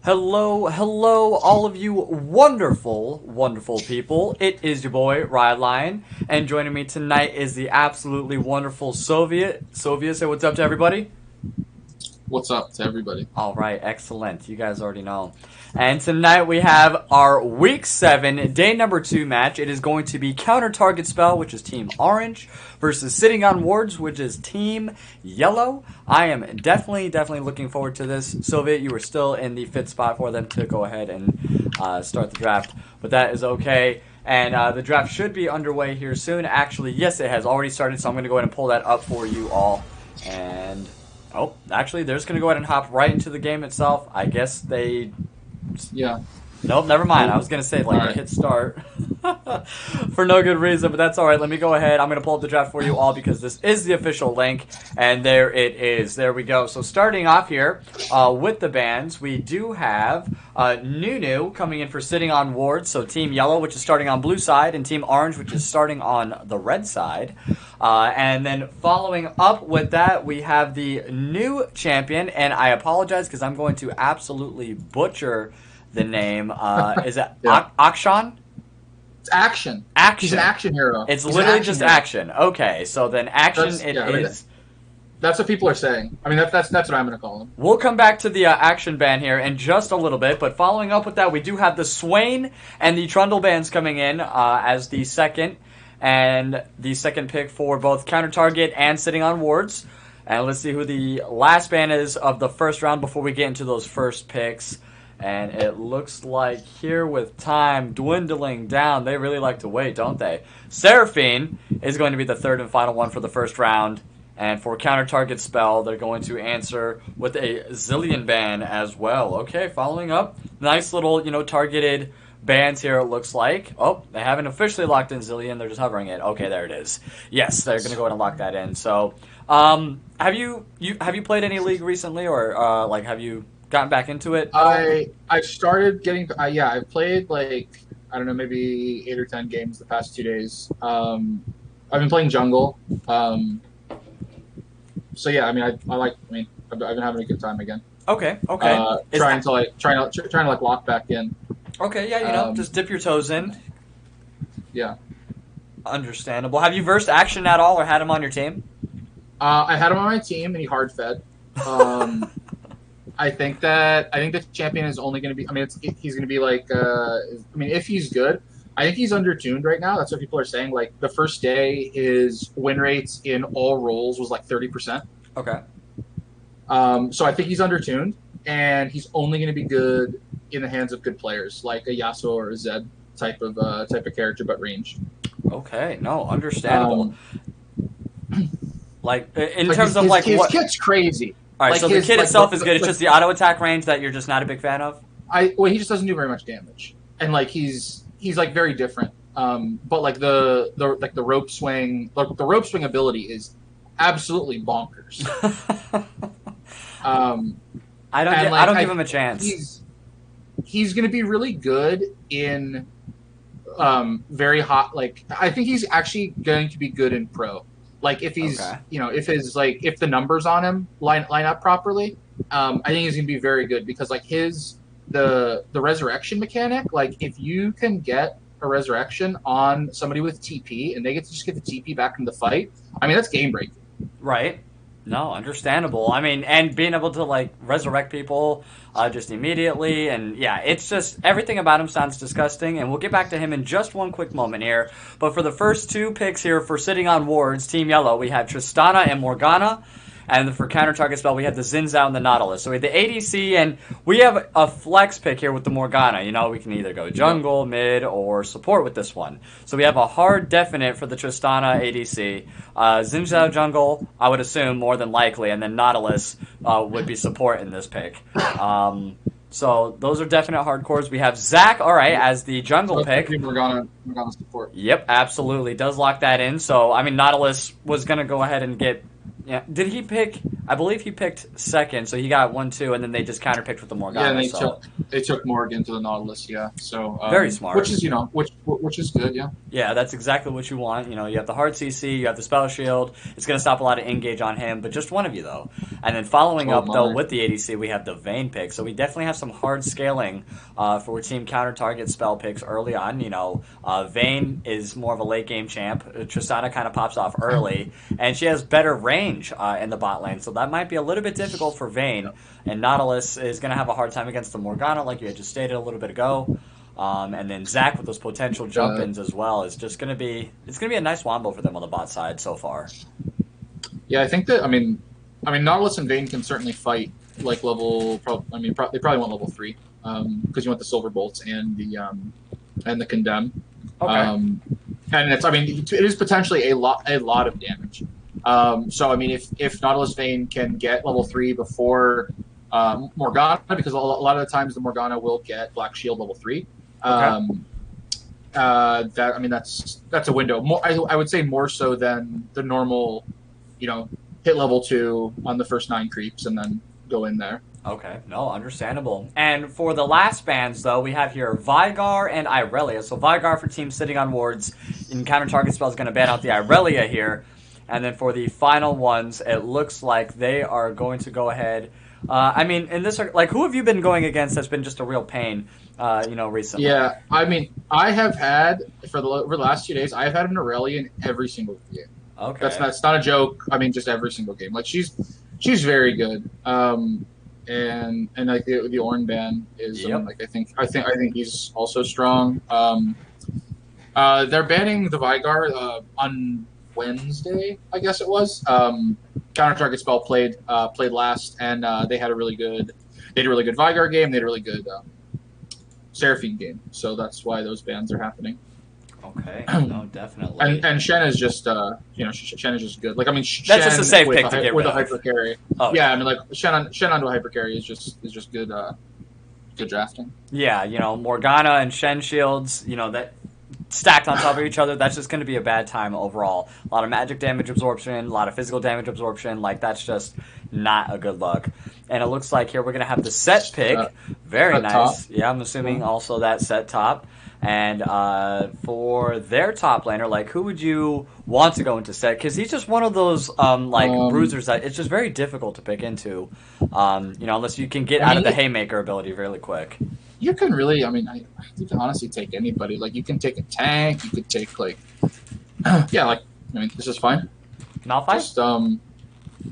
Hello, all of you wonderful people. It is your boy, Rylionn, and joining me tonight is the absolutely wonderful Soviet. Soviet, say what's up to everybody. What's up to everybody? All right, excellent. You guys already know. And tonight we have our Week 7, Day number 2 match. It is going to be Counter Target Spell, which is Team Orange, versus Sitting on Wards, which is Team Yellow. I am definitely looking forward to this. Soviet, you were still in the fit spot for them to go ahead and start the draft, but that is okay. And the draft should be underway here soon. Actually, yes, it has already started, so I'm going to go ahead and pull that up for you all. And... oh, actually, they're just going to go ahead and hop right into the game itself. I guess they... Yeah. nope, never mind. I was going to say, like, Alright. hit start for no good reason, but that's all right. Let me go ahead. I'm going to pull up the draft for you all because this is the official link, and there it is. There we go. So starting off here with the bans, we do have Nunu coming in for Sitting on Wards, so Team Yellow, which is starting on blue side, and Team Orange, which is starting on the red side. And then following up with that, we have the new champion, and I apologize because I'm going to absolutely butcher the name. Is it Yeah. Akshan? It's action. Action. He's an action hero. It's He's an literally action just hero. action. Okay, so then action That's- it yeah, I mean, is. That's what people are saying. I mean, that's what I'm going to call him. We'll come back to the action ban here in just a little bit, but following up with that, we do have the Swain and the Trundle bans coming in as the second pick for both Counter Target and Sitting on Wards. And let's see who the last ban is of the first round before we get into those first picks. And it looks like here with time dwindling down, they really like to wait, don't they? Seraphine is going to be the third and final one for the first round. And for Counter Target Spell, they're going to answer with a Zillion ban as well. Okay, following up. Nice little, targeted bans here, it looks like. Oh, they haven't officially locked in Zillion. They're just hovering it. Okay, there it is. Yes, they're going to go ahead and lock that in. So, have you played any League recently, or have you gotten back into it? I started getting. I've played I don't know, maybe 8 or 10 games the past 2 days. I've been playing jungle. So yeah, I mean, I've been having a good time again. Okay. Trying to lock back in. Okay, yeah, just dip your toes in. Yeah. Understandable. Have you versed Action at all, or had him on your team? I had him on my team, and he hard fed. I think the champion is only going to be. I mean, he's going to be if he's good, I think he's undertuned right now. That's what people are saying. Like the first day, his win rates in all roles was like 30%. Okay. So I think he's undertuned, and he's only going to be good in the hands of good players, like a Yasuo or a Zed type of character, but ranged. Okay. No, understandable. In Like terms of his what? kit's crazy. All right, Like so the his- kit like itself the- is good. It's just the auto attack range that you're just not a big fan of. He just doesn't do very much damage, and he's like very different. But the rope swing, the rope swing ability is absolutely bonkers. I don't give him a chance. He's going to be really good in very hot. I think he's actually going to be good in pro. Like if he's Okay. If the numbers on him line up properly, I think he's going to be very good because the resurrection mechanic. Like if you can get a resurrection on somebody with TP and they get to the TP back in the fight, I mean that's game breaking. Right. No, understandable. I mean, and being able to resurrect people just immediately, and yeah, it's just everything about him sounds disgusting. And we'll get back to him in just one quick moment here. But for the first two picks here for Sitting on Wards, Team Yellow, we have Tristana and Morgana. And for Counter Target Spell, we have the Xin Zhao and the Nautilus. So we have the ADC, and we have a flex pick here with the Morgana. We can either go jungle, mid, or support with this one. So we have a hard definite for the Tristana ADC. Xin Zhao jungle, I would assume, more than likely, and then Nautilus would be support in this pick. So those are definite hardcores. We have Zach, all right, as the jungle pick. We're gonna support. Yep, absolutely. Does lock that in. So, I mean, Nautilus was going to go ahead and get... Yeah. Did he pick I believe he picked second, so he got 1-2, and then they just counterpicked with the Yeah, and Morgana. So they took Morgan to the Nautilus. Yeah, so very smart. which is which is good. Yeah. Yeah, that's exactly what you want. You know, you have the hard CC, you have the spell shield. It's going to stop a lot of engage on him, but just one of you though. And then following Oh up though my. with the ADC, we have the Vayne pick. So we definitely have some hard scaling for team counter target spell picks early on. You know, Vayne is more of a late game champ. Tristana kind of pops off early, and she has better range in the bot lane. So that might be a little bit difficult for Vayne. And Nautilus is going to have a hard time against the Morgana, like you had just stated a little bit ago. And then Zach with those potential jump ins as well is just going to be a nice wombo for them on the bot side so far. Yeah, I think that Nautilus and Vayne can certainly fight like level. They probably want level 3 because you want the silver bolts and the condemn. Okay. And it is potentially a lot of damage. So I mean, if Nautilus Vayne can get level 3 before Morgana, because a lot of the times the Morgana will get Black Shield level 3. Okay. That's a window. More, I would say more so than the normal, hit level 2 on the first 9 creeps and then go in there. Okay, no, understandable. And for the last bans, though, we have here Veigar and Irelia. So Veigar for teams sitting on wards in counter target spell is going to ban out the Irelia here. And then for the final ones, it looks like they are going to go ahead. In this, like, who have you been going against that's been just a real pain, recently? Yeah, I mean, I have had, over the last 2 days, I have had an Aurelia in every single game. Okay. That's not a joke. I mean, just every single game. Like, she's very good. And like the Ornn ban is, Yep. I think he's also strong. They're banning the Veigar on Wednesday, I guess it was. Counter target spell played last, and they had a really good Veigar game. They had a really good Seraphine game. So that's why those bans are happening. Okay, no, definitely. And Shen is just Shen is just good. Like, I mean, Shen That's just a safe pick to get with rid a of. hyper carry. Oh, Yeah, I mean, like Shen onto a hyper carry is just good good drafting. yeah, Morgana and Shen shields, that stacked on top of each other, that's just going to be a bad time overall. A lot of magic damage absorption, a lot of physical damage absorption, like that's just not a good look. And it looks like here we're going to have the set pick. Very set nice. top. Yeah, I'm assuming also that set top. And for their top laner, like, who would you want to go into set? Because he's just one of those bruisers that it's just very difficult to pick into, unless you can get out of the haymaker ability really quick. You can really, you can honestly take anybody. Like, you can take a tank. You could take this is fine. Malphite? Just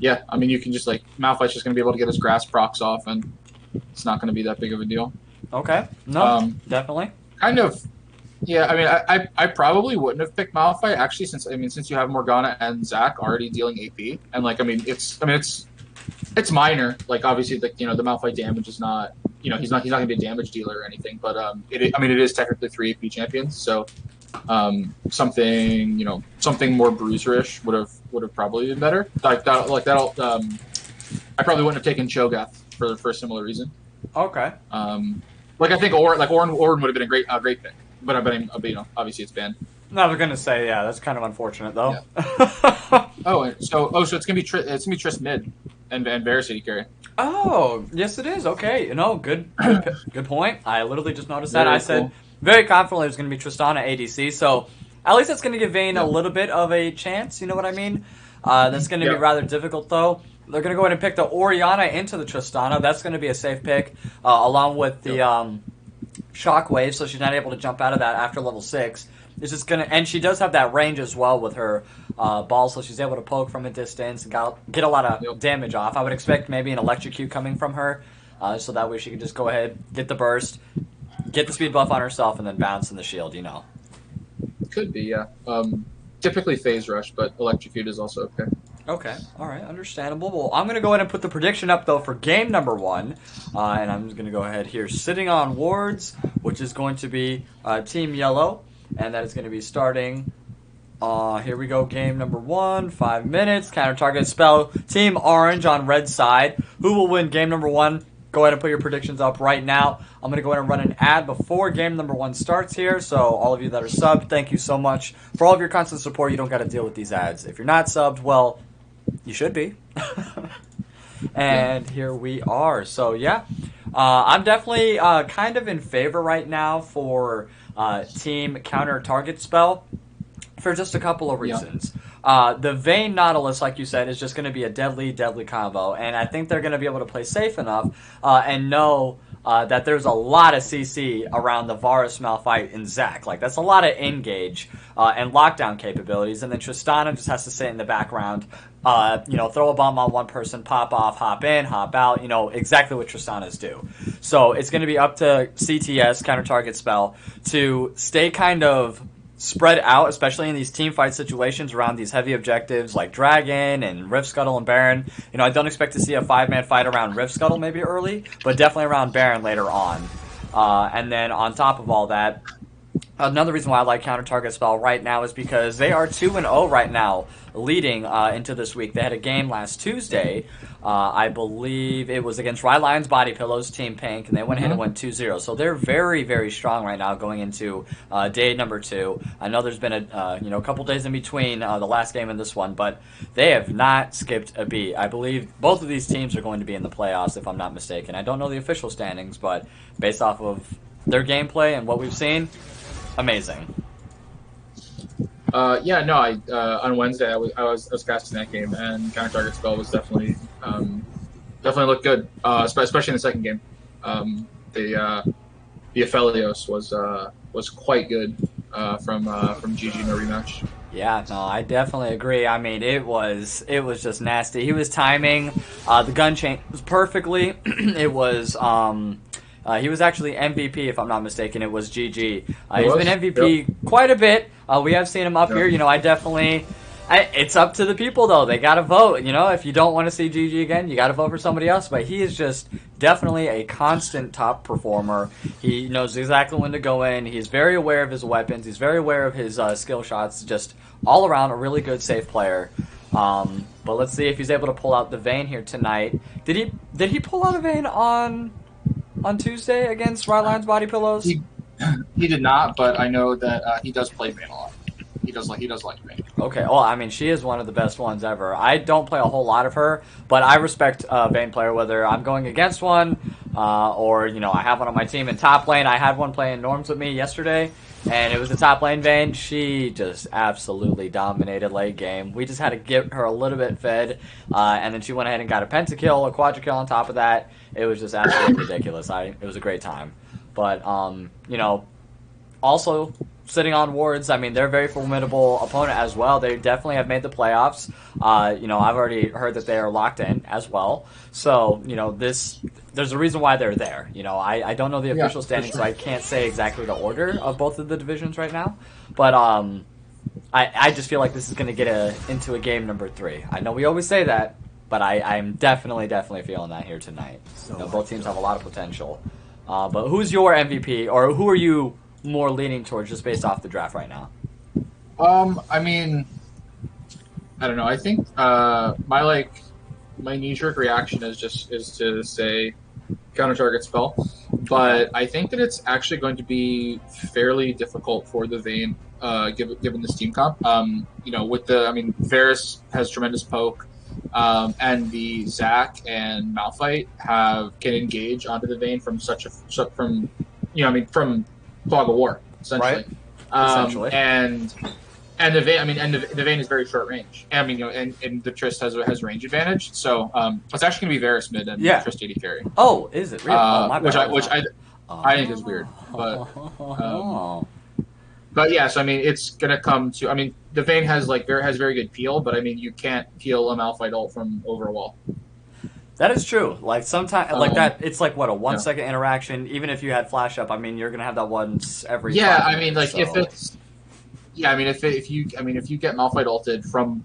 you can just Malphite's just gonna be able to get his grass procs off, and it's not gonna be that big of a deal. Okay. No, definitely. Kind of. Yeah, I probably wouldn't have picked Malphite actually, since you have Morgana and Zac already dealing AP, and it's minor. Like, obviously, the Malphite damage is not, he's not gonna be a damage dealer or anything, but it is technically 3 AP champions, so something more bruiserish would have probably been better. I probably wouldn't have taken Cho'Gath for a similar reason. Okay. I think Ornn would have been a great pick, but obviously it's banned. No, I was gonna say, yeah, that's kind of unfortunate though. Yeah. so it's gonna be Triss mid and Varus AD carry. Oh, yes, it is. Okay, good point. I literally just noticed that. Very I said cool. very confidently it was gonna be Tristana ADC. So at least that's gonna give Vayne a little bit of a chance. You know what I mean? That's gonna be rather difficult though. They're going to go ahead and pick the Orianna into the Tristana. That's going to be a safe pick, along with the Shockwave, so she's not able to jump out of that after level 6. It's just gonna, and she does have that range as well with her ball, so she's able to poke from a distance and get a lot of damage off. I would expect maybe an electrocute coming from her, so that way she can just go ahead, get the burst, get the speed buff on herself, and then bounce in the shield, Could be, yeah. Typically phase rush, but electrocute is also okay. Okay, all right, understandable. Well, I'm going to go ahead and put the prediction up, though, for game number 1. And I'm just going to go ahead here. Sitting on wards, which is going to be Team Yellow. And that is going to be starting, here we go, game number 1, 5 minutes. Counter target spell, Team Orange on red side. Who will win game number 1? Go ahead and put your predictions up right now. I'm going to go ahead and run an ad before game number 1 starts here. So all of you that are subbed, thank you so much for all of your constant support. You don't got to deal with these ads. If you're not subbed, well, you should be. And here we are. So, yeah. I'm definitely kind of in favor right now for team counter target spell for just a couple of Yeah. reasons. The Vayne Nautilus, like you said, is just going to be a deadly, deadly combo, and I think they're going to be able to play safe enough and know that there's a lot of CC around the Varus, Malphite, and Zac. Like, that's a lot of engage and lockdown capabilities, and then Tristana just has to sit in the background, throw a bomb on one person, pop off, hop in, hop out, exactly what Tristanas do. So it's going to be up to CTS, counter target spell, to stay kind of spread out, especially in these team fight situations around these heavy objectives like Dragon and Rift Scuttle and Baron. I don't expect to see a 5-man fight around Rift Scuttle maybe early, but definitely around Baron later on. And then on top of all that, another reason why I like counter target spell right now is because they are 2-0 right now, leading into this week. They had a game last Tuesday. I believe it was against Rylyonn's Body Pillows, Team Pink, and they went ahead and won 2-0. So they're very, very strong right now going into day number 2. I know there's been a couple days in between the last game and this one, but they have not skipped a beat. I believe both of these teams are going to be in the playoffs, if I'm not mistaken. I don't know the official standings, but based off of their gameplay and what we've seen, amazing. On Wednesday I was casting that game, and counter target spell was definitely looked good, especially in the second game. The Aphelios was quite good from GG no rematch. Yeah, no, I definitely agree. I mean, it was just nasty. He was timing the gun chain perfectly. It was he was actually MVP, if I'm not mistaken. It was GG. He's been MVP quite a bit. We have seen him up here. I definitely... it's up to the people, though. They got to vote. If you don't want to see GG again, you got to vote for somebody else. But he is just definitely a constant top performer. He knows exactly when to go in. He's very aware of his weapons. He's very aware of his skill shots. Just all around a really good, safe player. But let's see if he's able to pull out the Vayne here tonight. Did he pull out a Vayne on Tuesday against Rylyonn's Body Pillows? He did not, but I know that he does play Vayne a lot. He does like Vayne. Okay, well, I mean, she is one of the best ones ever. I don't play a whole lot of her, but I respect a Vayne player, whether I'm going against one or, I have one on my team in top lane. I had one playing Norms with me yesterday, and it was a top lane Vayne. She just absolutely dominated late game. We just had to get her a little bit fed, and then she went ahead and got a pentakill, a quadra-kill on top of that. It was just absolutely ridiculous. It was a great time. But, also sitting on wards, I mean, they're a very formidable opponent as well. They definitely have made the playoffs. I've already heard that they are locked in as well. So, there's a reason why they're there. I don't know the official standings, so I can't say exactly the order of both of the divisions right now. But I just feel like this is going to get into a game number 3. I know we always say that, but I'm definitely feeling that here tonight. Both teams have a lot of potential. But who's your MVP, or who are you more leaning towards just based off the draft right now? I mean, I don't know. I think my knee-jerk reaction is to say counter target spell, but I think that it's actually going to be fairly difficult for the Vayne, given this team comp. Varus has tremendous poke. And the Zac and Malphite can engage onto the Vayne from from Fog of War, essentially. Right. And the Vayne is very short range. And the Trist has range advantage. So it's actually gonna be Varus mid and Trist AD carry. Oh, is it really? I think is weird, but. But yeah, so it's gonna come to. The Vayne has very good peel, but you can't peel a Malphite ult from over a wall. That is true. Like sometimes, it's like what a 1 second interaction. Even if you had flash up, you're gonna have that once every. Yeah, if it's. Yeah, if you get Malphite ulted from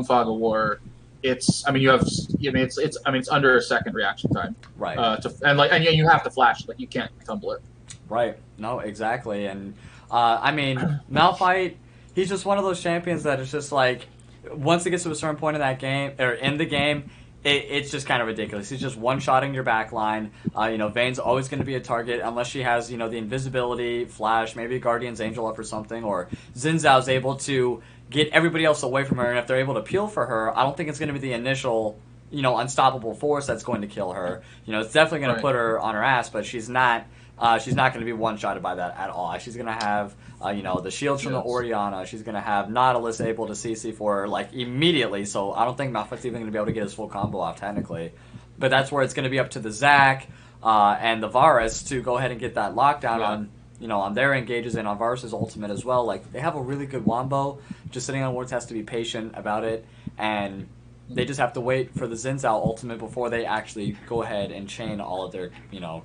Fog of War, it's it's under a second reaction time. Right. You have to flash, you can't tumble it. Right. No, exactly, and. Malphite, he's just one of those champions that is just like, once it gets to a certain point in that game, or in the game, it's just kind of ridiculous. He's just one-shotting your back line. Vayne's always going to be a target unless she has, the invisibility, flash, maybe a Guardian's Angel up or something, or Xin Zhao's able to get everybody else away from her, and if they're able to peel for her, I don't think it's going to be the initial, unstoppable force that's going to kill her. It's definitely going to put her on her ass, but she's not going to be one-shotted by that at all. She's going to have, the shields from the Orianna. She's going to have Nautilus able to CC for her, like, immediately. So I don't think Malphite's even going to be able to get his full combo off, technically. But that's where it's going to be up to the Zac and the Varus to go ahead and get that lockdown on their engages and on Varus' ultimate as well. Like, they have a really good wombo. Just sitting on wards has to be patient about it. And they just have to wait for the Xin Zhao ultimate before they actually go ahead and chain all of their,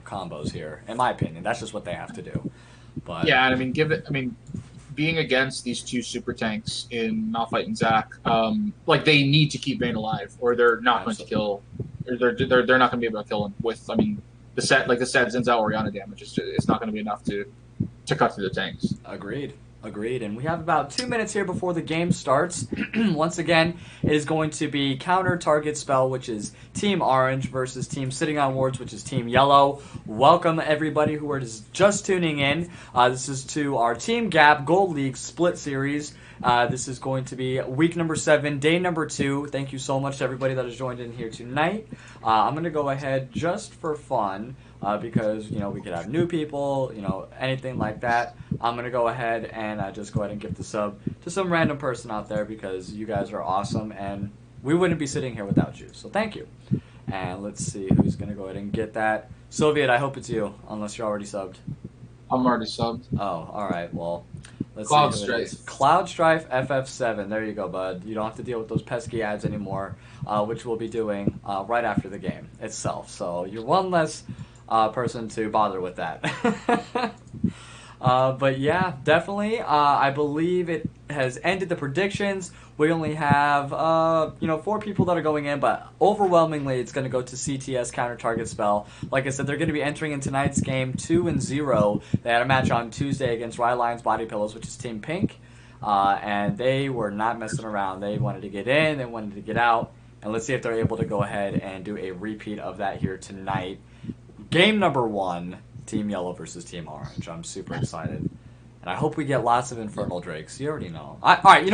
combos here. In my opinion, that's just what they have to do. But yeah, and being against these two super tanks in Malphite and Zac, they need to keep Vayne alive, or they're not going to kill. Or they're not going to be able to kill him with. The set Xin Zhao Orianna damage. It's not going to be enough to cut through the tanks. Agreed. And we have about 2 minutes here before the game starts. Once again, it is going to be counter target spell, which is Team Orange versus Team Sitting on Wards, which is Team Yellow. Welcome everybody who are just tuning in. This is to our Team Gap Gold League Split Series. This is going to be week number 7, day number 2. Thank you so much to everybody that has joined in here tonight. I'm going to go ahead just for fun. Because, we could have new people, anything like that. I'm going to go ahead and just go ahead and give the sub to some random person out there because you guys are awesome and we wouldn't be sitting here without you. So thank you. And let's see who's going to go ahead and get that. Soviet, I hope it's you, unless you're already subbed. I'm already subbed. Oh, all right. Well, let's Cloud see who Strife. it is. Cloud Strife FF7. There you go, bud. You don't have to deal with those pesky ads anymore, which we'll be doing right after the game itself. So you're one less person to bother with that. But yeah, definitely. I believe it has ended the predictions. We only have 4 people that are going in, but overwhelmingly it's going to go to CTS counter target spell. Like I said, they're going to be entering in tonight's game 2-0. They had a match on Tuesday against Rylyonn's Body Pillows, which is Team Pink, and they were not messing around. They wanted to get in, they wanted to get out, and let's see if they're able to go ahead and do a repeat of that here tonight. Game number 1, Team Yellow versus Team Orange. I'm super excited, and I hope we get lots of Infernal Drakes. You already know. All right,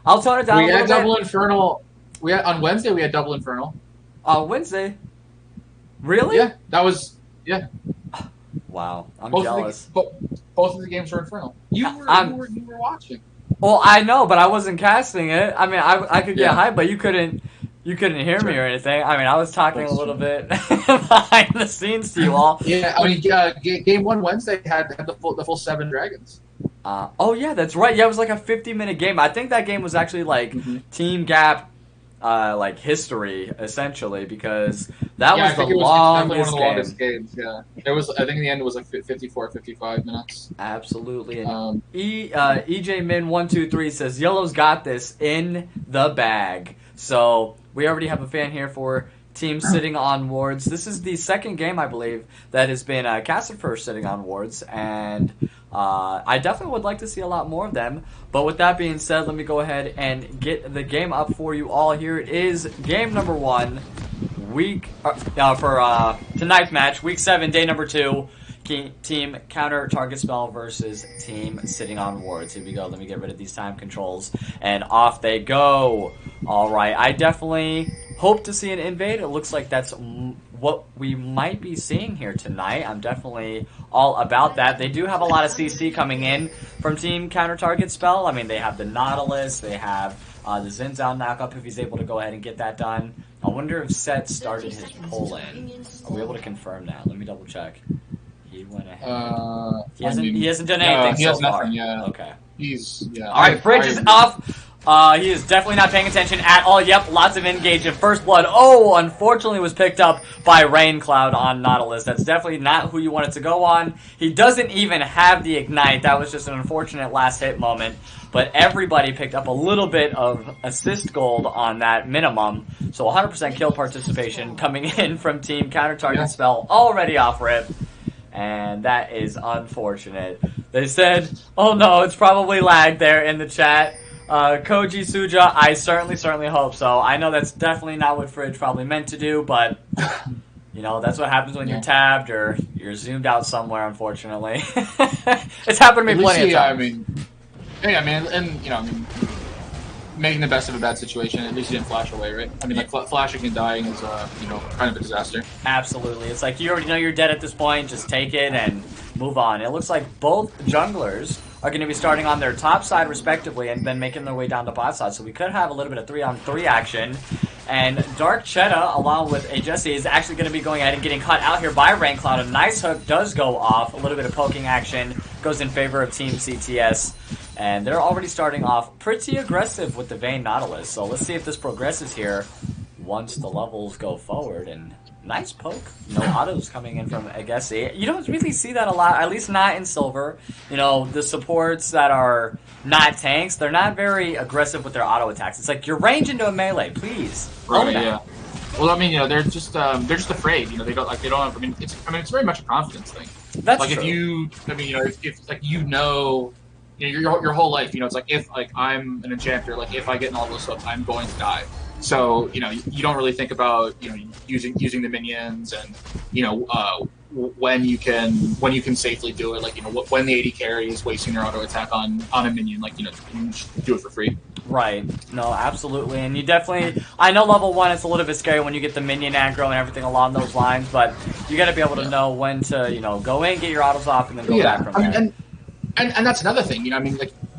I'll tone it down. We a had little double bit. Infernal. On Wednesday we had double Infernal. Wednesday. Really? Yeah, that was Wow, I'm both jealous. Both of the games were Infernal. You were watching. Well, I know, but I wasn't casting it. I mean, I could get hyped, but you couldn't hear me or anything. I mean, I was talking a little bit behind the scenes to you all. Yeah, game 1 Wednesday had the full 7 dragons. Oh yeah, that's right. Yeah, it was like a 50-minute game. I think that game was actually like Team Gap, like history essentially, because that was the longest one of the longest games. Yeah, it was. I think in the end it was like 54, 55 minutes. Absolutely. And EJ Min 123 says Yellow's got this in the bag. So we already have a fan here for Team Sitting on Wards. This is the second game, I believe, that has been casted for Sitting on Wards, and I definitely would like to see a lot more of them. But with that being said, let me go ahead and get the game up for you all. Here it is, game number 1, for tonight's match, week 7, day number 2. Team Counter Target Spell versus Team Sitting on Wards. Here we go. Let me get rid of these time controls. And off they go. Alright, I definitely hope to see an invade. It looks like that's what we might be seeing here tonight. I'm definitely all about that. They do have a lot of CC coming in from Team Counter Target Spell. I mean, they have the Nautilus. They have the Xin Zhao knockup if he's able to go ahead and get that done. I wonder if Set started his pull-in. Are we able to confirm that? Let me double check. He went ahead. He hasn't done anything so far. Yeah. Okay. Yeah. All right, Fridge is off. He is definitely not paying attention at all. Yep, lots of engage in First Blood. Oh, unfortunately was picked up by Rain Cloud on Nautilus. That's definitely not who you wanted to go on. He doesn't even have the Ignite. That was just an unfortunate last hit moment. But everybody picked up a little bit of assist gold on that minimum. So 100% kill participation coming in from Team Counter Target Spell already off rip. And that is unfortunate. They said, oh no, it's probably lag there in the chat. Koji Suja, I certainly hope so. I know that's definitely not what Fridge probably meant to do, but that's what happens when you're tabbed or you're zoomed out somewhere, unfortunately. It's happened to me plenty of times. making the best of a bad situation. At least he didn't flash away, right? I mean, like flashing and dying is, kind of a disaster. Absolutely. It's like you already know you're dead at this point. Just take it and move on. It looks like both junglers are going to be starting on their top side respectively and then making their way down to bot side. So we could have a little bit of 3-on-3 action. And Dark Cheetah, along with a Jesse, is actually going to be going ahead and getting cut out here by Rain Cloud. A nice hook does go off. A little bit of poking action goes in favor of Team CTS. And they're already starting off pretty aggressive with the Vayne Nautilus. So let's see if this progresses here once the levels go forward. And nice poke. No autos coming in from Agassi. You don't really see that a lot, at least not in Silver. You know, the supports that are not tanks, they're not very aggressive with their auto attacks. It's like, you're range into a melee, please. Right, yeah. Well, I mean, they're just afraid. They don't have. I mean, it's very much a confidence thing. That's like true. If your whole life, it's like if I'm an enchanter, like if I get in all this stuff, I'm going to die. So you don't really think about using the minions and when you can safely do it, like when the AD carry is wasting their auto attack on a minion, like you just do it for free. Right. No, absolutely. And you definitely, I know level 1 it's a little bit scary when you get the minion aggro and everything along those lines, but you got to be able to know when to go in, get your autos off, and then go back from there. And that's another thing.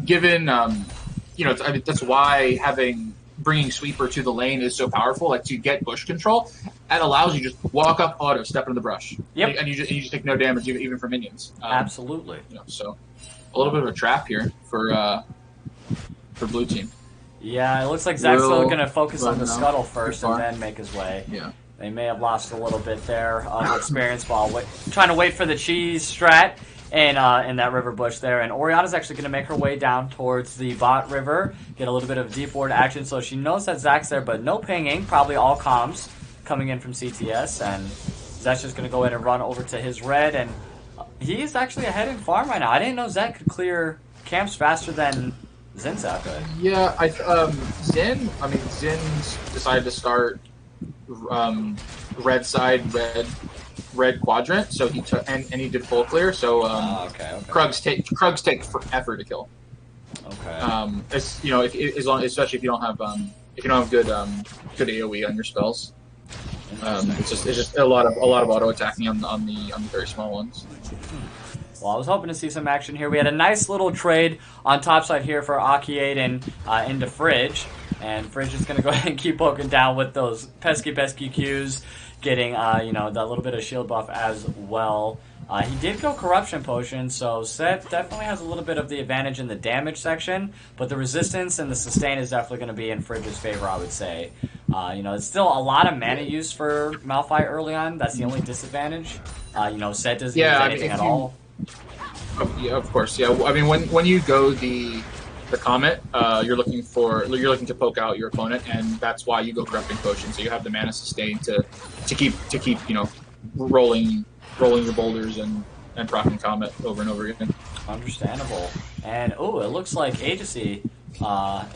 Given that's why bringing Sweeper to the lane is so powerful. Like to get bush control, that allows you just walk up, auto, step into the brush. Yep. And you just take no damage even from minions. Absolutely. So a little bit of a trap here for blue team. Yeah, it looks like Zach's still going to focus on the scuttle first and then make his way. Yeah. They may have lost a little bit there of experience while trying to wait for the cheese strat in that river bush there. And Oriana's actually going to make her way down towards the bot river, get a little bit of deep ward action. So she knows that Zach's there, but no pinging. Probably all comms coming in from CTS. And Zach's just going to go ahead and run over to his red. And he is actually ahead in farm right now. I didn't know Zach could clear camps faster than Zin's could. Yeah, Zin's decided to start red side, red quadrant, so he took and he did full clear. So okay. Krugs take forever to kill. Okay. Especially if you don't have good AOE on your spells. It's just a lot of auto attacking on the very small ones. Well, I was hoping to see some action here. We had a nice little trade on top side here for Aki Aiden into Fridge. And Fridge is going to go ahead and keep poking down with those pesky Qs, getting that little bit of shield buff as well. He did go Corruption Potion, so Seth definitely has a little bit of the advantage in the damage section, but the resistance and the sustain is definitely going to be in Fridge's favor, I would say. It's still a lot of mana use for Malphite early on. That's the only disadvantage. Seth doesn't use anything at all. Yeah, of course. Yeah, I mean, when you go the Comet, you're looking to poke out your opponent, and that's why you go Corrupting Potion. So you have the mana sustain to keep rolling your boulders and proccing Comet over and over again. Understandable. And it looks like Agency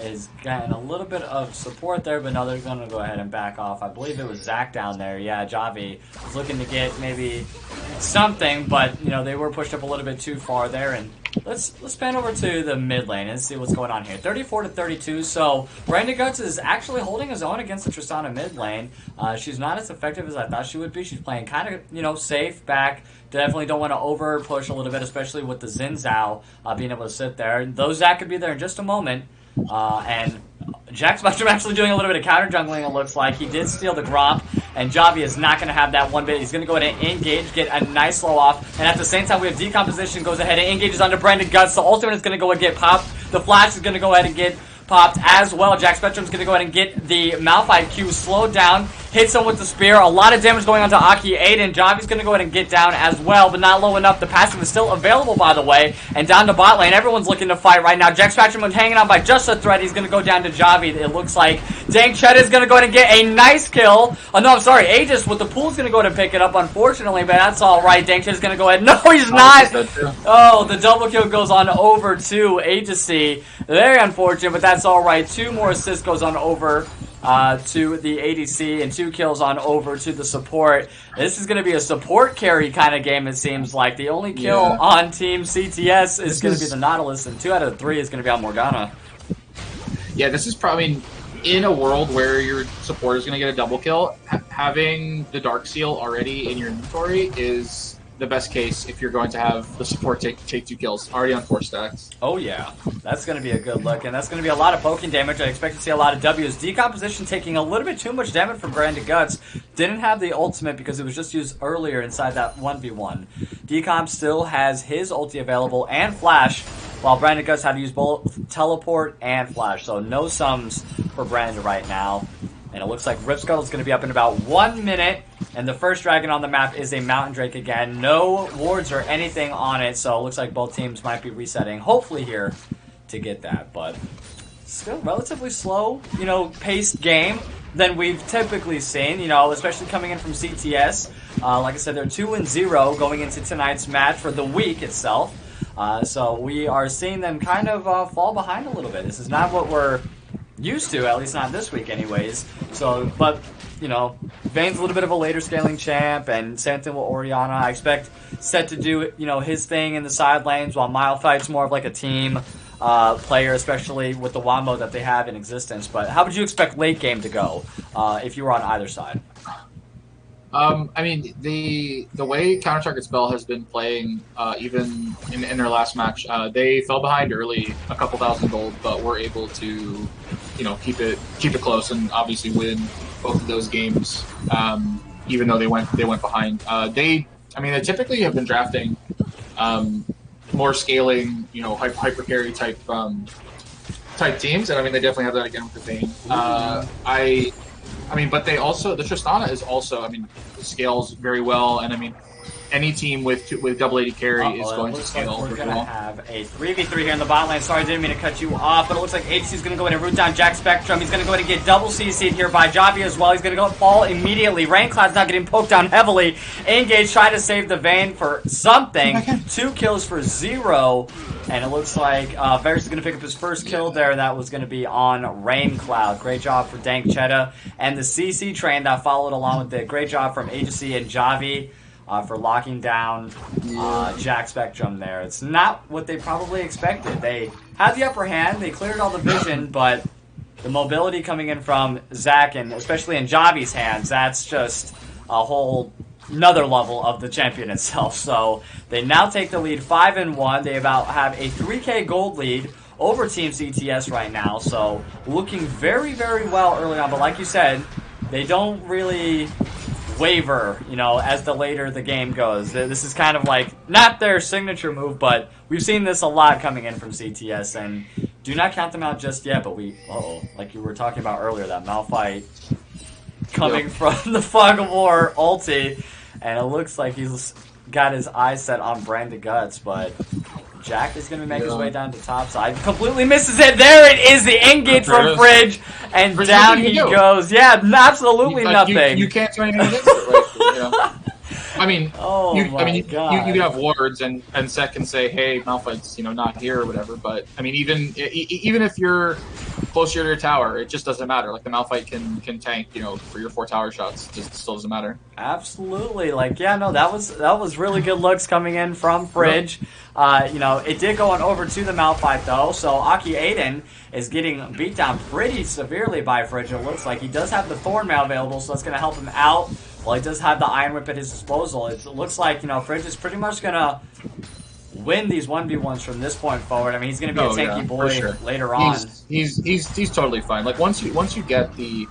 is getting a little bit of support there, but no, they're going to go ahead and back off. I believe it was Zach down there. Yeah, Javi was looking to get maybe something, but they were pushed up a little bit too far there. And let's pan over to the mid lane and see what's going on here. 34-32. So Brandon Guts is actually holding his own against the Tristana mid lane. She's not as effective as I thought she would be. She's playing kind of safe back. Definitely don't want to over push a little bit, especially with the Xin Zhao being able to sit there. Though Zach could be there in just a moment. And Jack Spectrum actually doing a little bit of counter jungling, it looks like. He did steal the Gromp, and Javi is not going to have that one bit. He's going to go ahead and engage, get a nice slow off, and at the same time we have Decomposition, goes ahead and engages onto Brandon Guts. The ultimate is going to go and get popped. The flash is going to go ahead and get popped as well. Jack Spectrum's going to go ahead and get the Malphite Q slowed down, hits him with the spear. A lot of damage going on to Aki Aiden. Javi's going to go ahead and get down as well, but not low enough. The passive is still available, by the way. And down to bot lane, everyone's looking to fight right now. Jack Spectrum was hanging on by just a thread. He's going to go down to Javi, it looks like. Dang, Chet is going to go ahead and get a nice kill. Oh, no, I'm sorry. Aegis with the pool's going to go ahead and pick it up, unfortunately, but that's all right. Dang, Chet is going to go ahead. No, he's not. Oh, the double kill goes on over to Agency. Very unfortunate, but that's all right. 2 more assists goes on over to the ADC and 2 kills on over to the support. This is going to be a support carry kind of game, it seems like. The only kill on Team CTS is going to be the Nautilus, and 2 out of 3 is going to be on Morgana. Yeah, this is probably, I mean, in a world where your support is going to get a double kill, having the Dark Seal already in your inventory is the best case if you're going to have the support take 2 kills, already on 4 stacks. Oh yeah, that's going to be a good look, and that's going to be a lot of poking damage. I expect to see a lot of W's. Decomposition taking a little bit too much damage from Branded Guts. Didn't have the ultimate because it was just used earlier inside that 1v1. Decomp still has his ulti available and Flash, while Branded Guts had to use both Teleport and Flash, so no sums for Branded right now. And it looks like Rip Scuttle is going to be up in about 1 minute. And the first dragon on the map is a Mountain Drake again. No wards or anything on it, so it looks like both teams might be resetting, hopefully here, to get that. But still relatively slow, paced game than we've typically seen, especially coming in from CTS. Like I said, they're 2-0 going into tonight's match for the week itself. So we are seeing them kind of fall behind a little bit. This is not what we're used to, at least not this week anyways. So, but, Vane's a little bit of a later scaling champ, and same thing with Orianna. I expect Set to do, his thing in the side lanes, while Malphite's more of like a team player, especially with the Wombo that they have in existence. But how would you expect late game to go if you were on either side? I mean, the way Counter Target Spell has been playing, even in their last match, they fell behind early, a couple thousand gold, but were able to, keep it close and obviously win both of those games, even though they went behind. They typically have been drafting more scaling, hyper carry type teams, and they definitely have that again with the Vayne. But they also, the Tristana is also, scales very well, and any team with double AD carry is going to scale. We're going to have a 3v3 here in the bot lane. Sorry, I didn't mean to cut you off, but it looks like HC is going to go in and root down Jack Spectrum. He's going to go in and get double CC'd here by Javi as well. He's going to go fall immediately. Raincloud's not getting poked down heavily. Engage trying to save the Vayne for something. 2 kills for 0. And it looks like Varus is going to pick up his first kill there. That was going to be on Raincloud. Great job for Dank Cheta. And the CC train that followed along with it. Great job from Agency and Javi for locking down Jack Spectrum there. It's not what they probably expected. They had the upper hand. They cleared all the vision, but the mobility coming in from Zach, and especially in Javi's hands, that's just a whole another level of the champion itself. So they now take the lead 5-1. They about have a 3K gold lead over Team CTS right now. So looking very, very well early on. But like you said, they don't really waver, as the later the game goes. This is kind of like not their signature move, but we've seen this a lot coming in from CTS, and do not count them out just yet. But like you were talking about earlier, that Malphite coming from the Fog of War ulti. And it looks like he's got his eyes set on Branded Guts, but Jack is going to make his way down to top side. Completely misses it. There it is, the engage from Fridge, and down he goes. Yeah, absolutely nothing. You can't do anything against it, right? You can have wards, and Seth can say, "Hey, Malphite's not here" or whatever. But even if you're closer to your tower, it just doesn't matter. Like the Malphite can tank, for your 4 tower shots. It just still doesn't matter. Absolutely. That was really good looks coming in from Fridge. It did go on over to the Malphite though. So Aki Aiden is getting beat down pretty severely by Fridge. It looks like he does have the Thorn Mail available, so that's going to help him out. Well, he does have the Iron Whip at his disposal. It looks like, Fridge is pretty much going to win these 1v1s from this point forward. He's going to be a tanky boy later on. He's totally fine. Like once you get the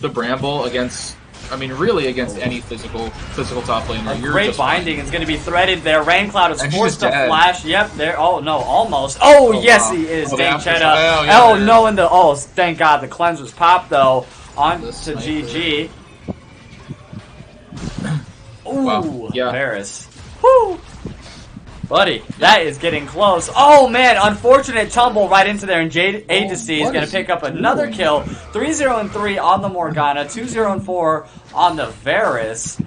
Bramble against, really against any physical top laner, you're great just binding fine. Is going to be threaded there. Raincloud is forced to dead. Flash. Yep, there. Oh no, almost. Oh yes, wow. He is. Dank Cheta. No, and thank God the cleanse was popped though on to GG. Ooh, wow. Yeah. Varus. Woo! Buddy, that is getting close. Oh, man, unfortunate tumble right into there, and Jade Agency is going to pick up another kill. 3-0-3 on the Morgana, 2-0-4 on the Varus.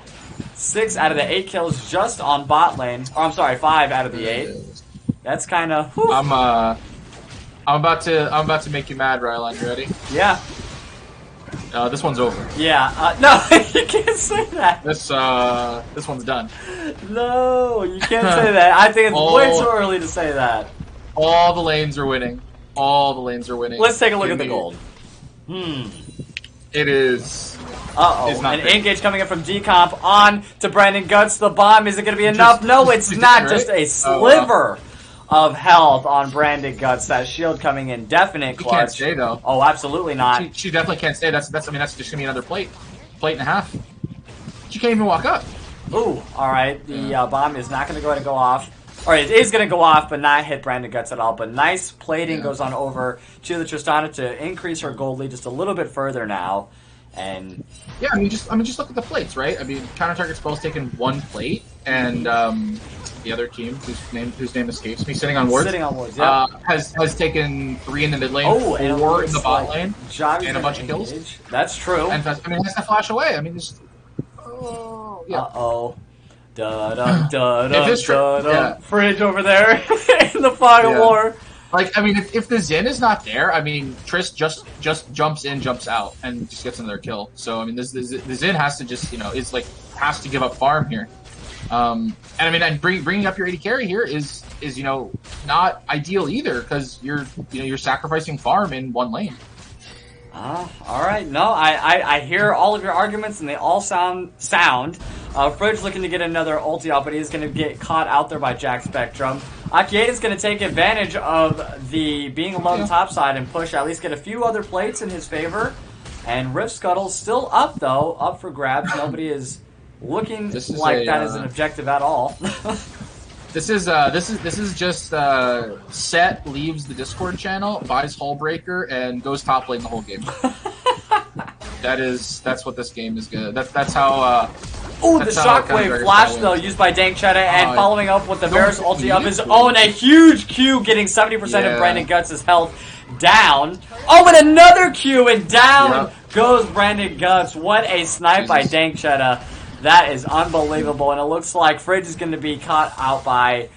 6 out of the 8 kills just on bot lane. Or, I'm sorry, 5 out of the 8. That's kind of... I'm about to make you mad, Rylionn. You ready? Yeah. This one's over. Yeah. No, you can't say that. This one's done. No, you can't say that. I think it's way too early to say that. All the lanes are winning. All the lanes are winning. Let's take a look at the gold. It is. An engage coming in from Decomp on to Brandon Guts. The bomb, is it going to be enough? No, it's not. Just a sliver of health on Brandon Guts. That shield coming in, definite clutch. She can't stay though. Oh, absolutely not. She definitely can't stay. That's just gonna be another plate and a half. She can't even walk up. Ooh, all right. The bomb is not going to go ahead and go off. Or it is going to go off, but not hit Brandon Guts at all. But nice plating goes on over to the Tristana to increase her gold lead just a little bit further now. And yeah, I mean, just look at the plates, right? I mean, Counter Target's both taken one plate, and the other team, whose name escapes me, sitting on wards, yeah, has taken 3 in the mid lane, 4 in the bot lane, and a bunch of kills. That's true. And I mean, has to flash away. I mean, just Fridge over there in the fog of war. Like, I mean, if the Zen is not there, I mean, Triss just jumps in, jumps out, and just gets another kill. So, I mean, the Zen has to just, has to give up farm here. And I mean, and bringing up your AD carry here is not ideal either, because you're sacrificing farm in one lane. All right. No, I hear all of your arguments, and they all sound sound. Fridge looking to get another ulti out, but he's going to get caught out there by Jack Spectrum. Akieda's going to take advantage of the being alone topside and push, at least get a few other plates in his favor. And Rift Scuttle's still up, though, up for grabs. Nobody is looking like that is an objective at all. This is just Set leaves the Discord channel, buys Hullbreaker, and goes top lane the whole game. That's what this game is good. That's how. The shockwave flash though used by Dankchetta, and following up with the Varus ulti of his own, a huge Q getting 70% of Brandon Guts' health down. Oh, and another Q, and down goes Brandon Guts. What a snipe by Dankchetta. That is unbelievable, and it looks like Fridge is going to be caught out by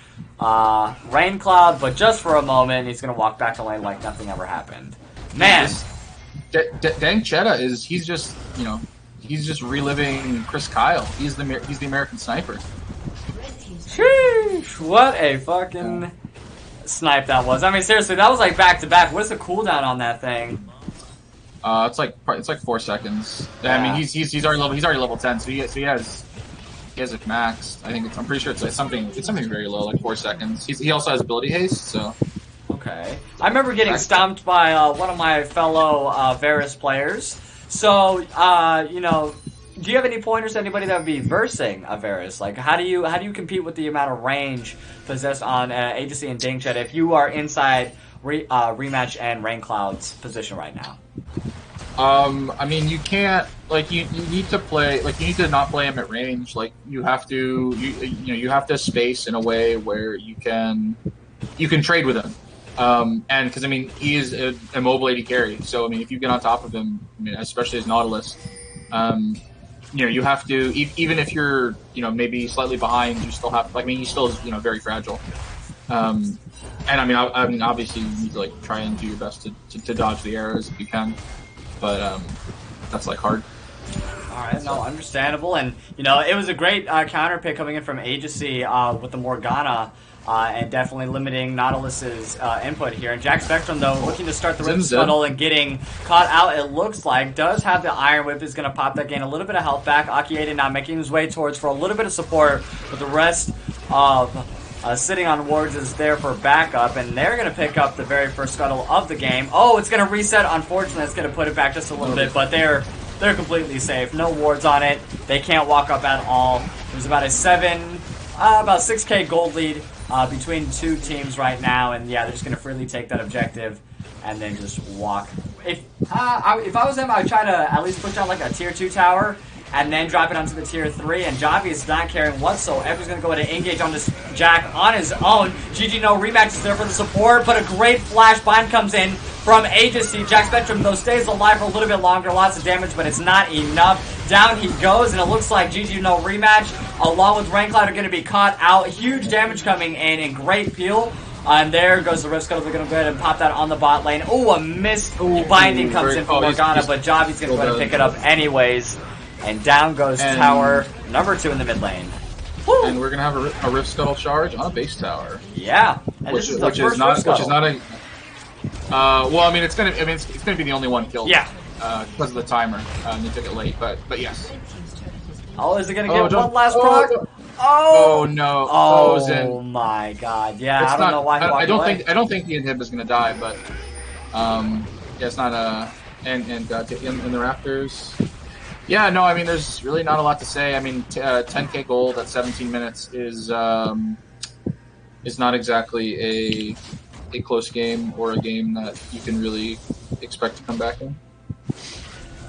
Rain Cloud, but just for a moment, he's going to walk back to lane like nothing ever happened. Man, Dankchetta he's just reliving Chris Kyle. He's the American sniper. Sheesh, what a fucking snipe that was. I mean, seriously, that was like back to back. What's the cooldown on that thing? It's like 4 seconds. Yeah. I mean, he's already level 10, so he has it maxed. I'm pretty sure it's something very low, like 4 seconds. He also has ability haste, so. Okay. I remember getting stomped by one of my fellow Varus players. So, do you have any pointers to anybody that would be versing a Varus? Like, how do you compete with the amount of range possessed on Agency and Dankchetta if you are inside Rematch and Rain Cloud's position right now? I mean, you can't, like, you need to play, like, you need to not play him at range. Like, you have to, you have to space in a way where you can trade with him. And because, I mean, he is a mobile AD carry. So, I mean, if you get on top of him, I mean, especially as Nautilus, you have to, even if you're, maybe slightly behind, you still have, like, I mean, he still is, very fragile. And I mean, obviously you need to, like, try and do your best to dodge the arrows if you can. But, that's, like, hard. Alright, no, understandable. And, it was a great counter pick coming in from Agency with the Morgana. And definitely limiting Nautilus's input here. And Jack Spectrum, though, looking to start the Rift Scuttle and getting caught out, it looks like. Does have the Iron Whip, is going to pop that, gain a little bit of health back. Akieda now making his way towards for a little bit of support, but the rest of sitting on wards is there for backup, and they're going to pick up the very first Scuttle of the game. Oh, it's going to reset. Unfortunately, it's going to put it back just a little bit, but they're completely safe. No wards on it. They can't walk up at all. There's about about 6k gold lead between two teams right now, and yeah, they're just gonna freely take that objective and then just walk. If I was them, I would try to at least put down like a tier 2 tower and then drop it onto the tier 3. And Javi is not caring whatsoever. He's gonna go ahead and engage on this Jack on his own. GG no rematch is there for the support, but a great flash bind comes in from Agency. Jack Spectrum though stays alive for a little bit longer, lots of damage, but it's not enough. Down he goes, and it looks like GG no rematch along with Rain Cloud are going to be caught out. Huge damage coming in and great peel. And there goes the Rift Scuttle. They're going to go ahead and pop that on the bot lane. Oh, a missed binding comes in from Morgana, but Javi's going to go ahead and pick it up anyways. And down goes tower number 2 in the mid lane. Woo. And we're going to have a Rift Scuttle charge on a base tower. Yeah. And which is not Well, I mean, it's gonna be the only one killed. Yeah. Because of the timer. They took it late, but yes. Oh, is it gonna get one last oh, proc? Oh no! Oh my God! Yeah, it's I don't know why. I don't think the inhib is gonna die, but yeah, it's not and in the Raptors. Yeah, no, I mean, there's really not a lot to say. I mean, 10K gold at 17 minutes is not exactly a close game or a game that you can really expect to come back in.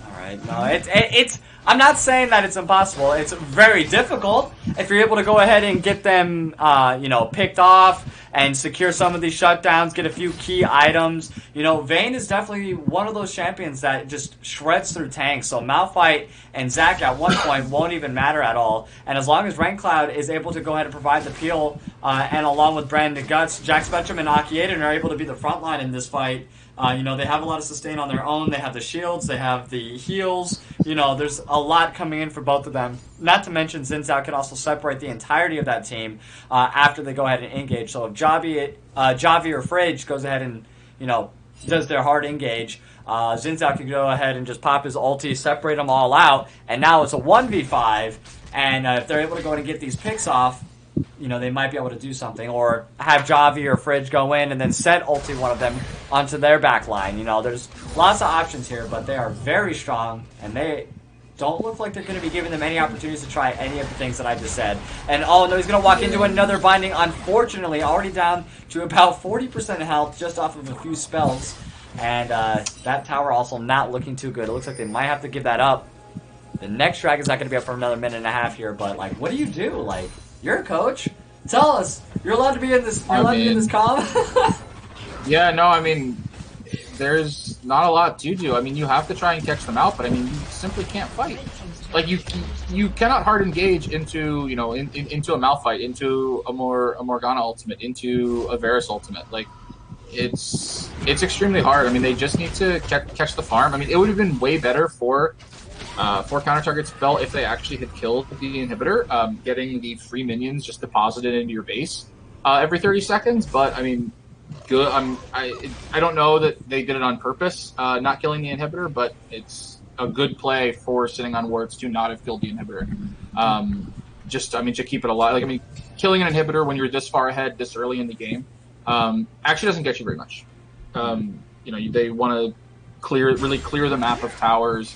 All right, no, it's. I'm not saying that it's impossible. It's very difficult if you're able to go ahead and get them, picked off and secure some of these shutdowns, get a few key items. Vayne is definitely one of those champions that just shreds through tanks. So Malphite and Zac at one point won't even matter at all. And as long as RainCloud is able to go ahead and provide the peel, and along with Brandon Guts, Jack Spectrum and Aki Aiden are able to be the front line in this fight. They have a lot of sustain on their own. They have the shields. They have the heals. There's a lot coming in for both of them. Not to mention, Xin can also separate the entirety of that team after they go ahead and engage. So if Javi or Fridge goes ahead and, does their hard engage, Xin can go ahead and just pop his ulti, separate them all out, and now it's a 1v5. And if they're able to go ahead and get these picks off, they might be able to do something, or have Javi or Fridge go in and then set ulti one of them onto their back line. There's lots of options here, but they are very strong, and they don't look like they're going to be giving them any opportunities to try any of the things that I just said. And oh no, he's going to walk into another binding, unfortunately, already down to about 40% health just off of a few spells. And that tower also not looking too good. It looks like they might have to give that up. The next Dragon's not going to be up for another minute and a half here, but what do you do? You're a coach. Tell us. You're allowed to be in this. You're allowed to be in this comm. Yeah, no, I mean, there's not a lot to do. I mean, you have to try and catch them out, but I mean, you simply can't fight. You cannot hard engage into into a Malphite, into a Morgana ultimate, into a Varus ultimate. It's extremely hard. I mean, they just need to catch the farm. I mean, it would have been way better for counter targets fell if they actually had killed the inhibitor, getting the free minions just deposited into your base every 30 seconds. But I mean, good. I don't know that they did it on purpose, not killing the inhibitor, but it's a good play for sitting on wards to not have killed the inhibitor. To keep it alive. Killing an inhibitor when you're this far ahead, this early in the game, actually doesn't get you very much. They want to really clear the map of towers.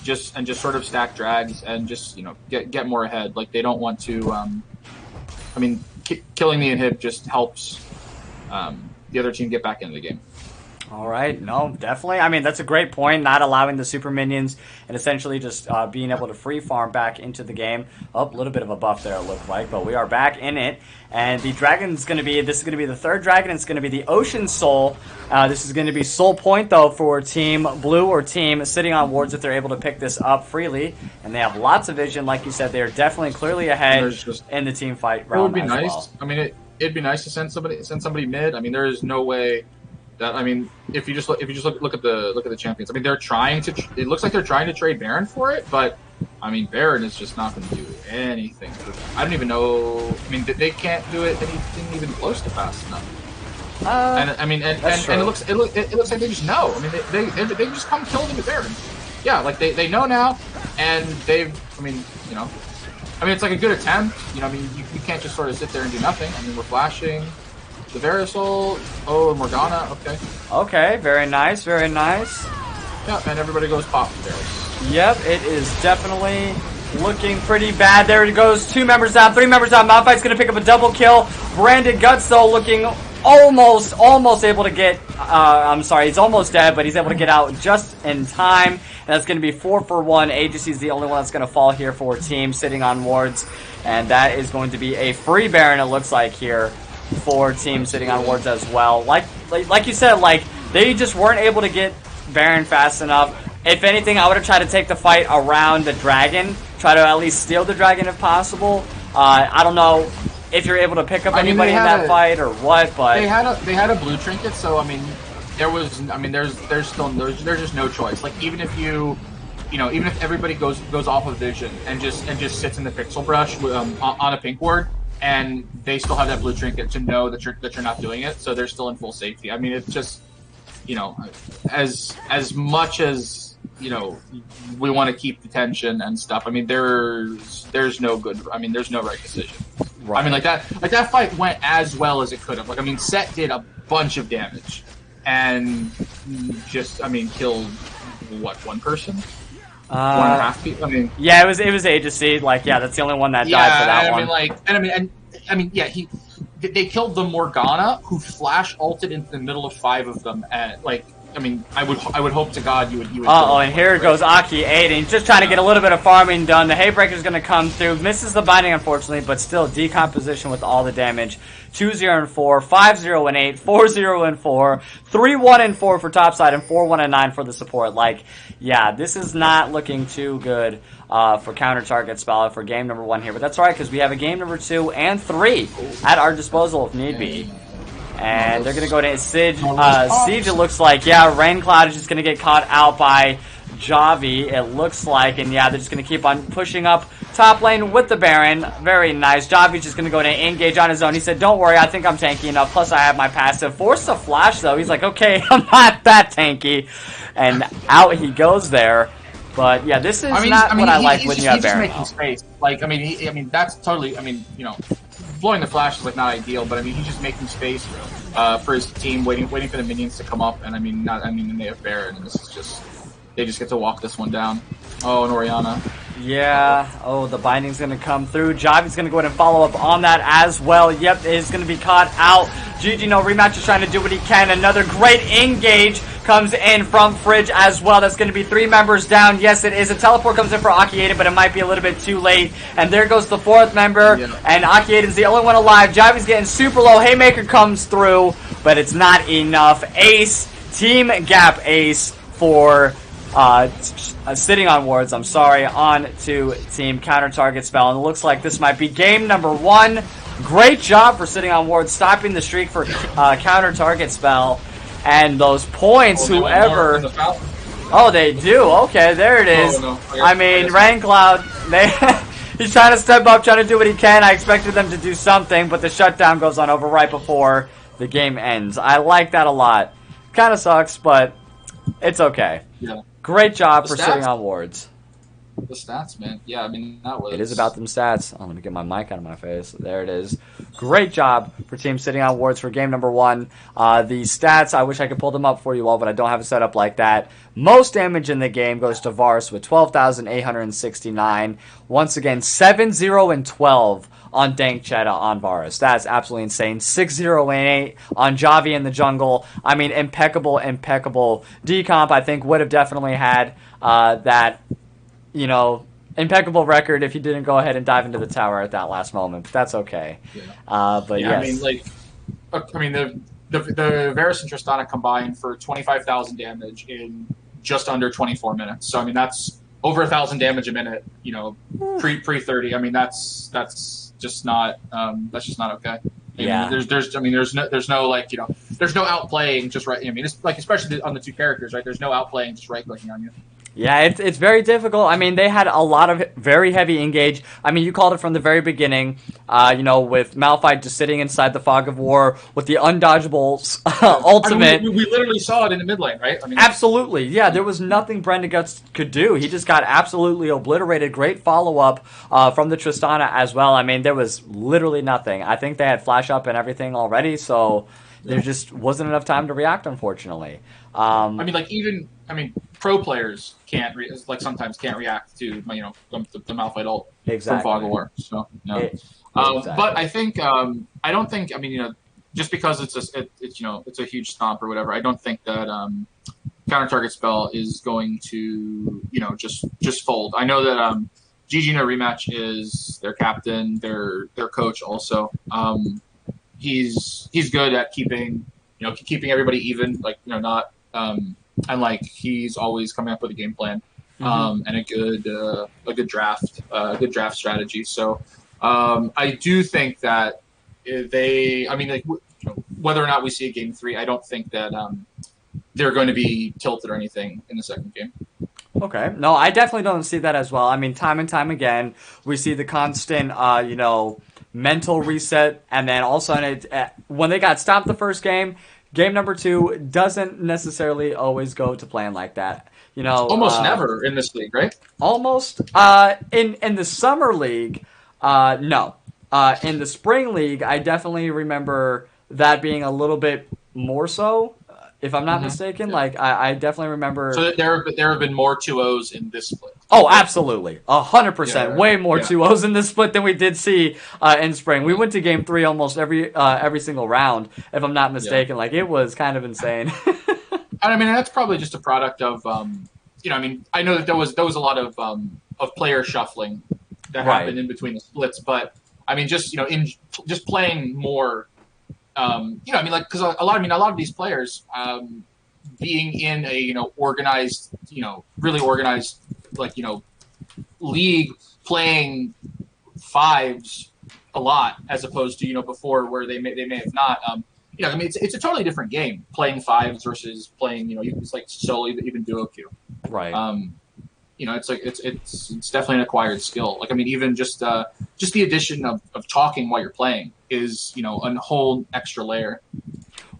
Just sort of stack drags and just get more ahead. They don't want to. Killing the inhib just helps the other team get back into the game. All right, no, definitely. I mean, that's a great point, not allowing the super minions and essentially just being able to free farm back into the game. Oh, a little bit of a buff there, it looked like, but we are back in it. And the dragon's this is going to be the third dragon. It's going to be the Ocean Soul. This is going to be soul point, though, for Team Blue or Team sitting on wards if they're able to pick this up freely. And they have lots of vision. Like you said, they're definitely clearly ahead in the team fight realm. It would be nice. Well. I mean, it'd be nice to send somebody mid. I mean, there is no way. If you just look at the champions, I mean, they're trying to. It looks like they're trying to trade Baron for it, but I mean, Baron is just not going to do anything for them. I don't even know. I mean, they can't do it anything even close to fast enough. And it looks like they just know. I mean, they just come kill them with Baron. Yeah, they know now, and they've. It's like a good attempt. You can't just sort of sit there and do nothing. I mean, we're flashing. The Varus ult. Oh, Morgana. Okay. Okay, very nice, very nice. Yeah, and everybody goes pop Varus. Yep, it is definitely looking pretty bad. There it goes. 2 members down, 3 members down. Malphite's going to pick up a double kill. Brandon Guts, though, looking almost able to get... he's almost dead, but he's able to get out just in time. And that's going to be 4 for 1. Agency's the only one that's going to fall here for a team sitting on wards. And that is going to be a free Baron, it looks like, here for teams sitting on wards as well. Like you said, they just weren't able to get Baron fast enough. If anything, I would have tried to take the fight around the dragon, try to at least steal the dragon if possible. I don't know if you're able to pick up anybody in that fight or what, but they had a blue trinket, so there's just no choice. Even if even if everybody goes off of vision and just sits in the pixel brush on a pink ward, and they still have that blue trinket to know that you're not doing it, so they're still in full safety. I mean, it's just as much as we want to keep the tension and stuff. I mean, there's no good. I mean, there's no right decision. Right. I mean, like that fight went as well as it could have. Like, I mean, Set did a bunch of damage, and just, I mean, killed one person. 1.5 people. I mean, yeah, it was Aegis. Like, yeah, that's the only one that died for that one. They killed the Morgana, who flash ulted into the middle of 5 of them. At like, I mean, I would hope to God you would. And here goes Aki aiding, just trying to get a little bit of farming done. The Haybreaker's going to come through, misses the binding unfortunately, but still decomposition with all the damage. 2-0 4, 5-0 8, 4-0 4, 3-1 4 for topside, and 4-1 9 for the support. Like, yeah, this is not looking too good for counter target spell for game number 1 here. But that's all right, because we have a game number 2 and 3 at our disposal if need be. And they're going to go to Siege. Siege, it looks like. Yeah, Rain Cloud is just going to get caught out by Javi, it looks like. And yeah, they're just going to keep on pushing up top lane with the Baron. Very nice. Javi's just going to go to engage on his own. He said, don't worry, I think I'm tanky enough. Plus, I have my passive. Forced to flash, though. He's like, okay, I'm not that tanky. And out he goes there. But yeah, this is what I like when you have Baron. He's just making space. Like, I mean, that's totally, blowing the flash is like not ideal, but I mean, he's just making space for his team, waiting for the minions to come up, and and they have Baron, and this is just, they just get to walk this one down. Oh, and Orianna. Yeah. Oh, the binding's going to come through. Javi's going to go ahead and follow up on that as well. Yep, is going to be caught out. GG No Rematch is trying to do what he can. Another great engage comes in from Fridge as well. That's going to be 3 members down. Yes, it is. A teleport comes in for Aki Aiden, but it might be a little bit too late. And there goes the 4th member. Yeah. And Aki Aiden's the only one alive. Javi's getting super low. Haymaker comes through, but it's not enough. Ace, Team Gap Ace for sitting on wards, on to Team Counter Target Spell. And it looks like this might be game number 1. Great job for sitting on wards, stopping the streak for Counter Target Spell. And those points, whoever... Oh, they do? Okay, there it is. Oh, no. Rain Cloud, he's trying to step up, trying to do what he can. I expected them to do something, but the shutdown goes on over right before the game ends. I like that a lot. Kind of sucks, but it's okay. Yeah. Great job for sitting on wards. The stats, man. Yeah, I mean, that was... It is about them stats. Oh, let me get my mic out of my face. There it is. Great job for team sitting on wards for game number 1. The stats, I wish I could pull them up for you all, but I don't have it set up like that. Most damage in the game goes to Varus with 12,869. Once again, 7-0 12 on Dank Cheddar on Varus. That's absolutely insane. 6-0 8 on Javi in the jungle. I mean, impeccable. Decomp, I think, would have definitely had that... impeccable record if you didn't go ahead and dive into the tower at that last moment, but that's okay. Yeah. Yes. The Varus and Tristana combined for 25,000 damage in just under 24 minutes. So, I mean, that's over 1,000 damage a minute, pre 30. I mean, that's just not okay. There's no outplaying just right. I mean, it's like, especially on the 2 characters, right? There's no outplaying just right clicking on you. Yeah, it's very difficult. I mean, they had a lot of very heavy engage. I mean, you called it from the very beginning, with Malphite just sitting inside the Fog of War with the undodgeable ultimate. I mean, we literally saw it in the mid lane, right? I mean, absolutely. Yeah, there was nothing Brendaguts could do. He just got absolutely obliterated. Great follow-up from the Tristana as well. I mean, there was literally nothing. I think they had flash up and everything already, so there just wasn't enough time to react, unfortunately. Pro players sometimes can't react to the Malphite ult from Fog of War. So no. Exactly. But I think I don't think just because it's a huge stomp or whatever, I don't think that Counter Target Spell is going to just fold. I know that GG No Rematch is their captain, their coach also. He's good at keeping everybody even, not and he's always coming up with a game plan and a good draft strategy. So I do think that whether or not we see a game 3, I don't think that they're going to be tilted or anything in the second game. Okay. No, I definitely don't see that as well. I mean, time and time again, we see the constant, mental reset, and then all of a sudden, when they got stopped the first game, game number 2 doesn't necessarily always go to plan like that. Almost never in this league, right? Almost. In the summer league, no. In the spring league, I definitely remember that being a little bit more so, if I'm not mistaken. Yeah. Like I definitely remember. So there have been more 2-0s in this split. Oh, absolutely, 100%. Yeah. Way more 2-0s in this split than we did see in spring. We went to game 3 almost every single round, if I'm not mistaken. Like it was kind of insane. And I mean, that's probably just a product of, I mean, I know that there was a lot of player shuffling that happened in between the splits, but I mean, just in just playing more, I mean, like because a lot of these players, being in a organized, really organized, like league, playing fives a lot as opposed to before where they may have not. I mean, it's a totally different game playing fives versus playing, it's like solo, even duo queue. Right. It's like it's definitely an acquired skill. Like I mean, even just the addition of talking while you're playing is a whole extra layer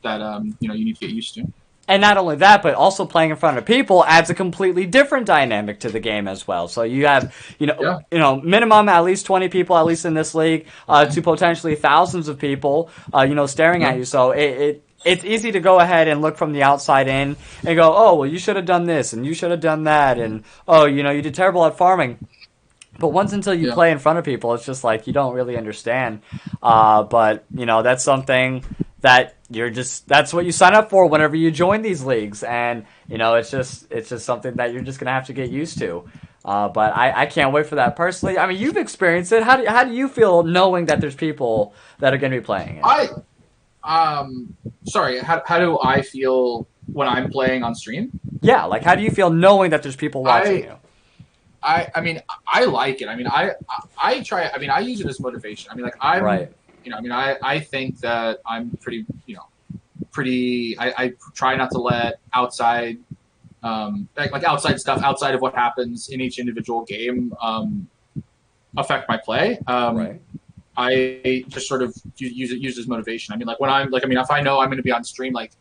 that you need to get used to. And not only that, but also playing in front of people adds a completely different dynamic to the game as well. So you have, minimum at least 20 people, at least in this league, to potentially thousands of people, staring at you. So it's easy to go ahead and look from the outside in and go, oh, well, you should have done this and you should have done that. And, oh, you did terrible at farming. But once until you play in front of people, it's just like you don't really understand. But that's something that that's what you sign up for whenever you join these leagues, and it's just something that you're just gonna have to get used to. But I can't wait for that personally. I mean, you've experienced it. How do you feel knowing that there's people that are gonna be playing it? Sorry, how do I feel when I'm playing on stream? Yeah, like how do you feel knowing that there's people watching you? I mean, I like it. I mean, I try. I mean, I use it as motivation. I mean, like I'm. Right. I mean, I think that I'm pretty. I try not to let outside, like outside stuff outside of what happens in each individual game, affect my play. Right. I just sort of use as motivation. I mean, like when I'm like, I mean, if I know I'm going to be on stream, like,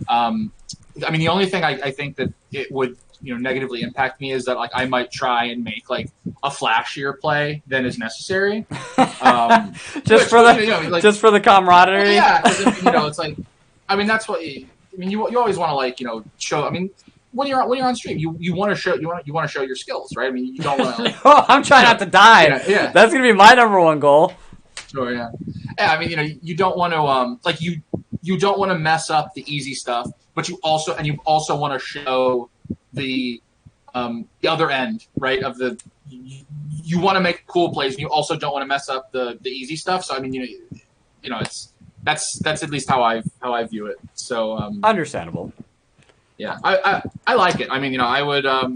I mean, the only thing I think that it would negatively impact me is that like I might try and make like a flashier play than is necessary, just for the camaraderie. Yeah, because it's like, I mean, that's what you always want to like show. I mean, when you're on stream, you want to show your skills, right? I mean, you don't want to. Like, oh, I'm trying not to die. Yeah, that's gonna be my number one goal. Sure, yeah. I mean, you don't want to like you don't want to mess up the easy stuff, but you also want to show the other end, right? Of the you want to make cool plays, and you also don't want to mess up the easy stuff. So I mean, it's that's at least how I view it. So understandable. Yeah, I like it. I mean, I would I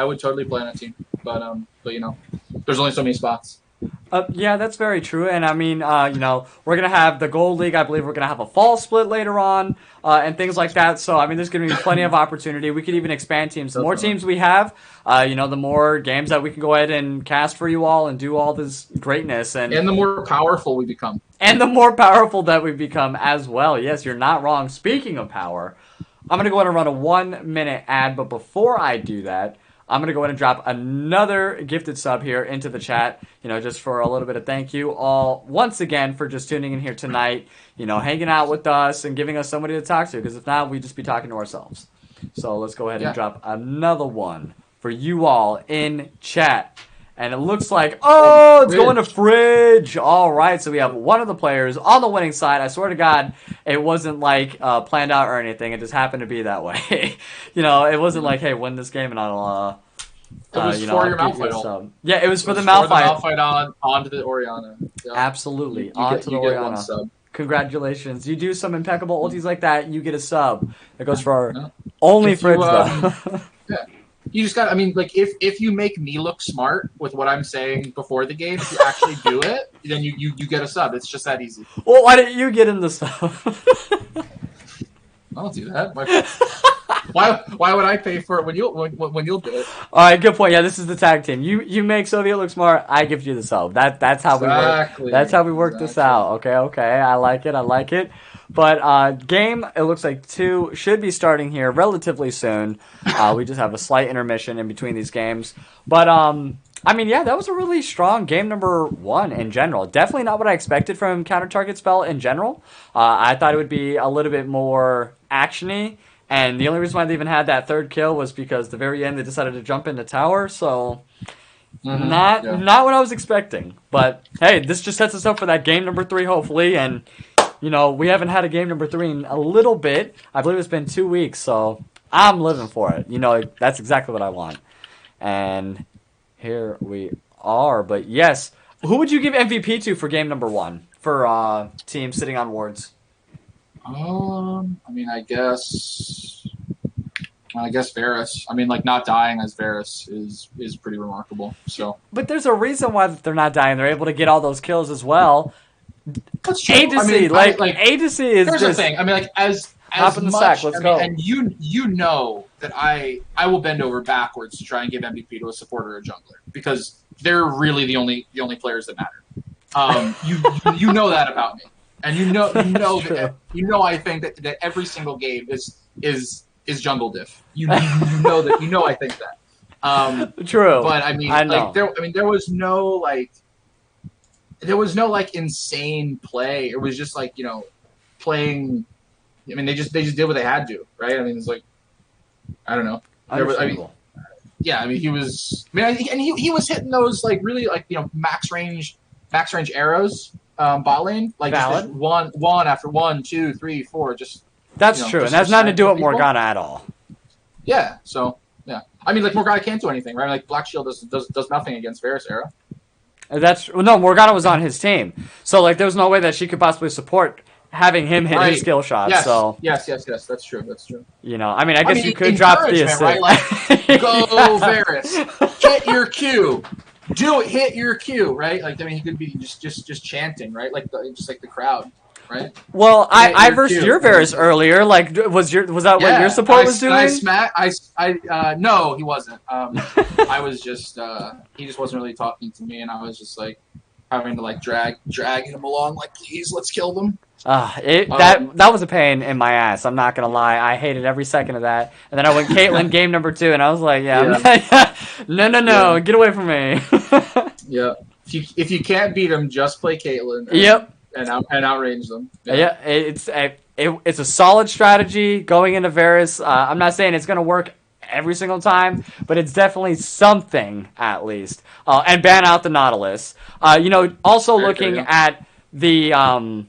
would totally play on a team, but there's only so many spots. Yeah, that's very true. And I mean, we're going to have the Gold League. I believe we're going to have a fall split later on and things like that. So, I mean, there's going to be plenty of opportunity. We could even expand teams. The more teams we have, the more games that we can go ahead and cast for you all and do all this greatness. And the more powerful we become. And the more powerful that we become as well. Yes, you're not wrong. Speaking of power, I'm going to go ahead and run a 1-minute ad. But before I do that, I'm going to go ahead and drop another gifted sub here into the chat, just for a little bit of thank you all once again for just tuning in here tonight, hanging out with us and giving us somebody to talk to, because if not, we'd just be talking to ourselves. So let's go ahead and drop another one for you all in chat. And it looks like, it's going to Fridge. All right, so we have one of the players on the winning side. I swear to God, it wasn't like planned out or anything. It just happened to be that way. It wasn't like, hey, win this game and I'll, it was for your Malphite. Yeah, it was for the Malphite. Onto the Orianna. Yeah. Absolutely, onto the Orianna. Congratulations. You do some impeccable ultis like that, you get a sub. That goes for only Fridge, though. Yeah. You just got. I mean, like if you make me look smart with what I'm saying before the game, if you actually do it, then you get a sub. It's just that easy. Well, why didn't you get in the sub? I'll do that. Why would I pay for it when you'll do it? All right, good point. Yeah, this is the tag team. You make Soviet look smart. I give you the sub. That's how we work. That's how we work this out. Okay. I like it. But game, it looks like 2 should be starting here relatively soon. We just have a slight intermission in between these games. But I mean, yeah, that was a really strong game number 1 in general. Definitely not what I expected from Counter Target Spell in general. I thought it would be a little bit more actiony. And the only reason why they even had that 3rd kill was because the very end they decided to jump into tower. So not what I was expecting. But hey, this just sets us up for that game number 3, hopefully. And we haven't had a game number 3 in a little bit. I believe it's been 2 weeks, so I'm living for it. That's exactly what I want. And here we are. But yes, who would you give MVP to for game number 1 for team sitting on wards? I mean, I guess Varus. I mean, like, not dying as Varus is pretty remarkable. So, but there's a reason why they're not dying. They're able to get all those kills as well. That's true. Agency, Agency is here's just the thing. I mean, like, as top in the much, sack. Let's go. And you know that I will bend over backwards to try and give MVP to a supporter or a jungler because they're really the only players that matter. You know that about me, and you know I think that every single game is jungle diff. You know that I think that. True. But I mean, there was no insane play. It was just like, playing. I mean, they just did what they had to, right? I mean, it's like, I don't know. He was. I mean, he was hitting those like really like max range arrows bot lane, like just one after 1, 2, 3, 4, just. That's true, and that's nothing to do with Morgana at all. Yeah. So yeah, I mean, like Morgana can't do anything, right? Like Black Shield does nothing against Varus Arrow. Morgana was on his team, so like there was no way that she could possibly support having him hit his skill shots. Yes. So yes, that's true. I mean, I guess you could drop the assist. Right? Like, go Varus, get your Q, do it, hit your Q, right? Like, I mean, he could be just chanting, right? Like just like the crowd, right? Well, I versed your Varus earlier. Like, was that what your support was doing? No, he wasn't. I was just he just wasn't really talking to me, and I was just like having to like drag him along, like, please, let's kill them. That was a pain in my ass. I'm not gonna lie. I hated every second of that. And then I went Caitlyn game number 2, and I was like, no, get away from me. Yeah. If you can't beat them, just play Caitlyn. And outrange them. Yeah, it's a solid strategy going into Varus. I'm not saying it's gonna work every single time, but it's definitely something at least. And ban out the Nautilus. Also looking at the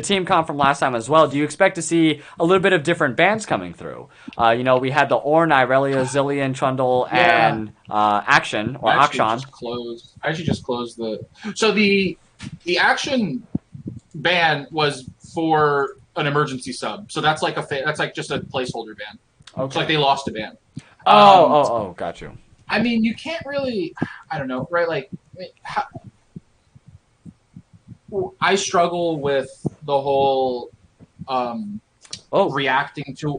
team comp from last time as well, do you expect to see a little bit of different bans coming through? We had the Ornn, Irelia, Zillion, Trundle, and Action, or Akshan. I actually just closed So the Action ban was for an emergency sub. So that's like that's like just a placeholder ban. Okay. It's like they lost a ban. Got you. I mean, you can't really, I don't know, right? Like, I struggle with the whole reacting to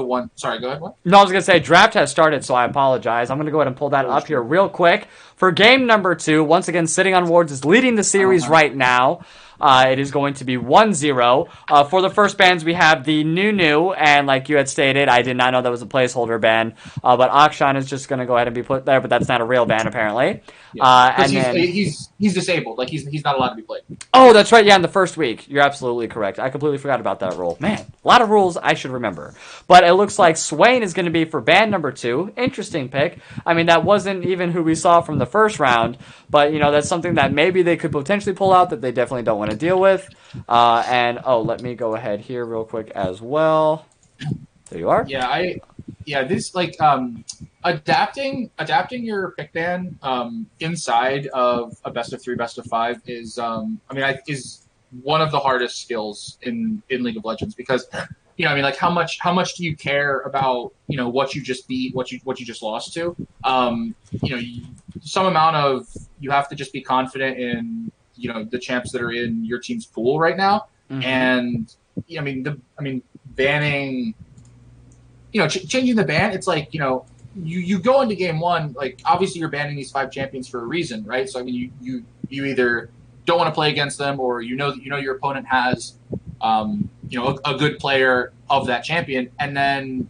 one. Sorry, go ahead. What? No, I was gonna say draft has started, so I apologize. I'm gonna go ahead and pull that up here real quick for game number 2. Once again, Sitting on Wards is leading the series right now. It is going to be 1-0. For the first bans, we have the new, and like you had stated, I did not know that was a placeholder ban. But Akshan is just going to go ahead and be put there, but that's not a real ban apparently. Yeah. And he's disabled, like he's not allowed to be played. Oh, that's right. Yeah, in the first week, you're absolutely correct. I completely forgot about that rule. Man, a lot of rules I should remember. But it looks like Swain is going to be for ban number 2. Interesting pick. I mean, that wasn't even who we saw from the first round, but that's something that maybe they could potentially pull out that they definitely don't want to deal with. Let me go ahead here real quick as well. There you are. This like adapting your pick ban inside of a best of 3, best of 5 is is one of the hardest skills in League of Legends, because how much do you care about what you just beat, what you just lost to? Some amount of, you have to just be confident in the champs that are in your team's pool right now. Mm-hmm. And banning, changing the ban, it's like you go into game 1, like obviously you're banning these 5 champions for a reason, right? So I mean you either don't want to play against them, or your opponent has a good player of that champion. And then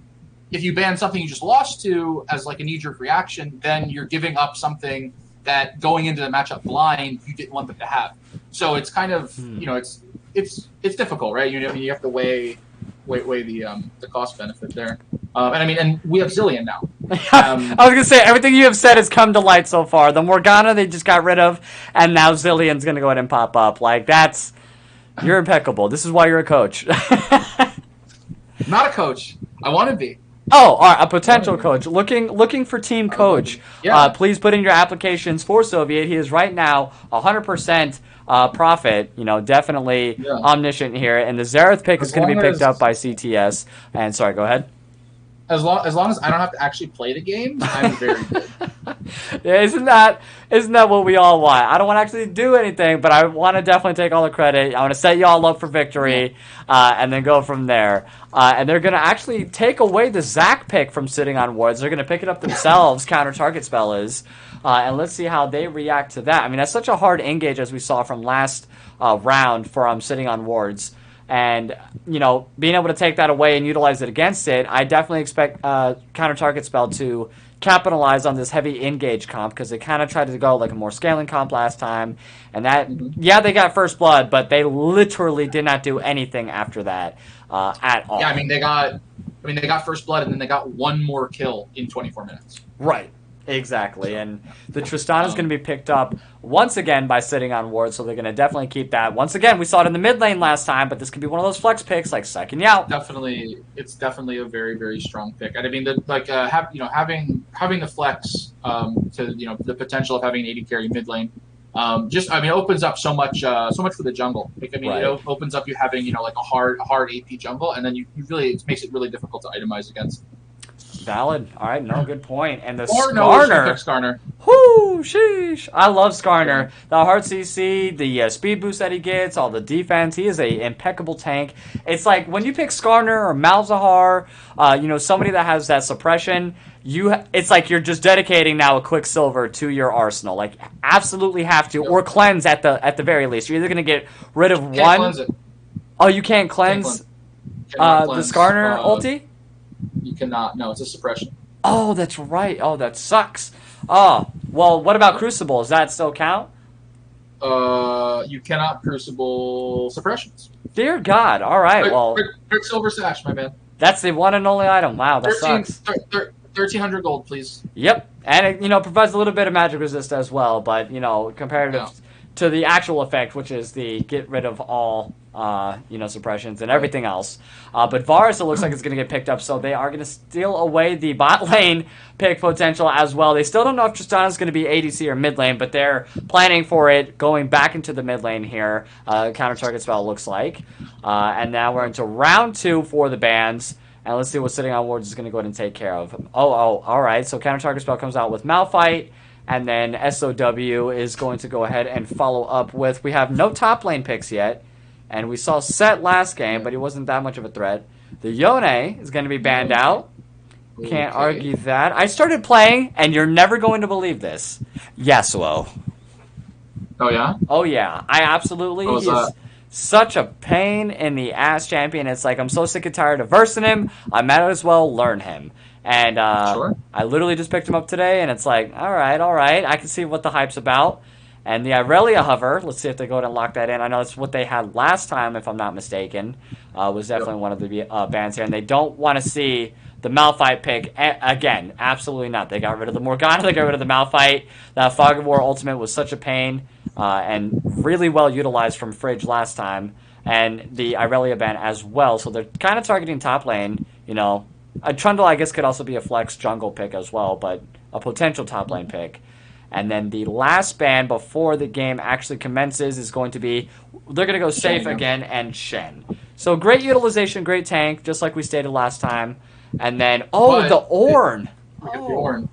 if you ban something you just lost to as like a knee-jerk reaction, then you're giving up something that going into the matchup blind you didn't want them to have. So it's kind of it's difficult, right? You have to weigh the cost benefit there. And we have Zillion now. I was gonna say everything you have said has come to light so far. The Morgana they just got rid of, and now Zillion's gonna go ahead and pop up. Like you're impeccable. This is why you're a coach. Not a coach. I want to be. Oh, all right, a potential coach. Looking for team coach. Yeah. Please put in your applications for Soviet. He is right now 100% profit. Definitely omniscient here. And the Zareth pick is going to be picked up by CTS. And sorry, go ahead. As long as I don't have to actually play the game, I'm very good. Yeah, isn't that what we all want? I don't want to actually do anything, but I want to definitely take all the credit. I want to set you all up for victory, and then go from there. And they're going to actually take away the Zac pick from sitting on wards. They're going to pick it up themselves, counter target spell is. And let's see how they react to that. I mean, that's such a hard engage as we saw from last round for sitting on wards. And, being able to take that away and utilize it against it, I definitely expect counter target spell to capitalize on this heavy engage comp because they kind of tried to go like a more scaling comp last time. And that, they got first blood, but they literally did not do anything after that at all. Yeah, they got first blood and then they got one more kill in 24 minutes. Right. Exactly, and the Tristana is going to be picked up once again by sitting on ward, so they're going to definitely keep that. Once again, we saw it in the mid lane last time, but this could be one of those flex picks like second Yao. It's definitely a very, very strong pick. And I mean, having the flex to the potential of having an 80 carry mid lane, opens up so much for the jungle. Like, right. It opens up you having like a hard AP jungle, and then it makes it really difficult to itemize against. Valid. All right, no, good point. And the Skarner. Whoo, sheesh. I love Skarner. The hard CC, the speed boost that he gets, all the defense. He is a impeccable tank. It's like when you pick Skarner or Malzahar, somebody that has that suppression, it's like you're just dedicating now a Quicksilver to your arsenal. Like, absolutely have to, or cleanse at the very least. You're either going to get rid of one. Cleanse it. Oh, you can't cleanse, the Skarner ulti? You cannot. No, it's a suppression. Oh, that's right. Oh, that sucks. Oh, well, what about Crucible? Does that still count? You cannot Crucible suppressions. Dear God. All right, well. Quicksilver Sash, my man. That's the one and only item. Wow, that sucks. 1,300 gold, please. Yep. And it provides a little bit of magic resist as well, but, comparative to the actual effect, which is the get rid of all, suppressions and everything else. But Varus, it looks like it's going to get picked up, so they are going to steal away the bot lane pick potential as well. They still don't know if Tristana's going to be ADC or mid lane, but they're planning for it going back into the mid lane here. Counter target spell looks like. And now we're into round 2 for the bans. And let's see what Sitting on Wards is going to go ahead and take care of. All right. So counter target spell comes out with Malphite. And then SOW is going to go ahead and follow up with, we have no top lane picks yet. And we saw Set last game, but he wasn't that much of a threat. The Yone is going to be banned out. Can't argue that. I started playing, and you're never going to believe this. Yasuo. Oh, yeah? Oh, yeah. I absolutely. He's such a pain in the ass champion. It's like, I'm so sick and tired of versing him. I might as well learn him. And Sure. I literally just picked him up today, and it's like, all right. I can see what the hype's about. And the Irelia hover, let's see if they go ahead and lock that in. I know it's what they had last time, if I'm not mistaken, was definitely one of the bans here. And they don't want to see the Malphite pick again. Absolutely not. They got rid of the Morgana, they got rid of the Malphite. That Fog of War ultimate was such a pain and really well utilized from Fridge last time. And the Irelia ban as well. So they're kind of targeting top lane, A Trundle, I guess, could also be a flex jungle pick as well, but a potential top lane pick. And then the last ban before the game actually commences is going to be, they're going to go safe again, and Shen. So great utilization, great tank, just like we stated last time. And then, the Ornn. The Ornn.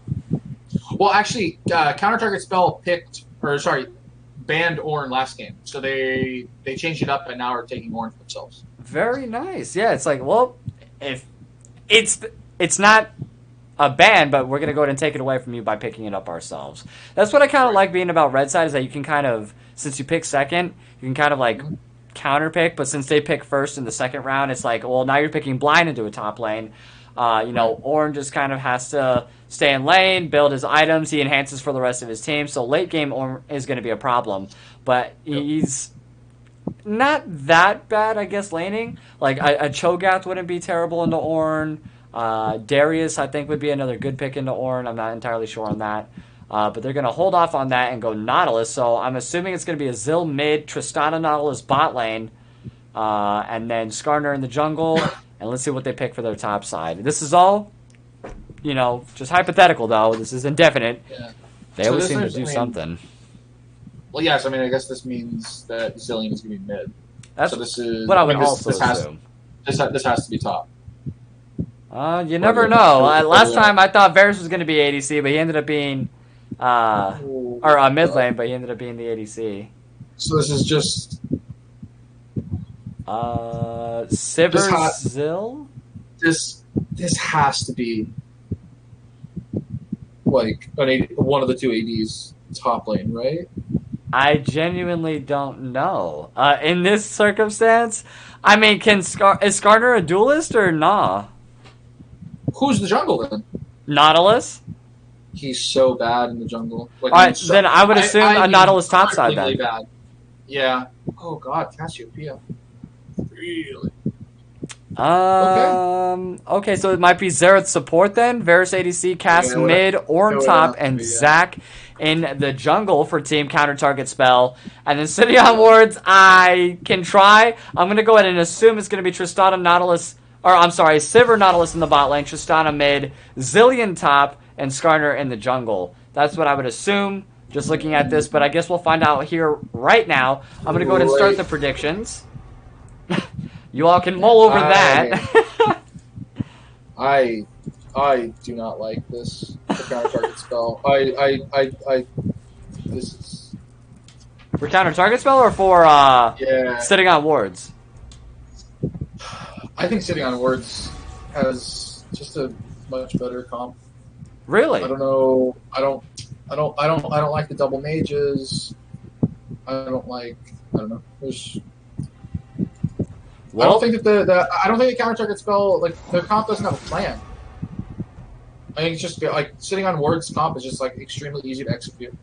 Well, actually, counter target spell banned Ornn last game. So they changed it up and now are taking Ornn for themselves. Very nice. Yeah, it's like, well, if it's not a ban, but we're going to go ahead and take it away from you by picking it up ourselves. That's what I kind of like being about Red Side, is that you can kind of, since you pick second, you can kind of counter pick, but since they pick first in the second round, it's like, well, now you're picking blind into a top lane. Ornn just kind of has to stay in lane, build his items. He enhances for the rest of his team. So late game Ornn is going to be a problem. But he's not that bad, I guess, laning. Like a Cho'Gath wouldn't be terrible into Ornn. Darius, I think, would be another good pick into Ornn. I'm not entirely sure on that. But they're going to hold off on that and go Nautilus. So I'm assuming it's going to be a Zill mid, Tristana Nautilus bot lane, and then Skarner in the jungle. And let's see what they pick for their top side. This is all, just hypothetical, though. This is indefinite. Yeah. They always seem to do something. Well, yes. I guess this means that Zillion is going to be mid. That's so this is what I would also assume. This has to be top. You never know. Last time I thought Varus was going to be ADC, but he ended up being... or mid lane, but he ended up being the ADC. So this is just... Sivir Zill? This has to be like one of the two ADs top lane, right? I genuinely don't know. In this circumstance, I mean, is Skarner a duelist or nah? Who's the jungle then? Nautilus? He's so bad in the jungle. Like, all right, then I would assume a Nautilus top side then. Bad. Yeah. Oh god, Cassiopeia. Really? Okay, so it might be Xerath support then. Varus ADC, Cass mid, Ornn top, and Zac in the jungle for team counter target spell. And then City on wards, I can try. I'm going to go ahead and assume it's going to be Tristana Nautilus, Sivir Nautilus in the bot lane, Tristana mid, Zillion top, and Skarner in the jungle. That's what I would assume, just looking at this, but I guess we'll find out here right now. I'm going to go ahead and start the predictions. You all can mull over that. I do not like this counter target spell. This is for counter target spell or for sitting on wards? I think sitting on wards has just a much better comp. Really? I don't know. I don't like the double mages. I don't know. I don't think that the counter target spell, like, the comp doesn't have a plan. I think it's just like sitting on wards comp is just like extremely easy to execute.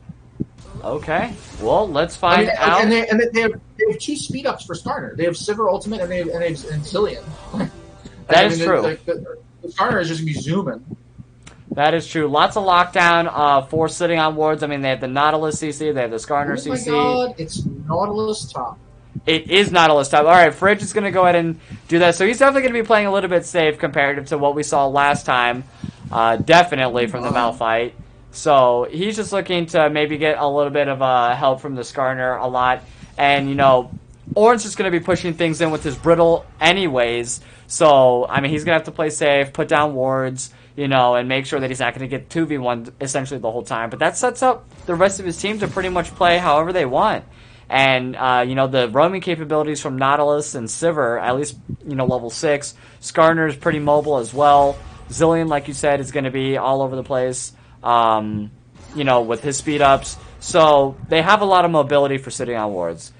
Okay, well, let's find out. And they have two speed ups for Skarner. They have Sivir ultimate and they have Zillion. That is true. The Skarner is just gonna be zooming. That is true. Lots of lockdown for sitting on wards. I mean, they have the Nautilus CC, they have the Skarner CC. Oh my god, it's Nautilus top. It is Nautilus top. All right, Fridge is going to go ahead and do that. So he's definitely going to be playing a little bit safe comparative to what we saw last time. Definitely from the Malphite. So he's just looking to maybe get a little bit of help from the Skarner a lot. And, Ornn's just going to be pushing things in with his Brittle anyways. So, I mean, he's going to have to play safe, put down wards, and make sure that he's not going to get 2v1 essentially the whole time. But that sets up the rest of his team to pretty much play however they want. And, the roaming capabilities from Nautilus and Sivir, at least, level 6. Skarner is pretty mobile as well. Zillion, like you said, is going to be all over the place, with his speed ups. So they have a lot of mobility for sitting on wards.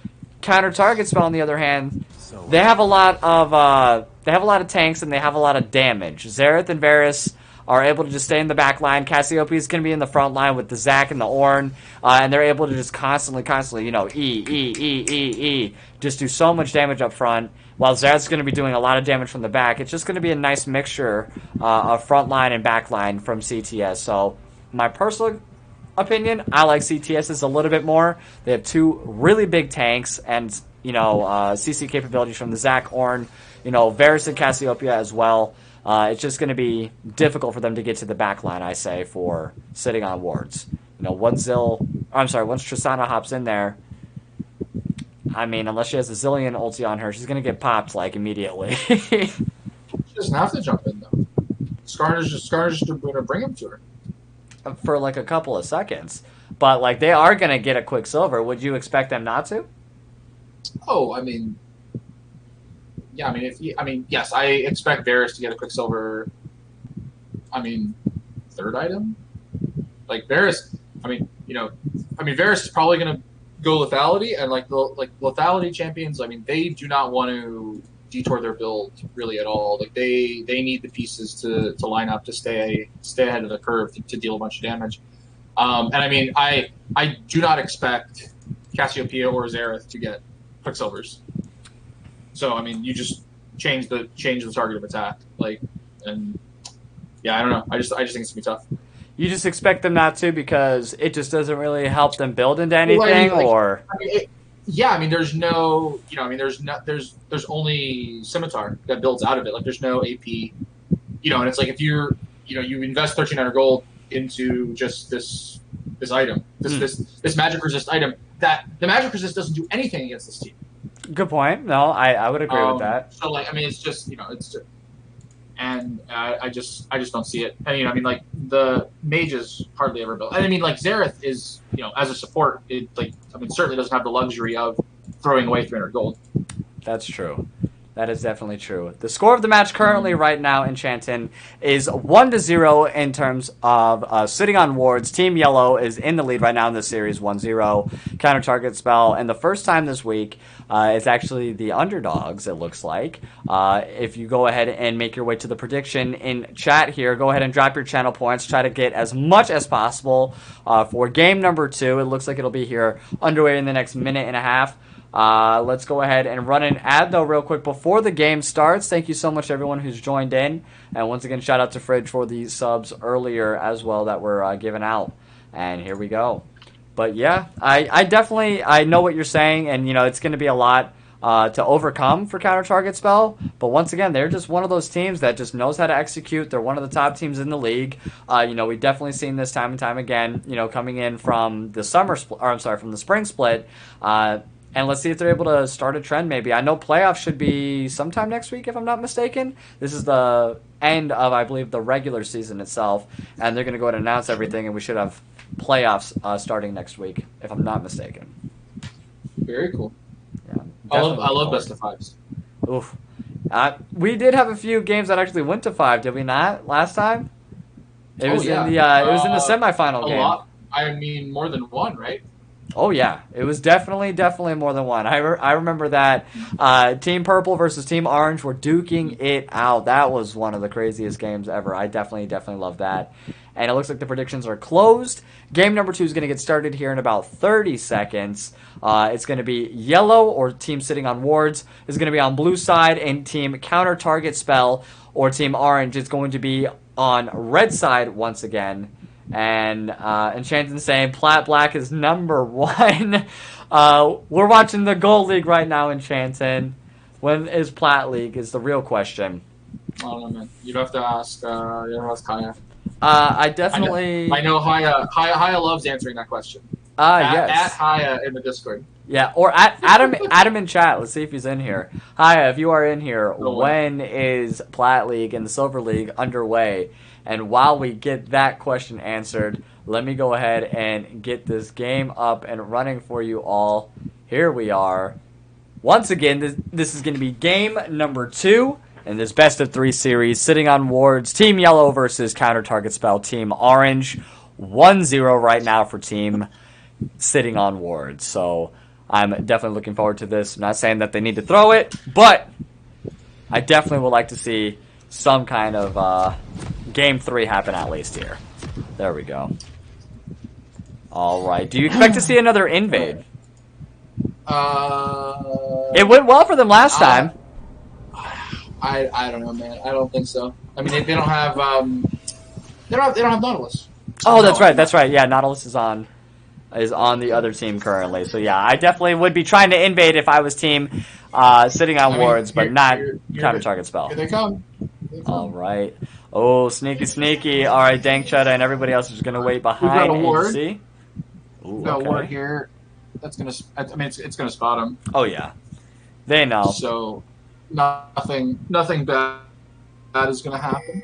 Counter target spell, on the other hand, they have a lot of tanks and they have a lot of damage. Xerath and Varus are able to just stay in the back line. Cassiopeia is going to be in the front line with the Zac and the Ornn, and they're able to just constantly, just do so much damage up front, while Xerath's going to be doing a lot of damage from the back. It's just going to be a nice mixture of front line and back line from CTS. So, my personal opinion, I like CTS's a little bit more. They have two really big tanks and, CC capabilities from the Zac, Ornn, Varus and Cassiopeia as well. It's just going to be difficult for them to get to the back line, I say, for sitting on wards. Once Tristana hops in there, I mean, unless she has a Zillion ulti on her, she's going to get popped, immediately. She doesn't have to jump in, though. Skarner's just going to bring him to her. For, a couple of seconds. But, they are going to get a Quicksilver. Would you expect them not to? Oh, I mean... Yeah, yes, I expect Varus to get a Quicksilver. Third item. Varus. Varus is probably gonna go lethality, and like the lethality champions, I mean, they do not want to detour their build really at all. Like they need the pieces to line up to stay ahead of the curve to deal a bunch of damage. And I mean, I do not expect Cassiopeia or Xerath to get Quicksilvers. So I mean, you just change the target of attack, like, and yeah, I don't know. I just think it's gonna be tough. You just expect them not to because it just doesn't really help them build into anything, or yeah, I mean, there's no, there's only Scimitar that builds out of it. Like, there's no AP, and it's like if you invest 1,300 gold into just this item, this magic resist item, that the magic resist doesn't do anything against this team. Good point. No, I would agree with that. So like, I mean, it's just and I just don't see it. And I mean, like the mages hardly ever build. And I mean, like Xerath is, as a support, certainly doesn't have the luxury of throwing away 300 gold. That's true. That is definitely true. The score of the match currently right now in Chanton is 1-0 in terms of sitting on wards. Team Yellow is in the lead right now in this series, 1-0. Counter target spell. And the first time this week, it's actually the underdogs, it looks like. If you go ahead and make your way to the prediction in chat here, go ahead and drop your channel points. Try to get as much as possible for game number 2. It looks like it'll be here underway in the next minute and a half. Let's go ahead and run an ad, though, real quick before the game starts. Thank you so much, everyone who's joined in. And once again, shout out to Fridge for the subs earlier as well that were given out. And here we go. But, yeah, I definitely know what you're saying. And, it's going to be a lot to overcome for Counter Target Spell. But once again, they're just one of those teams that just knows how to execute. They're one of the top teams in the league. We've definitely seen this time and time again, coming in from the from the spring split. And let's see if they're able to start a trend maybe. I know playoffs should be sometime next week, if I'm not mistaken. This is the end of, I believe, the regular season itself. And they're going to go ahead and announce everything, and we should have playoffs starting next week, if I'm not mistaken. Very cool. Yeah, I love best of fives. Oof. We did have a few games that actually went to 5, did we not, last time? It was in the semifinal game. Lot. I mean, more than one, right? Oh, yeah. It was definitely more than one. I remember that Team Purple versus Team Orange were duking it out. That was one of the craziest games ever. I definitely love that. And it looks like the predictions are closed. Game number 2 is going to get started here in about 30 seconds. It's going to be Yellow, or Team Sitting on Wards, is going to be on blue side, and Team Counter Target Spell, or Team Orange, is going to be on red side once again. And Enchanted saying Plat Black is number 1. We're watching the Gold League right now, Enchanted. When is Plat League is the real question. I don't know, man. You'd have to ask Kaya. I definitely... I know Haya loves answering that question. Yes. At Haya in the Discord. Yeah, or at Adam in chat. Let's see if he's in here. Haya, if you are in here, when is Plat League and the Silver League underway? And while we get that question answered, let me go ahead and get this game up and running for you all. Here we are. Once again, this is going to be game number 2 in this best of 3 series. Sitting on wards, Team Yellow versus Counter Target Spell, Team Orange. 1-0 right now for Team Sitting on Wards. So I'm definitely looking forward to this. I'm not saying that they need to throw it, but I definitely would like to see some kind of... Game 3 happen at least here. There we go. All right. Do you expect to see another invade? It went well for them last time. I don't know, man. I don't think so. I mean, they don't have they don't have Nautilus. Oh, that's right. That's right. Yeah, Nautilus is on the other team currently. So yeah, I definitely would be trying to invade if I was team Sitting on Wards, but not Counter Target Spell. Here they come. All right. Oh, sneaky. All right, Dank Chetta and everybody else is going to wait behind. We've got a ward. See? Ooh, We've got a ward here. That's going to... I mean, it's going to spot him. Oh, yeah. They know. So, nothing bad is going to happen.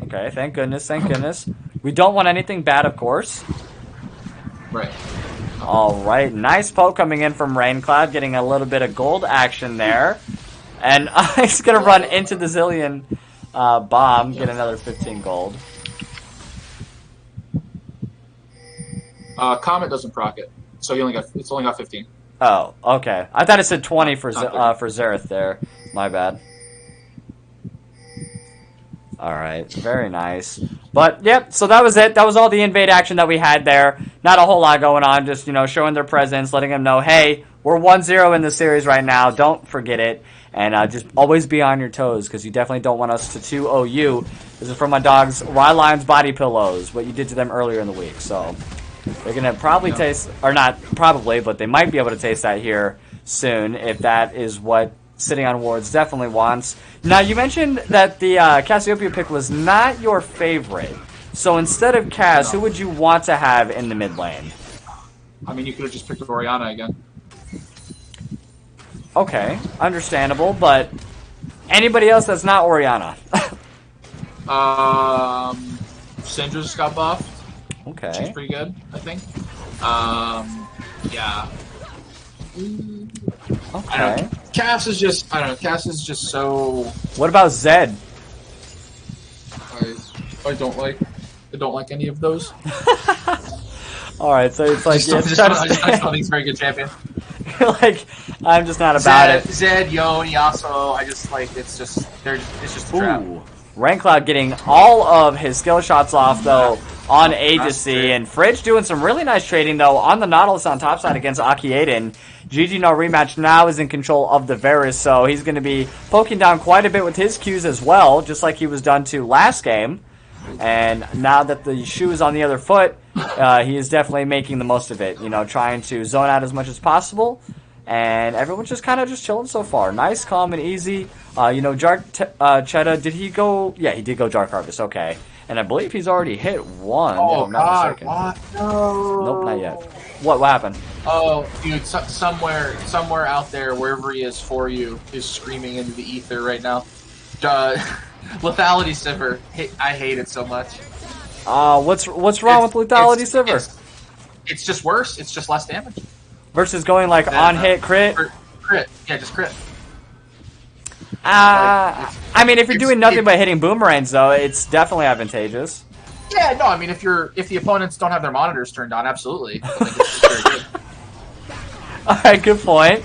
Okay, thank goodness. We don't want anything bad, of course. Right. All right, nice poke coming in from Raincloud, getting a little bit of gold action there. And he's going to run into the Zillion bomb, get another 15 gold. Comet doesn't proc it. so it's only got 15. Oh, okay. I thought it said 20 for Xerath there. My bad. All right, very nice. But, yep, so that was it. That was all the invade action that we had there. Not a whole lot going on, just, showing their presence, letting them know, hey, we're 1-0 in the series right now. Don't forget it. And just always be on your toes, because you definitely don't want us to 2-0 you. This is from my dogs, Rylyonn's Body Pillows, what you did to them earlier in the week. So they're going to probably taste, or not probably, but they might be able to taste that here soon, if that is what Sitting on Wards definitely wants. Now, you mentioned that the Cassiopeia pick was not your favorite. So instead of Cass, who would you want to have in the mid lane? I mean, you could have just picked Orianna again. Okay, understandable, but anybody else that's not Orianna? Syndra just got buffed. Okay. She's pretty good, I think. Yeah. Okay. Cass is just, I don't know, Cass is just so... What about Zed? I don't like any of those. Alright, so it's like... I just don't think he's a very good champion. Like, I'm just not about it. Zed, Yone, Yasuo, I just, like, it's just a trap. Ooh. Raincloud getting all of his skill shots off, though, on Aegis-C. And Fridge doing some really nice trading, though, on the Nautilus on top side against Aki Aiden. GG No Rematch now is in control of the Varus, so he's going to be poking down quite a bit with his Qs as well, just like he was done to last game. And now that the shoe is on the other foot, he is definitely making the most of it, trying to zone out as much as possible. And everyone's just kind of just chilling so far. Nice, calm, and easy. Cheta, did he go? Yeah, he did go Dark Harvest, okay. And I believe he's already hit one, oh, if I'm not mistaken. What? No. Nope, not yet. What happened? Oh, dude, somewhere out there, wherever he is for you, is screaming into the ether right now. Lethality Sivir. I hate it so much. What's wrong with Lethality Sivir? It's just worse. It's just less damage. Versus going like on hit crit? Crit. Yeah, just crit. I mean, if you're doing nothing but hitting boomerangs, though, it's definitely advantageous. Yeah, no, I mean, if the opponents don't have their monitors turned on, absolutely. I think it's just very good. Alright, good point.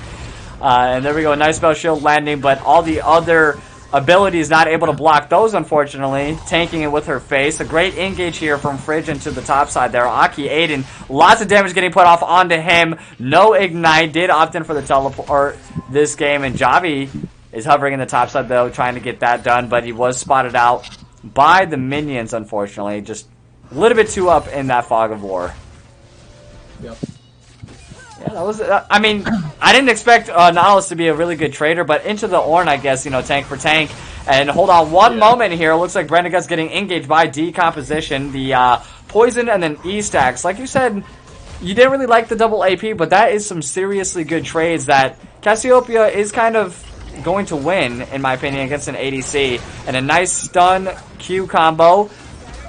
And there we go, nice spell shield landing, but all the other abilities not able to block those, unfortunately. Tanking it with her face. A great engage here from Fridge into the top side there. Aki Aiden, lots of damage getting put off onto him. No ignite, did opt in for the teleport this game, and Javi is hovering in the top side, though, trying to get that done, but he was spotted out by the minions, unfortunately. Just a little bit too up in that fog of war. Yep. Yeah, that was... I mean, I didn't expect Nautilus to be a really good trader, but into the Ornn, I guess, tank for tank. And hold on one moment here. Looks like Brennigan's getting engaged by Decomposition. The Poison and then E-Stacks. Like you said, you didn't really like the double AP, but that is some seriously good trades that Cassiopeia is kind of going to win, in my opinion, against an ADC. And a nice stun Q combo.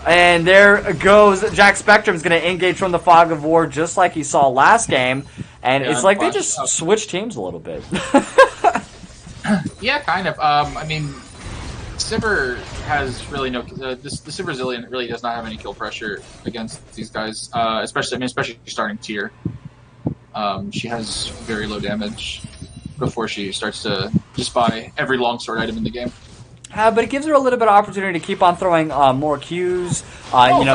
And there goes Jack Spectrum's going to engage from the Fog of War just like he saw last game. And it's like they just switched teams a little bit. Yeah, kind of. I mean, Sivir has really no... the Sivir Zillion really does not have any kill pressure against these guys, especially starting tier. She has very low damage before she starts to just buy every longsword item in the game. But it gives her a little bit of opportunity to keep on throwing more Qs,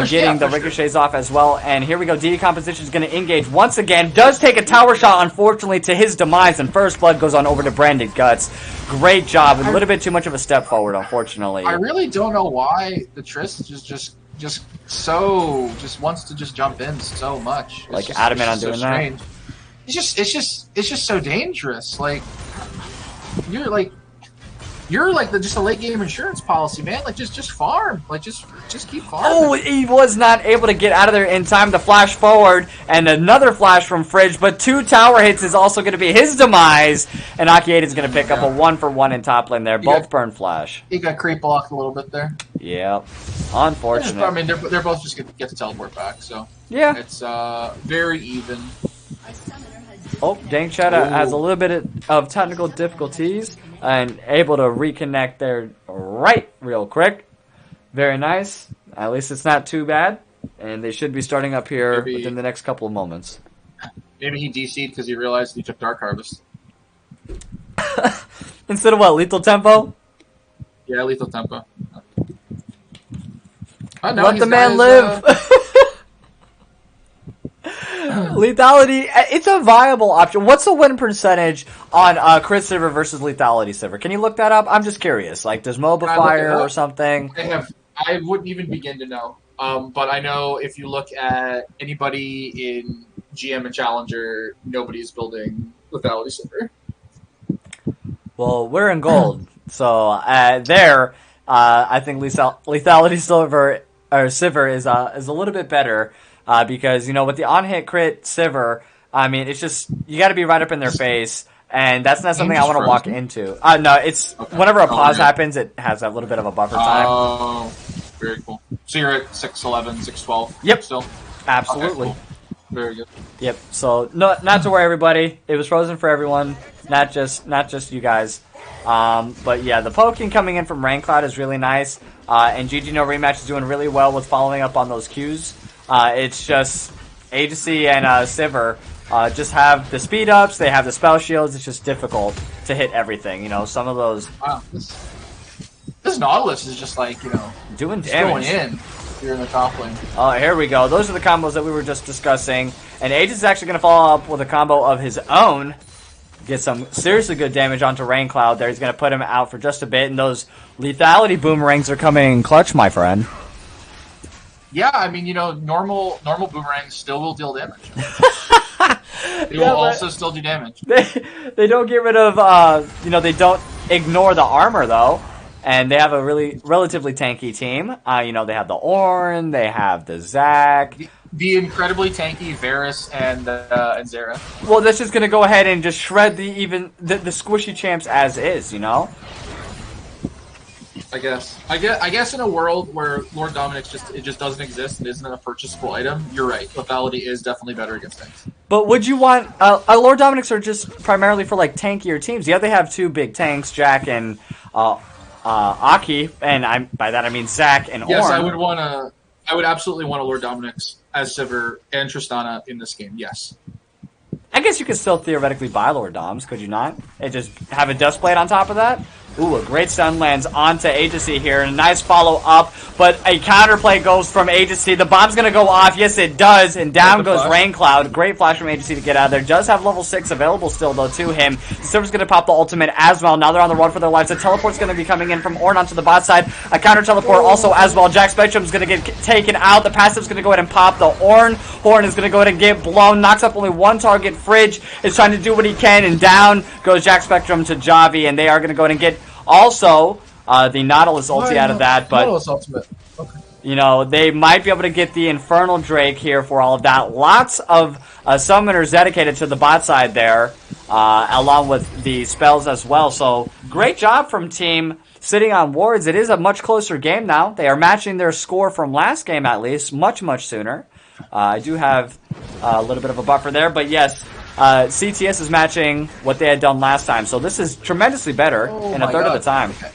getting the ricochets off as well. And here we go, Decomposition is going to engage once again. Does take a tower shot, unfortunately, to his demise. And first blood goes on over to Branded Guts. Great job. A little bit too much of a step forward, unfortunately. I really don't know why the Triss is just wants to just jump in so much. It's like just, adamant on so doing strange. that. It's just so dangerous. Like you're like just a late game insurance policy, man. Like just farm. Like just keep farming. Oh, he was not able to get out of there in time to flash forward, and another flash from Fridge, but 2 tower hits is also going to be his demise, and Aki is going to pick up a 1-for-1 in top lane there. Both burn flash. He got creep blocked a little bit there. Yeah, unfortunate. I mean, they're both just get to teleport back, so yeah, it's very even. Oh, dang, Cheta has a little bit of technical difficulties and able to reconnect there real quick. Very nice. At least it's not too bad. And they should be starting up here within the next couple of moments. Maybe he DC'd because he realized he took Dark Harvest. Instead of what? Lethal Tempo? Yeah, Lethal Tempo. Let the man live. Lethality, it's a viable option. What's the win percentage on Crit Sivir versus Lethality Sivir? Can you look that up? I'm just curious. Like, does MOBA Fire or something? I wouldn't even begin to know. But I know if you look at anybody in GM and Challenger, nobody's building Lethality Sivir. Well, we're in gold. So I think Lethality Sivir is a little bit better. Because, with the on-hit crit Sivir, I mean, it's just, you got to be right up in their face, and that's not something I want to walk into. No, it's, whenever a pause happens, it has that little bit of a buffer time. Oh, very cool. So you're at 6'11", 6'12"? Yep. Still? Absolutely. Okay, cool. Very good. Yep. So, not to worry, everybody. It was frozen for everyone, not just you guys. But yeah, the poking coming in from Raincloud is really nice, and GG No Rematch is doing really well with following up on those cues. It's just Agency and Sivir just have the speed ups, they have the spell shields. It's just difficult to hit everything. Some of those. Wow, this Nautilus is just like doing damage. Going in. You're in the top lane. Oh, here we go. Those are the combos that we were just discussing. And Aegis is actually going to follow up with a combo of his own. Get some seriously good damage onto Raincloud there. He's going to put him out for just a bit. And those lethality boomerangs are coming in clutch, my friend. Yeah, I mean, normal boomerangs still will deal damage. They will also still do damage. They don't get rid of, they don't ignore the armor, though. And they have a relatively tanky team. They have the Ornn, they have the Zac. The incredibly tanky Varus and Zera. Well, that's just going to go ahead and just shred the squishy champs as is, I guess in a world where Lord Dominik's just doesn't exist and isn't a purchasable item, you're right. Lethality is definitely better against tanks. But would you want Lord Dominik's are just primarily for like tankier teams? Yeah, they have two big tanks, Jack and Aki, and by that I mean Zac and Ornn. Yes, I would absolutely want a Lord Dominik's as Sivir and Tristana in this game. Yes. I guess you could still theoretically buy Lord Doms, could you not? And just have a Dustblade on top of that? Ooh, a great stun lands onto Agency here, and a nice follow-up, but a counterplay goes from Agency. The bomb's going to go off. Yes, it does, and down goes Raincloud. Great flash from Agency to get out of there. Does have level 6 available still, though, to him. Silver's going to pop the ultimate as well. Now they're on the run for their lives. The teleport's going to be coming in from Ornn onto the bot side. A counter-teleport also as well. Jack Spectrum's going to get taken out. The passive's going to go ahead and pop the Ornn. Ornn is going to go ahead and get blown. Knocks up only one target. Fridge is trying to do what he can, and down goes Jack Spectrum to Javi, and they are going to go ahead and get also the Nautilus ulti out of that, but Nautilus ultimate. Okay. They might be able to get the Infernal Drake here for all of that. Lots of summoners dedicated to the bot side there, along with the spells as well. So great job from team sitting on wards. It is a much closer game now. They are matching their score from last game at least, much sooner. I do have a little bit of a buffer there, but yes, CTS is matching what they had done last time, so this is tremendously better in a third of the time. Okay.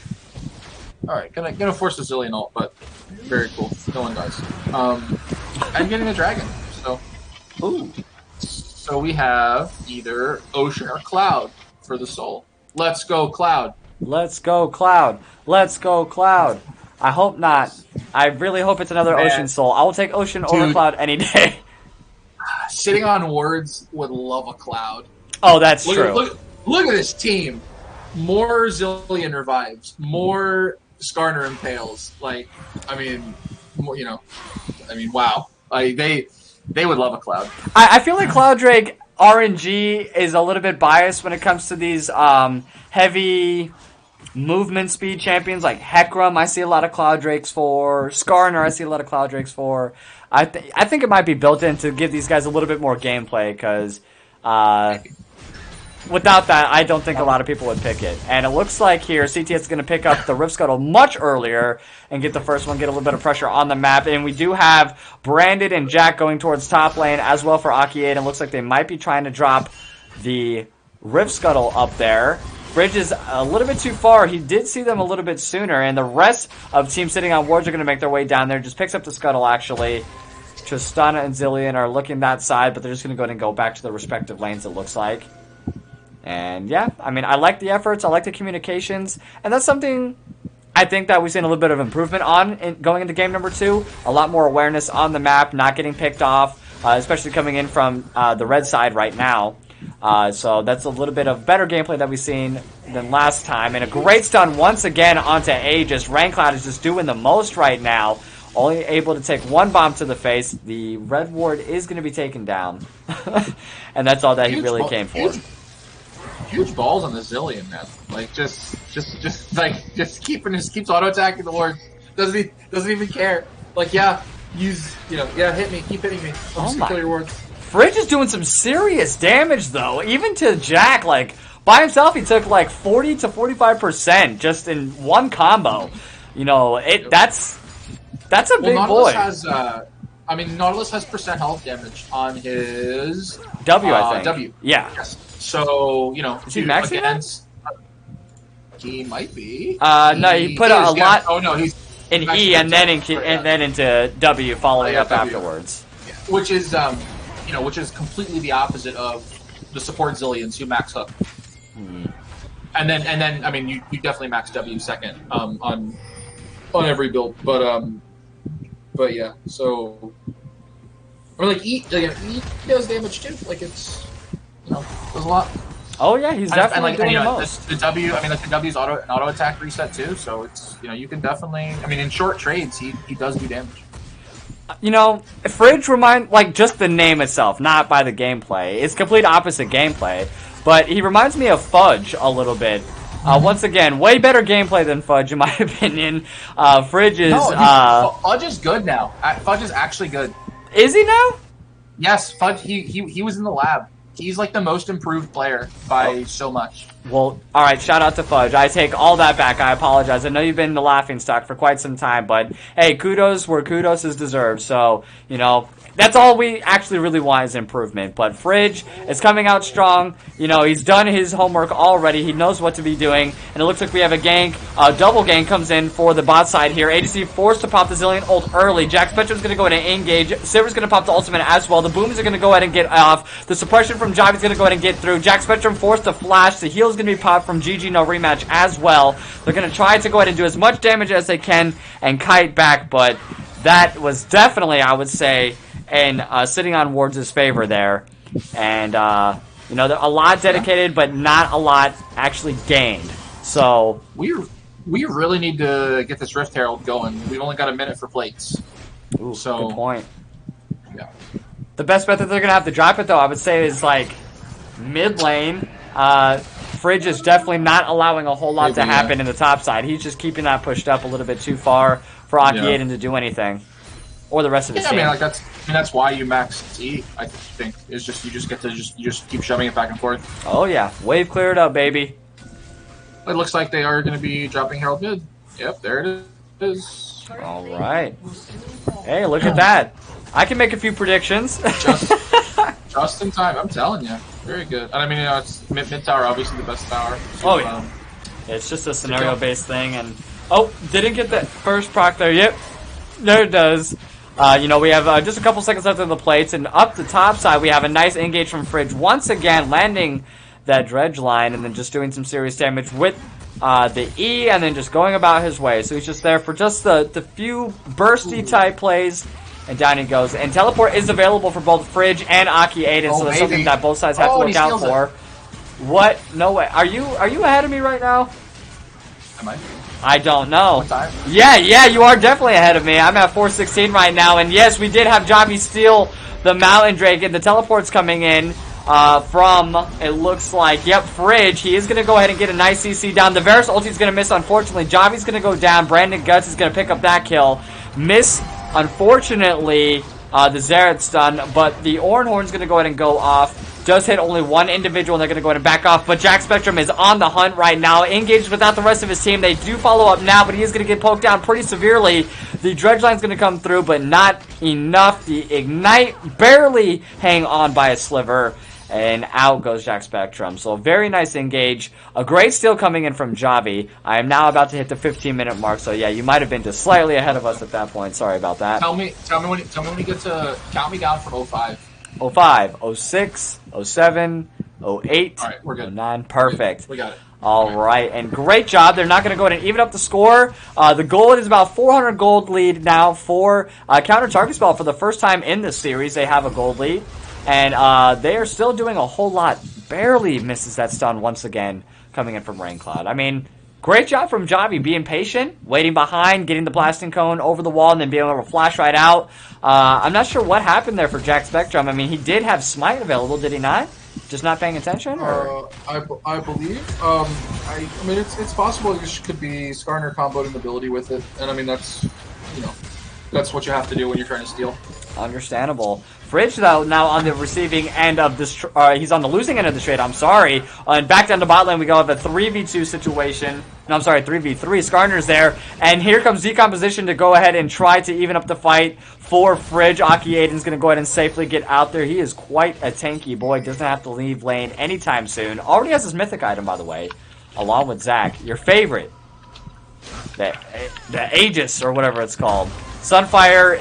All right, gonna force a Zillion ult, but very cool. No one does. I'm getting a dragon, so. Ooh. So we have either Ocean or Cloud for the soul. Let's go Cloud. Let's go Cloud. Let's go Cloud. I hope not. I really hope it's another Ocean soul. I will take Ocean over Cloud any day. Sitting on wards would love a Cloud. Oh, that's true. Look at this team. More Zillion revives. More Skarner impales. Wow. They would love a Cloud. I feel like Cloud Drake RNG is a little bit biased when it comes to these heavy movement speed champions like Hecarim. I see a lot of Cloud Drakes for. Skarner, I see a lot of Cloud Drakes for. I think it might be built in to give these guys a little bit more gameplay, because without that, I don't think a lot of people would pick it. And it looks like here, CTS is going to pick up the Rift Scuttle much earlier and get the first one, get a little bit of pressure on the map. And we do have Branded and Jack going towards top lane as well for Aki 8. And it looks like they might be trying to drop the Rift Scuttle up there. Bridge is a little bit too far. He did see them a little bit sooner, and the rest of team sitting on wards are going to make their way down there. Just picks up the Scuttle, actually. Tristana and Zillion are looking that side, but they're just going to go ahead and go back to their respective lanes, it looks like. And yeah, I mean, I like the efforts, I like the communications, and that's something I think that we've seen a little bit of improvement on going into game number 2. A lot more awareness on the map, not getting picked off, especially coming in from the red side right now. So that's a little bit of better gameplay that we've seen than last time. And a great stun once again onto Aegis. Raincloud is just doing the most right now. Only able to take one bomb to the face. The red ward is going to be taken down. And that's all that he really came for. Huge balls on the Zillion, man. Like just keeps auto attacking the ward. Doesn't even care. Like hit me, keep hitting me. I'm just gonna kill your wards. Fridge is doing some serious damage though. Even to Jack, like by himself, he took like 40 to 45% just in one combo. You know, that's a big Nautilus boy. Nautilus has percent health damage on his W, I think. W. Yeah. Yes. So, is he maxing against, he might be. No, he put a lot. Oh no, he's in E and then into W following up W. afterwards. Yeah. Which is completely the opposite of the support Zillions who max hook. And then I mean you definitely max W second on every build, but yeah. So or like E does damage too. Like it's does a lot. Oh yeah, he's definitely doing the most. The W, the W's an auto attack reset too. So it's you can definitely in short trades he does do damage. Fridge just the name itself, not by the gameplay. It's complete opposite gameplay, but he reminds me of Fudge a little bit. Once again, way better gameplay than Fudge, in my opinion. Fridge is... Fudge is good now. Fudge is actually good. Is he now? Yes, Fudge, he was in the lab. He's like the most improved player by so much. Well, alright, shout out to Fudge. I take all that back. I apologize. I know you've been in the laughingstock for quite some time, but hey, kudos where kudos is deserved. So, that's all we actually really want is improvement. But Fridge is coming out strong. He's done his homework already. He knows what to be doing. And it looks like we have a gank. Double gank comes in for the bot side here. ADC forced to pop the Zillion ult early. Jack Spectrum's going to go ahead and engage. Silver's going to pop the ultimate as well. The Boomers are going to go ahead and get off. The suppression from Javi's going to go ahead and get through. Jack Spectrum forced to flash. The heal's going to be popped from GG No Rematch as well. They're going to try to go ahead and do as much damage as they can and kite back. But that was definitely, I would say... and sitting on Wards' favor there. And, a lot dedicated, but not a lot actually gained. So... We really need to get this Rift Herald going. We've only got a minute for plates. Ooh, good point. Yeah. The best bet that they're going to have to drop it, though, I would say is, mid lane. Fridge is definitely not allowing a whole lot to happen in the top side. He's just keeping that pushed up a little bit too far for Aki to do anything. Or the rest of his team. That's why you max E, I think. Is just you just keep shoving it back and forth. Oh yeah. Wave cleared up, baby. It looks like they are gonna be dropping Herald mid. Yep, there it is. Alright. Hey, look at that. I can make a few predictions. Just in time, I'm telling you. Very good. And it's mid tower, obviously the best tower. So, oh yeah. It's just a scenario based thing and didn't get that first proc there. Yep. There it does. We have just a couple seconds left of the plates, and up the top side, we have a nice engage from Fridge. Once again, landing that dredge line, and then just doing some serious damage with the E, and then just going about his way. So he's just there for just the few bursty type plays, and down he goes. And teleport is available for both Fridge and Aki Aiden, so that's something that both sides have to look out for. What? No way. Are you ahead of me right now? Am I? I don't know. What time? Yeah, you are definitely ahead of me. I'm at 416 right now, and yes, we did have Javi steal the Mountain Drake, and the teleport's coming in from, it looks like, Fridge. He is going to go ahead and get a nice CC down. The Varus ulti's going to miss, unfortunately. Javi's going to go down. Brandon Guts is going to pick up that kill. Miss, unfortunately, the Xerath stun, but the Ornhorn's going to go ahead and go off. Does hit only one individual, and they're going to go ahead and back off. But Jack Spectrum is on the hunt right now, engaged without the rest of his team. They do follow up now, but he is going to get poked down pretty severely. The dredge line's going to come through, but not enough. The Ignite barely hang on by a sliver. and out goes Jack Spectrum. So a very nice engage. A great steal coming in from Javi. I am now about to hit the 15-minute mark, so yeah, you might have been just slightly ahead of us at that point. Sorry about that. Tell me when you get to count me down from 05. 05, 06, 07, 08, All right, we're good. 09. Perfect. We got it. All right, and great job. They're not going to go ahead and even up the score. The gold is about 400 gold lead now for Counter Target Spell. For the first time in this series, they have a gold lead. And they are still doing a whole lot. Barely misses that stun once again coming in from Raincloud. I mean, great job from Javi being patient, waiting behind, getting the blasting cone over the wall, and then being able to flash right out. I'm not sure what happened there for Jack Spectrum. I mean, he did have Smite available, did he not? Just not paying attention? Or? I believe. I mean, it's possible it could be Skarner comboed an ability with it, and I mean that's what you have to do when you're trying to steal. Understandable. Fridge, though, now on the receiving end of this, he's on the losing end of the trade, I'm sorry. And back down to bot lane, we go with a 3v2 situation. No, I'm sorry, 3v3. Skarner's there. And here comes Decomposition to go ahead and try to even up the fight for Fridge. Aki Aiden's going to go ahead and safely get out there. He is quite a tanky boy. Doesn't have to leave lane anytime soon. Already has his mythic item, by the way, along with Zach. Your favorite. The Aegis, or whatever it's called. Sunfire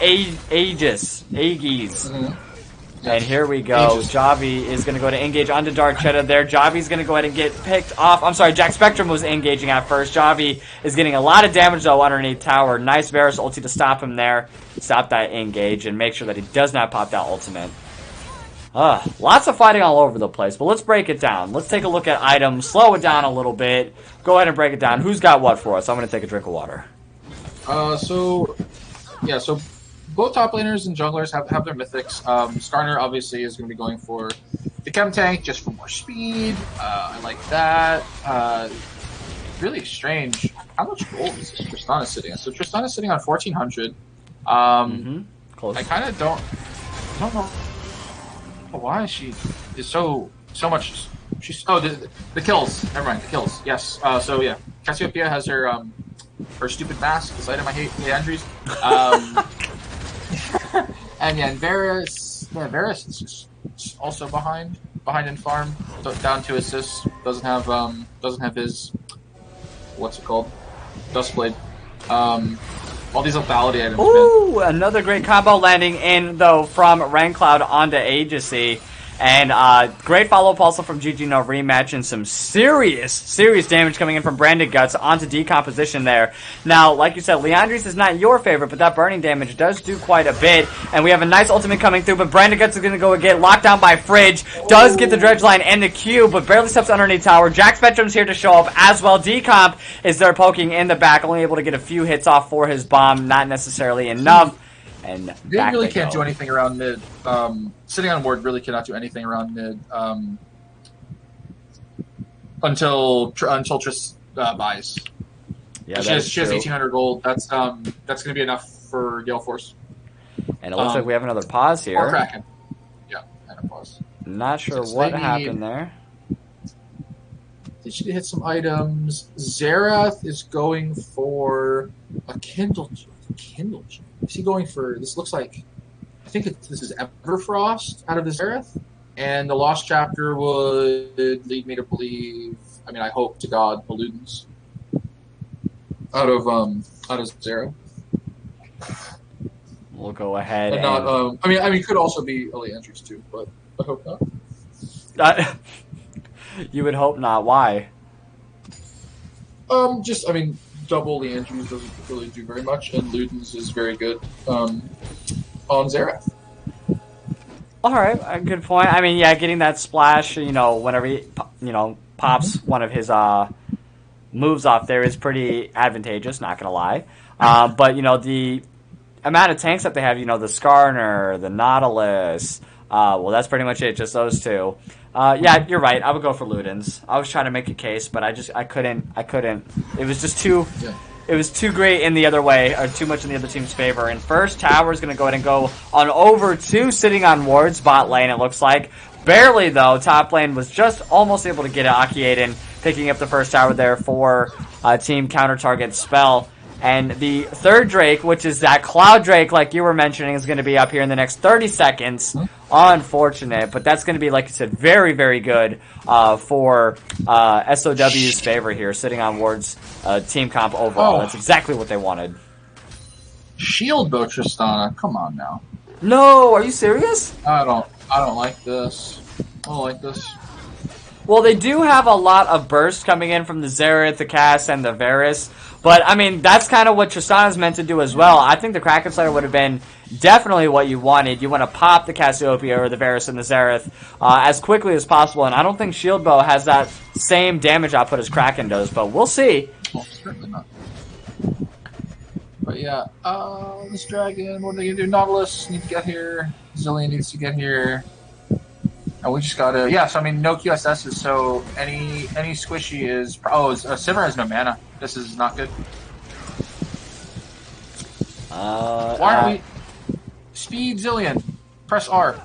Aegis. Mm-hmm. And here we go. Aegis. Javi is going to go to engage onto Dark Cheddar there. Javi's going to go ahead and get picked off. I'm sorry, Jack Spectrum was engaging at first. Javi is getting a lot of damage, though, underneath tower. Nice Varus ulti to stop him there. Stop that engage and make sure that he does not pop that ultimate. Lots of fighting all over the place, but let's break it down. Let's take a look at items, slow it down a little bit. Go ahead and break it down. Who's got what for us? I'm going to take a drink of water. So both top laners and junglers have their mythics. Skarner obviously is going to be going for the chem tank just for more speed. I like that. Really strange. How much gold is this Tristana sitting on? So Tristana's sitting on 1,400. Close. I kind of don't know why she is so much. She's the kills. Never mind, the kills. Yes. So yeah, Cassiopeia has her stupid mask. This item I hate. The Andrews. And Varus is just also behind in farm, down 2 assists. Doesn't have his what's it called? Dustblade. All these lethality items. Ooh, another great combo landing in though from Raincloud onto Aegis. And great follow-up also from GG No Rematch, and some serious damage coming in from Branded Guts onto Decomposition there. Now, like you said, Leandris is not your favorite, but that burning damage does do quite a bit. And we have a nice ultimate coming through, but Branded Guts is going to go and get locked down by Fridge. Does get the dredge line and the Q, but barely steps underneath tower. Jack Spectrum's here to show up as well. Decomp is there poking in the back, only able to get a few hits off for his bomb, not necessarily enough. And they really can't do anything around mid. Sitting on ward really cannot do anything around mid until Triss buys. Yeah, she has 1,800 gold. That's going to be enough for Gale Force. And it looks like we have another pause here. Or Kraken. Yeah, and a pause. Not sure what happened there. They should hit some items. Xerath is going for a Kindle. Is he going for? This looks like. I think this is Everfrost out of the Xerath, and the Lost Chapter would lead me to believe. I mean, I hope to God, Eludens out of Xerath. We'll go ahead and not. I mean, it could also be Elite Entries too, but I hope not. You would hope not. Why? Double the entries doesn't really do very much, and Ludens is very good on Xerath. All right, a good point. I mean, yeah, getting that splash, whenever he, pops one of his moves off there is pretty advantageous. Not gonna lie, but the amount of tanks that they have, the Skarner, the Nautilus. Well, that's pretty much it. Just those two. Yeah, you're right. I would go for Ludens. I was trying to make a case, but I couldn't. It was just too. Yeah. It was too great in the other way, or too much in the other team's favor. And first tower is going to go ahead and go on over to sitting on wards bot lane. It looks like barely though. Top lane was just almost able to get Aki Aiden picking up the first tower there for Team Counter Target Spell. And the third Drake, which is that Cloud Drake, like you were mentioning, is going to be up here in the next 30 seconds. Unfortunate, but that's going to be, like you said, very, very good for SOW's favor here, sitting on Ward's team comp overall. That's exactly what they wanted. Shield bow Tristana, come on now. No, are you serious? I don't like this. I don't like this. Well, they do have a lot of bursts coming in from the Xerath, the Cass, and the Varus. But, I mean, that's kind of what Tristana's meant to do as well. I think the Kraken Slayer would have been definitely what you wanted. You want to pop the Cassiopeia or the Varus and the Xerath as quickly as possible. And I don't think Shield Bow has that same damage output as Kraken does. But we'll see. Well, certainly not. But yeah, this dragon, what are they going to do? Nautilus needs to get here. Zillion needs to get here. And we just gotta, yeah, so I mean, no QSSs, so any squishy is, Sivir has no mana. This is not good. Why aren't we? Speed Zillion. Press R.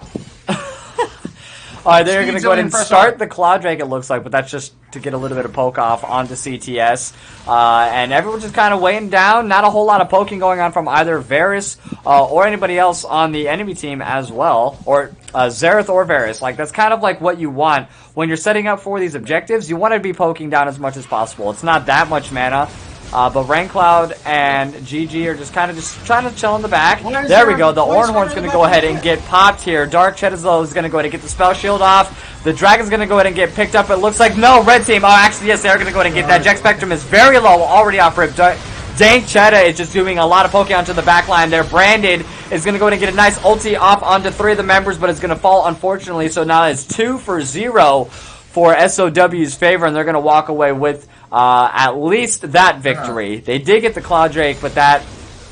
Alright, they're going to go ahead and start the Cloud Drake, it looks like, but that's just to get a little bit of poke off onto CTS. And everyone's just kind of weighing down. Not a whole lot of poking going on from either Varus or anybody else on the enemy team as well. Or Xerath or Varus. Like, that's kind of like what you want. When you're setting up for these objectives, you want to be poking down as much as possible. It's not that much mana. But Raincloud and GG are just kind of trying to chill in the back. There we go. The Ornhorn's going to go ahead and get popped here. Dark Chedizlo is going to go ahead and get the spell shield off. The Dragon's going to go ahead and get picked up. It looks like no, red team. Oh, actually, yes, they're going to go ahead and get that. Jack Spectrum is very low, already off rip. Dank Cheddar is just doing a lot of poking onto the back line there. Branded is going to go ahead and get a nice ulti off onto 3 of the members, but it's going to fall, unfortunately. So now it's 2-0 for SOW's favor, and they're going to walk away with at least that victory. They did get the Cloud Drake, but that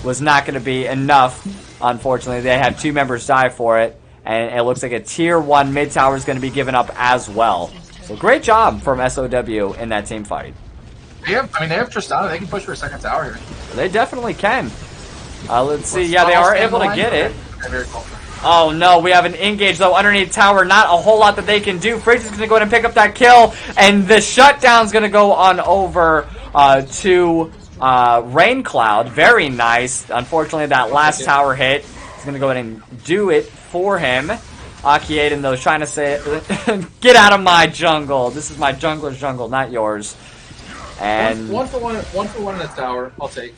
was not going to be enough, unfortunately. They had 2 members die for it, and it looks like a Tier 1 mid tower is going to be given up as well. So great job from SOW in that team fight. They have Tristana. They can push for a second tower here. They definitely can. Let's see. Yeah, they are able to get it. Very cool. Oh no, we have an engage though underneath tower. Not a whole lot that they can do. Fridge is going to go ahead and pick up that kill, and the shutdown's going to go on over to Raincloud. Very nice. Unfortunately, that last tower hit is going to go ahead and do it for him. Akiaden though trying to say, "Get out of my jungle. This is my jungler's jungle, not yours." And one for one in the tower. I'll take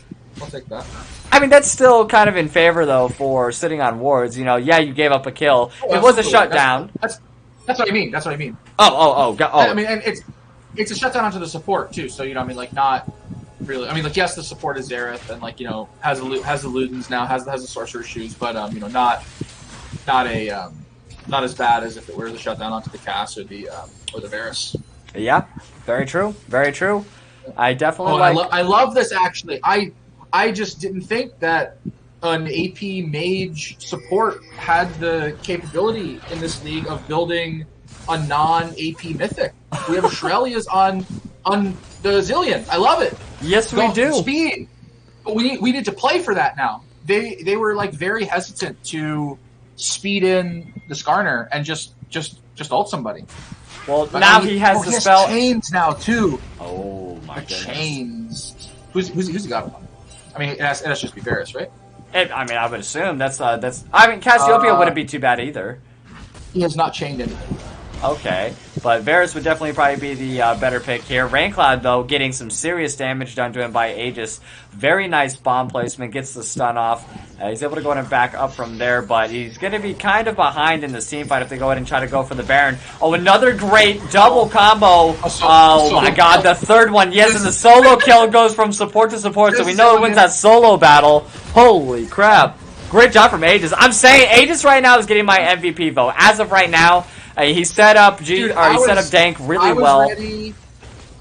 that. I mean, that's still kind of in favor, though, for sitting on wards. You know, yeah, you gave up a kill. It was a shutdown. That's what I mean. That's what I mean. Oh. I mean, and it's a shutdown onto the support, too. So, you know, I mean, like, not really. I mean, like, yes, the support is Xerath and, like, you know, has the Ludens now, has the Sorcerer Shoes, but, you know, not as bad as if it were the shutdown onto the Cass or the Varus. Yeah, very true. Very true. I definitely I love this, actually. I just didn't think that an AP mage support had the capability in this league of building a non-AP mythic. We have Shrelia's on the Zillion. I love it. Yes, we do. Speed. But we need to play for that now. They were like very hesitant to speed in the Skarner and just ult somebody. Well, but now he has the spell. Chains now too. Oh my goodness. Chains. Who's he got him? I mean, it has just be Varus, right? I would assume that's. I mean, Cassiopeia wouldn't be too bad either. He has not chained anything. Okay, but Varus would definitely probably be the better pick here. Raincloud, though, getting some serious damage done to him by Aegis. Very nice bomb placement, gets the stun off. He's able to go ahead and back up from there, but he's going to be kind of behind in this team fight if they go ahead and try to go for the Baron. Oh, another great double combo. Oh my god, the third one. Yes, and the solo kill goes from support to support, so we know who wins that solo battle. Holy crap. Great job from Aegis. I'm saying Aegis right now is getting my MVP vote. As of right now, he set up set up Dank really well.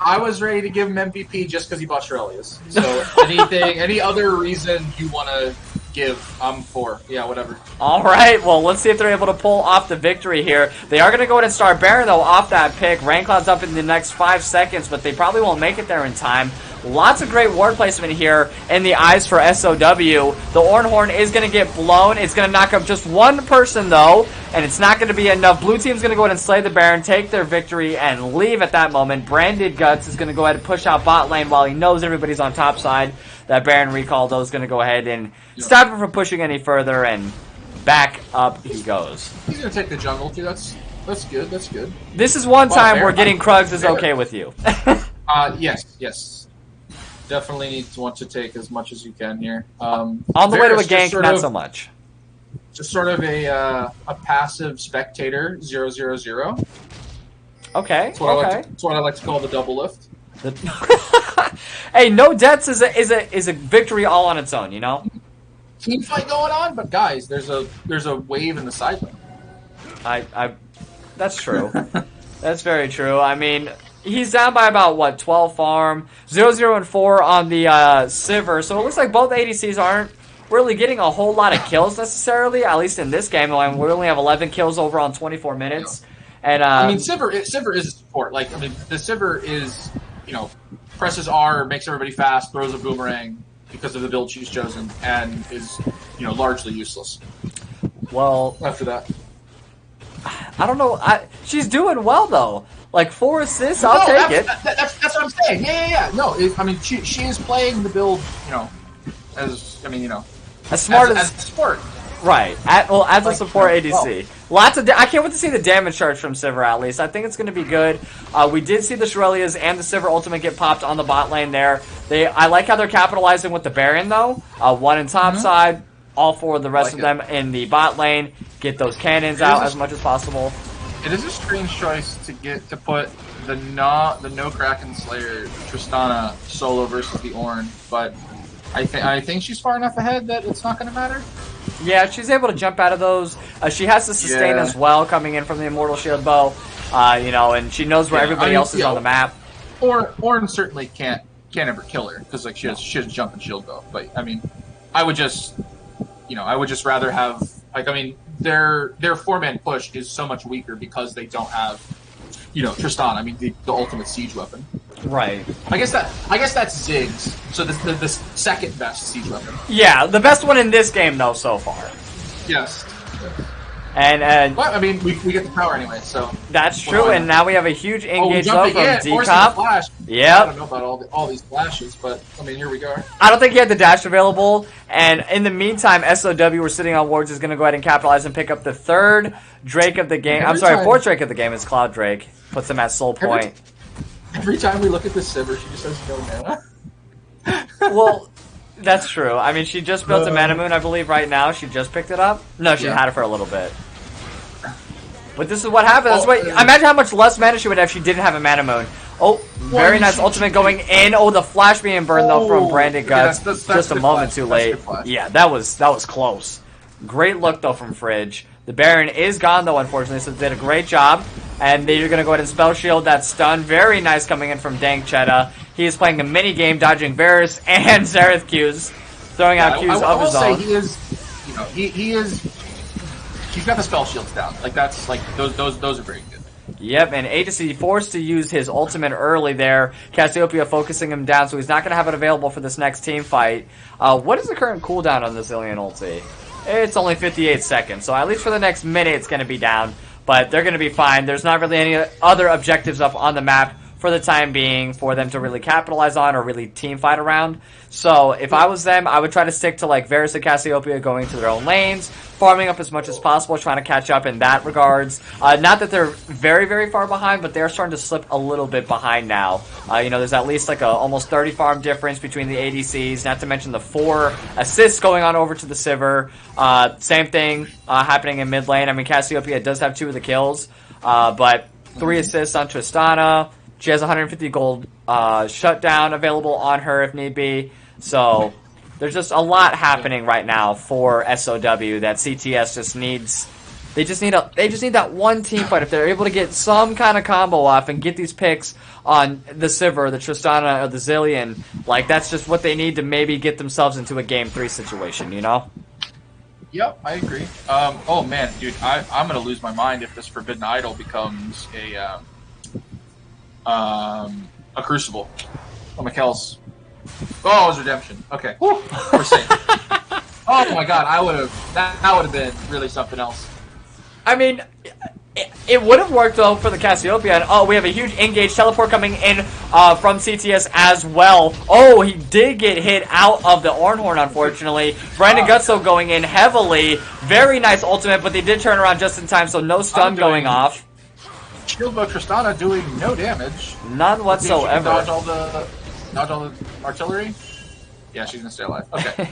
I was ready to give him MVP just because he bought Shrelia's. So any other reason you want to give, I'm for. Yeah, whatever. All right, well, let's see if they're able to pull off the victory here. They are going to go ahead and start Baron, though, off that pick. Raincloud's up in the next 5 seconds, but they probably won't make it there in time. Lots of great ward placement here in the eyes for SOW. The Ornhorn is going to get blown. It's going to knock up just one person, though, and it's not going to be enough. Blue team's going to go ahead and slay the Baron, take their victory, and leave at that moment. Branded Guts is going to go ahead and push out bot lane while he knows everybody's on top side. that Baron recall, though, is going to go ahead and stop him from pushing any further, and back up he goes. He's going to take the jungle, too. That's good. That's good. This is one time Baron, where getting Krugs is okay with you. Yes. Definitely want to take as much as you can here. On the way to a gank, not so much. Just sort of a passive spectator, 0-0-0. Okay. That's what I like to call the double lift. Hey, no deaths is a victory all on its own, you know. Team fight going on, but guys, there's a wave in the side lane. That's true. That's very true. I mean, he's down by about 12 farm, 0-0 and 4 on the Sivir. So it looks like both ADCs aren't really getting a whole lot of kills necessarily, at least in this game. We only have 11 kills over on 24 minutes. And I mean, Sivir is a support. Like, I mean, the Sivir is, presses R, makes everybody fast, throws a boomerang because of the build she's chosen, and is, largely useless. Well, after that, I don't know. She's doing well though. Like 4 assists, I'll take it. That's what I'm saying. Yeah. No, I mean, she is playing the build, as smart as support. Right. As a support ADC. Lots of. I can't wait to see the damage charge from Sivir. At least I think it's going to be good. We did see the Shurelias and the Sivir ultimate get popped on the bot lane there. I like how they're capitalizing with the Baron though. One in top side, all 4 of the rest of them in the bot lane. Get those cannons out as much as possible. It is a strange choice to put the no Kraken Slayer Tristana solo versus the Ornn, but I think she's far enough ahead that it's not going to matter. Yeah, she's able to jump out of those. She has to sustain as well, coming in from the Immortal Shield Bow. And she knows where everybody else is on the map. Ornn certainly can't ever kill her because she has jump and shield bow. But I mean, I would just rather have their 4-man push is so much weaker because they don't have Tristan. I mean the ultimate siege weapon. Right. I guess that's Ziggs. So the second best siege weapon. Yeah, the best one in this game though so far. Yes. And well, I mean, we get the power anyway, so that's true. And now we have a huge engage though from Decop. Yeah. I don't know about all these flashes, but I mean, here we go. I don't think he had the dash available. And in the meantime, SOW were sitting on wards is going to go ahead and capitalize and pick up the 3rd Drake of the game. I'm sorry, 4th Drake of the game is Cloud Drake. Puts him at soul point. Every time we look at this Sivir, she just has no mana. Well, that's true. I mean, she just built a Mana Moon, I believe, right now. She just picked it up. No, she had it for a little bit. But this is what happens. Imagine how much less mana she would have if she didn't have a Mana Moon. Oh, very nice ultimate going in. Oh, the flash being burned, though, from Branded Guts. That's just a moment too late. Yeah, that was close. Great look, though, from Fridge. The Baron is gone, though, unfortunately, so they did a great job. And they're going to go ahead and Spell Shield that stun. Very nice coming in from Dank Cheddar. He is playing a mini game, dodging Varus and Xerath Qs, throwing out Qs of his own. I will say he is. He's got the spell shields down. Like those are very good. Yep, and Aegis forced to use his ultimate early there. Cassiopeia focusing him down, so he's not going to have it available for this next team fight. What is the current cooldown on this Rylionn ulti? It's only 58 seconds, so at least for the next minute it's going to be down. But they're going to be fine. There's not really any other objectives up on the map for the time being for them to really capitalize on or really team fight around. So if I was them, I would try to stick to like Varus and Cassiopeia going to their own lanes, farming up as much as possible, trying to catch up in that regards. Not that they're very, very far behind, but they're starting to slip a little bit behind now. There's at least like a almost 30 farm difference between the ADCs, not to mention the 4 assists going on over to the Sivir. Same thing happening in mid lane. I mean, Cassiopeia does have 2 of the kills, but 3 assists on Tristana. She has 150 gold shutdown available on her if need be. So there's just a lot happening right now for SOW that CTS just needs. They just need that one team fight. If they're able to get some kind of combo off and get these picks on the Sivir, the Tristana, or the Zillion, like that's just what they need to maybe get themselves into a game 3 situation. Yep, I agree. Oh man, dude, I'm gonna lose my mind if this Forbidden Idol becomes a Crucible. Oh, Mikkel's. Oh, it was Redemption. Okay. Whew. We're safe. Oh my god, that would have been really something else. I mean, It would have worked, though, for the Cassiopeia. And, oh, we have a huge engage teleport coming in from CTS as well. Oh, he did get hit out of the Ornhorn, unfortunately. Brandon Gutso going in heavily. Very nice ultimate, but they did turn around just in time, so no stun going off. Shieldbow Tristana doing no damage. None whatsoever. Dodge all the artillery? Yeah, she's going to stay alive. Okay.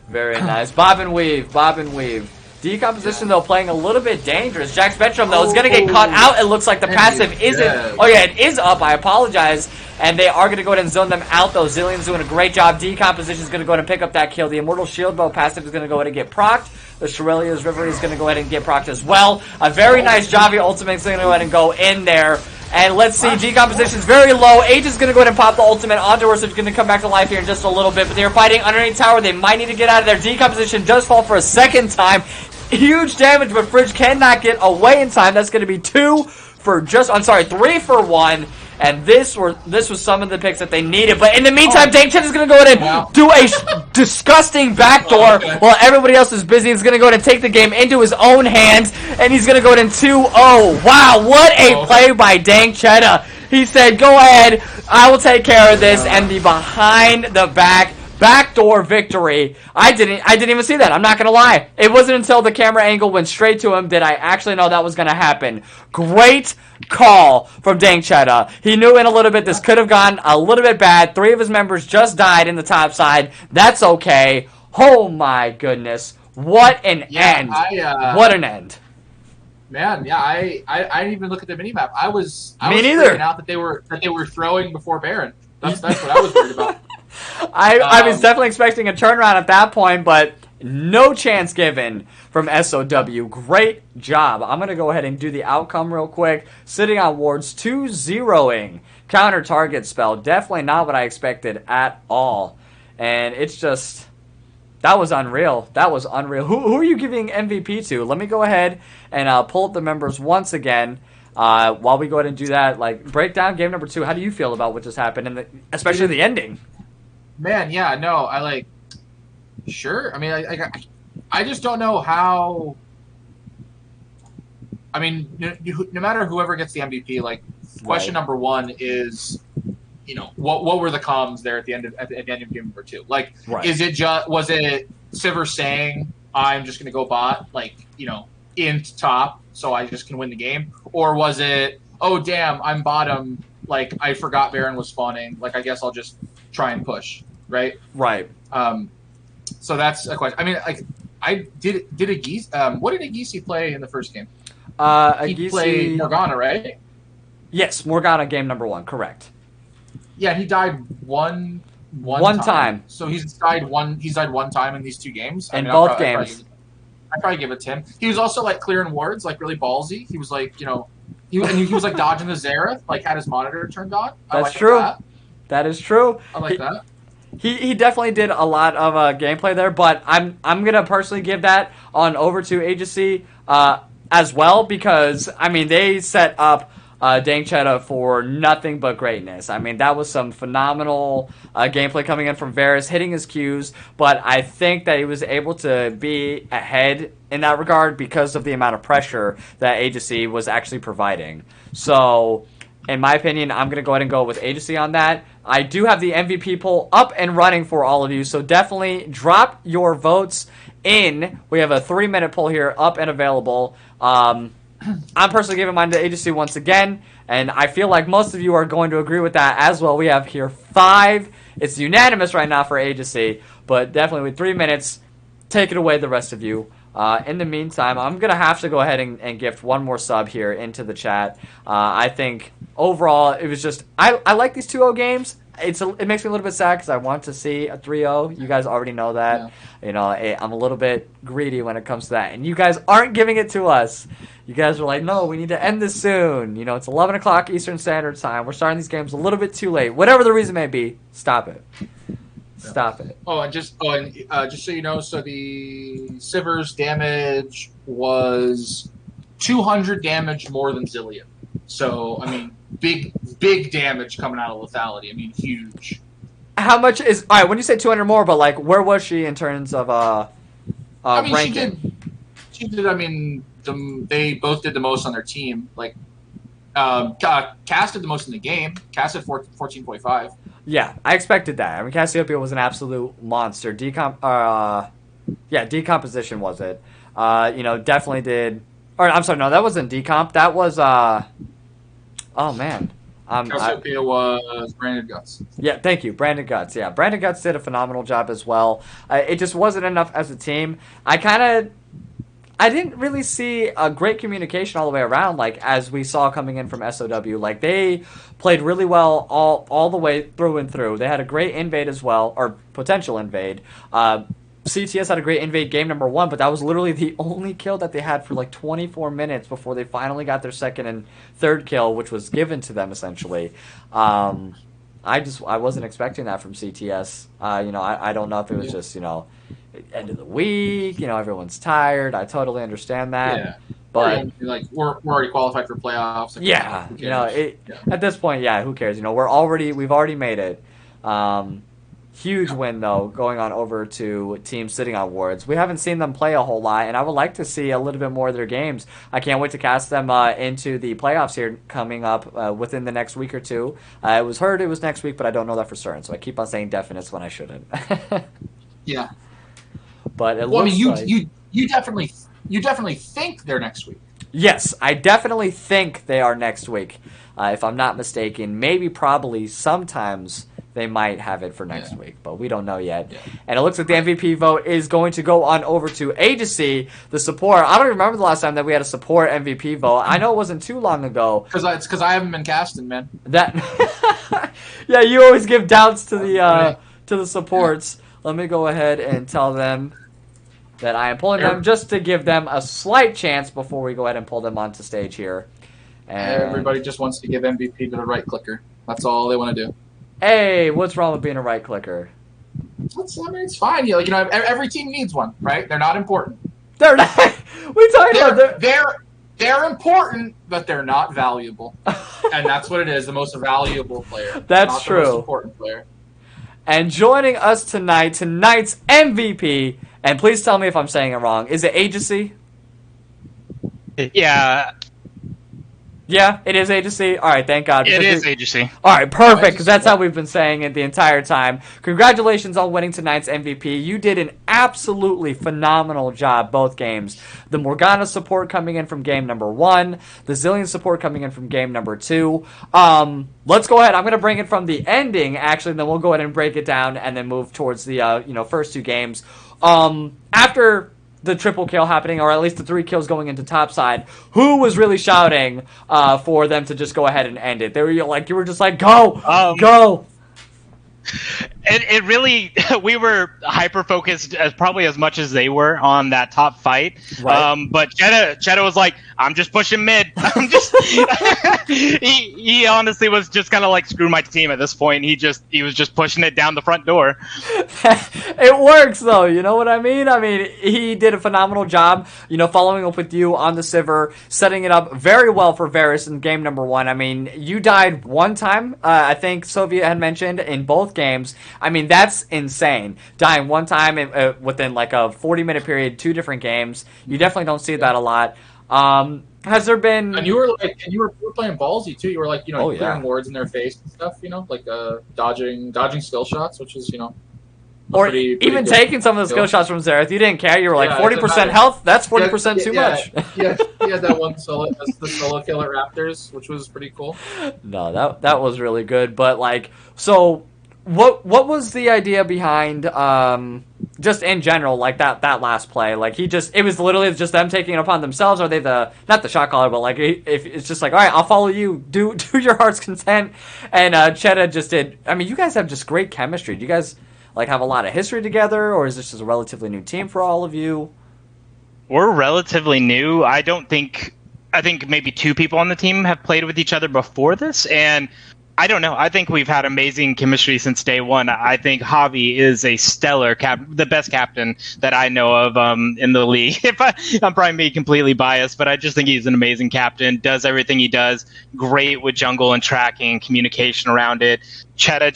Very nice. Bob and weave. Bob and weave. Decomposition, though, playing a little bit dangerous. Jack Spectrum, though, is going to get caught out. It looks like the passive isn't... Oh, yeah, it is up. I apologize. And they are going to go ahead and zone them out, though. Zillion's doing a great job. Decomposition is going to go ahead and pick up that kill. The Immortal Shield Bow passive is going to go ahead and get procced. The Shirelia's River is going to go ahead and get procced as well. A very nice Javi ultimate is going to go ahead and go in there. And let's see, decomposition is very low. Age is going to go ahead and pop the ultimate onto her, so it's going to come back to life here in just a little bit. But they're fighting underneath tower. They might need to get out of there. Decomposition does fall for a second time. Huge damage, but Fridge cannot get away in time. That's going to be 3 for 1. And this was some of the picks that they needed. But in the meantime, Dang Chen is going to go ahead and do a disgusting backdoor while everybody else is busy. He's going to go ahead and take the game into his own hands. And he's going to go ahead and 2-0. Wow, what a play by Dang Cheta. He said, go ahead, I will take care of this. And the behind the backdoor victory. I didn't even see that. I'm not going to lie. It wasn't until the camera angle went straight to him that I actually know that was going to happen. Great call from Dang Cheta. He knew in a little bit this could have gone a little bit bad. 3 of his members just died in the top side. That's okay. Oh my goodness. What an end. What an end. Man, yeah, I didn't even look at the minimap. I was neither. Freaking out that they were throwing before Baron. That's what I was worried about. I was definitely expecting a turnaround at that point, but no chance given from SOW. Great job. I'm going to go ahead and do the outcome real quick. Sitting on wards, 2-0ing. Counter target spell. Definitely not what I expected at all. And it's just... That was unreal. That was unreal. Who are you giving MVP to? Let me go ahead and pull up the members once again. While we go ahead and do that, break down game number 2. How do you feel about what just happened, and especially the ending? Man, yeah, no, sure. I mean, I just don't know how. I mean, no matter whoever gets the MVP, question number 1 is, what were the comms there at the end of game number 2? Was it Sivir saying, I'm just gonna go bot, into top, so I just can win the game, or was it, oh damn, I'm bottom, I forgot Baron was spawning, I guess I'll just try and push. Right. So that's a question. I mean, what did Agisi play in the first game? He played Morgana, right? Yes, Morgana game number 1, correct. Yeah, he died one time. So he's died one time in these 2 games. Both games. I'd probably give it to him. He was also clearing wards, really ballsy. He was he was dodging the Xerath, had his monitor turned on. That's true. That is true. I like that. He definitely did a lot of gameplay there, but I'm gonna personally give that on over to Agency as well, because I mean they set up Dang Cheta for nothing but greatness. I mean that was some phenomenal gameplay coming in from Varus, hitting his Qs, but I think that he was able to be ahead in that regard because of the amount of pressure that Agency was actually providing. So in my opinion, I'm going to go ahead and go with Agency on that. I do have the MVP poll up and running for all of you, so definitely drop your votes in. We have a 3-minute poll here up and available. I'm personally giving mine to Agency once again, and I feel like most of you are going to agree with that as well. We have here 5. It's unanimous right now for Agency, but definitely with 3 minutes, take it away, the rest of you. In the meantime, I'm going to have to go ahead and gift one more sub here into the chat. I think overall it was just, I like these 2-0 games. It makes me a little bit sad because I want to see a 3-0. You guys already know that. Yeah. I'm a little bit greedy when it comes to that. And you guys aren't giving it to us. You guys are like, no, we need to end this soon. It's 11 o'clock Eastern Standard Time. We're starting these games a little bit too late. Whatever the reason may be, stop it. Stop it. And just so you know, so the Sivir's damage was 200 damage more than Zillion. So, I mean, big damage coming out of lethality. I mean, huge. How much is... All right, when you say 200 more, but, where was she in terms of I mean, ranking? he did. I mean, they both did the most on their team. Like, Cass did the most in the game. Cass had 14.5. Yeah, I expected that. I mean, Cassiopeia was an absolute monster. Decomposition was it. Definitely did. Or I'm sorry, no, that wasn't decomp. That was oh man. Cassiopeia was Branded Guts. Yeah, thank you, Branded Guts. Yeah, Branded Guts did a phenomenal job as well. It just wasn't enough as a team. I didn't really see a great communication all the way around, like, as we saw coming in from SOW. Like, they played really well all the way through and through. They had a great invade as well, or potential invade. CTS had a great invade game number 1, but that was literally the only kill that they had for like 24 minutes before they finally got their second and third kill, which was given to them essentially. I wasn't expecting that from CTS. I don't know if it was just end of the week. Everyone's tired. I totally understand that. Yeah. But like we're already qualified for playoffs. Like, at this point, who cares? We've already made it. Huge win, though, going on over to teams sitting on wards. We haven't seen them play a whole lot, and I would like to see a little bit more of their games. I can't wait to cast them into the playoffs here coming up within the next week or two. It was heard it was next week, but I don't know that for certain, so I keep on saying definites when I shouldn't. Yeah. But you definitely think they're next week. Yes, I definitely think they are next week. If I'm not mistaken, probably, sometimes they might have it for next week, but we don't know yet. Yeah. And it looks like the MVP vote is going to go on over to Agency, the support. I don't remember the last time that we had a support MVP vote. I know it wasn't too long ago. Because I haven't been casting, man. Yeah, you always give doubts to the supports. Yeah. Let me go ahead and tell them that I am pulling them just to give them a slight chance before we go ahead and pull them onto stage here. And everybody just wants to give MVP to the right clicker. That's all they want to do. Hey, what's wrong with being a right clicker? It's fine. Every team needs one, right? They're not important. They're not. They're important, but they're not valuable. And that's what it is. The most valuable player. That's not true. The most important player. And joining us tonight's MVP, and please tell me if I'm saying it wrong. Is it Agency? Yeah. Yeah, it is Agency. All right, thank God. It is Agency. All right, perfect, because that's how we've been saying it the entire time. Congratulations on winning tonight's MVP. You did an absolutely phenomenal job both games. The Morgana support coming in from game number 1, the Zillion support coming in from game number 2. Let's go ahead. I'm going to bring it from the ending, actually, and then we'll go ahead and break it down and then move towards the first 2 games. After the triple kill happening, or at least the 3 kills going into topside, who was really shouting for them to just go ahead and end it? They were you were just like, go, go. It really, we were hyper focused probably as much as they were on that top fight. Right. But Cheddar was like, I'm just pushing mid. I'm just. he honestly was just kind of like, screw my team at this point. He was just pushing it down the front door. It works though, you know what I mean? I mean, he did a phenomenal job, following up with you on the Sivir, setting it up very well for Varus in game number 1. I mean, you died 1 time, I think Soviet had mentioned, in both games. I mean, that's insane. Dying 1 time within like a 40-minute period, 2 different games. You definitely don't see that a lot. Has there been? And you were playing ballsy too. You were like, clearing wards in their face and stuff. Like dodging skill shots, which is or pretty even good taking some of the skill shots from Xerath. You didn't care. You were like 40% health. That's 40% too much. Yeah, he had that one solo, the solo kill at Raptors, which was pretty cool. No, that was really good. But so. What was the idea behind just in general, like that last play? Like it was literally just them taking it upon themselves. Are they not the shot caller, but if it's just like, all right, I'll follow you, do your heart's content. And Cheta just did. I mean, you guys have just great chemistry. Do you guys have a lot of history together, or is this just a relatively new team for all of you? We're relatively new. I think maybe 2 people on the team have played with each other before this, and I don't know. I think we've had amazing chemistry since day 1. I think Javi is a stellar the best captain that I know of in the league. I'm probably being completely biased, but I just think he's an amazing captain, does everything he does, great with jungle and tracking, communication around it. Cheta,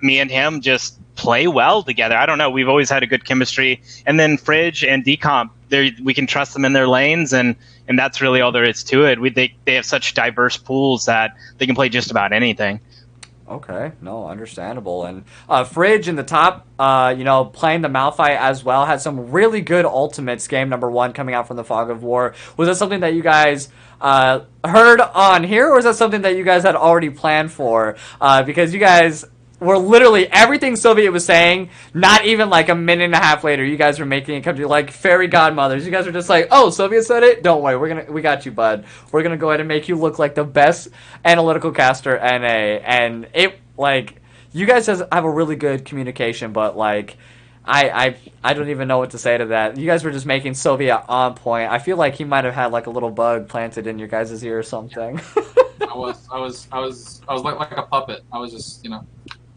me and him just play well together. I don't know. We've always had a good chemistry. And then Fridge and Decomp, we can trust them in their lanes, and that's really all there is to it. They have such diverse pools that they can play just about anything. Okay, no, understandable. And Fridge in the top, playing the Malphite as well, had some really good ultimates. Game number 1 coming out from the Fog of War. Was that something that you guys heard on here, or was that something that you guys had already planned for? Because you guys were literally everything Soviet was saying, not even like a minute and a half later, you guys were making it come to like fairy godmothers. You guys were just like, oh, Soviet said it? Don't worry, we got you, bud. We're gonna go ahead and make you look like the best analytical caster NA. And it, like, you guys have a really good communication, but like, I don't even know what to say to that. You guys were just making Soviet on point. I feel like he might have had like a little bug planted in your guys' ear or something. I was like a puppet. I was just,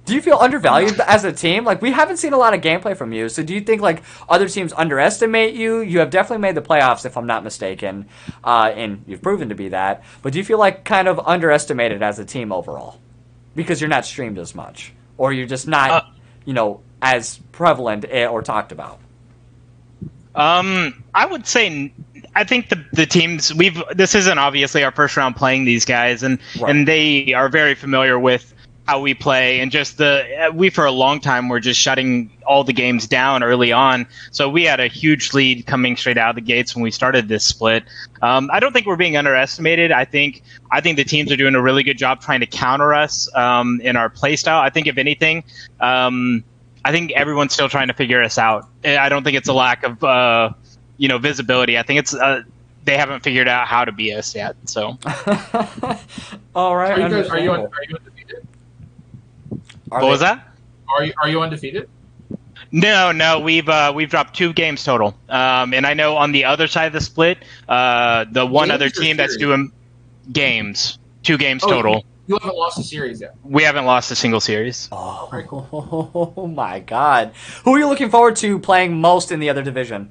Do you feel undervalued as a team? Like, we haven't seen a lot of gameplay from you, so do you think, like, other teams underestimate you? You have definitely made the playoffs, if I'm not mistaken, and you've proven to be that. But do you feel, like, kind of underestimated as a team overall? Because you're not streamed as much. Or you're just not, as prevalent or talked about? I would say... I think the teams this isn't obviously our first round playing these guys, and they are very familiar with how we play, and just we for a long time were just shutting all the games down early on. So we had a huge lead coming straight out of the gates when we started this split. I don't think we're being underestimated. I think the teams are doing a really good job trying to counter us in our play style. I think if anything, I think everyone's still trying to figure us out. I don't think it's a lack of visibility. I think it's they haven't figured out how to beat us yet. So, all right. Are you undefeated? What was that? Are you undefeated? No. We've dropped 2 games total. And I know on the other side of the split, the one other team that's doing games, 2 games total. You haven't lost a series yet. We haven't lost a single series. Oh my God! Who are you looking forward to playing most in the other division?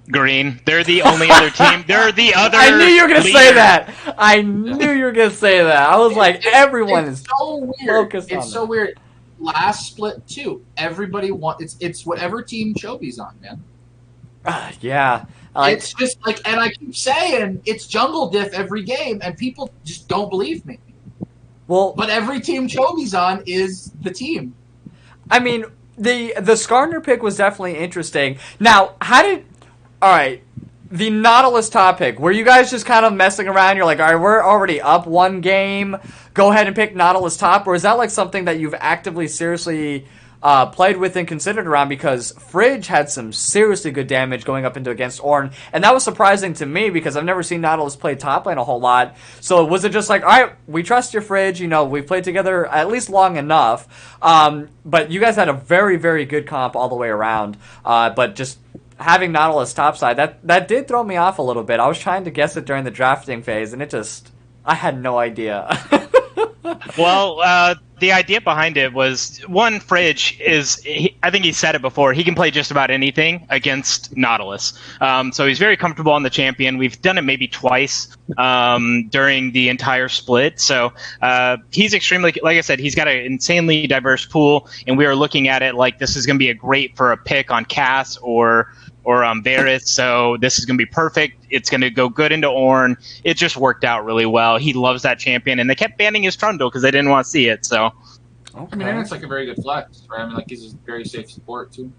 Green. They're the only other team. They're the other. I knew you were gonna say that. I knew you were gonna say that. I was like, everyone is so weird. Focused on it's so weird. Last split too. Everybody it's whatever team Chobi's on, man. Yeah. It's just like, and I keep saying it's jungle diff every game, and people just don't believe me. Well, but every team Chobi's on is the team. I mean, the Skarner pick was definitely interesting. Now, all right, the Nautilus top pick, were you guys just kind of messing around? You're like, all right, we're already up 1 game. Go ahead and pick Nautilus top. Or is that like something that you've actively, seriously played with and considered around? Because Fridge had some seriously good damage going up into against Ornn. And that was surprising to me because I've never seen Nautilus play top lane a whole lot. So was it just like, all right, we trust your Fridge. We've played together at least long enough. But you guys had a very, very good comp all the way around. But just... having Nautilus topside, that did throw me off a little bit. I was trying to guess it during the drafting phase, and I had no idea. Well, the idea behind it was, one, Fridge I think he said it before, he can play just about anything against Nautilus. So he's very comfortable on the champion. We've done it maybe twice during the entire split. So he's extremely, like I said, he's got an insanely diverse pool, and we are looking at it like this is going to be a great for a pick on Cass or Varus, so this is going to be perfect. It's going to go good into Ornn. It just worked out really well. He loves that champion, and they kept banning his Trundle because they didn't want to see it. So, okay. I mean, and it's like a very good flex, right? I mean, like he's a very safe support too.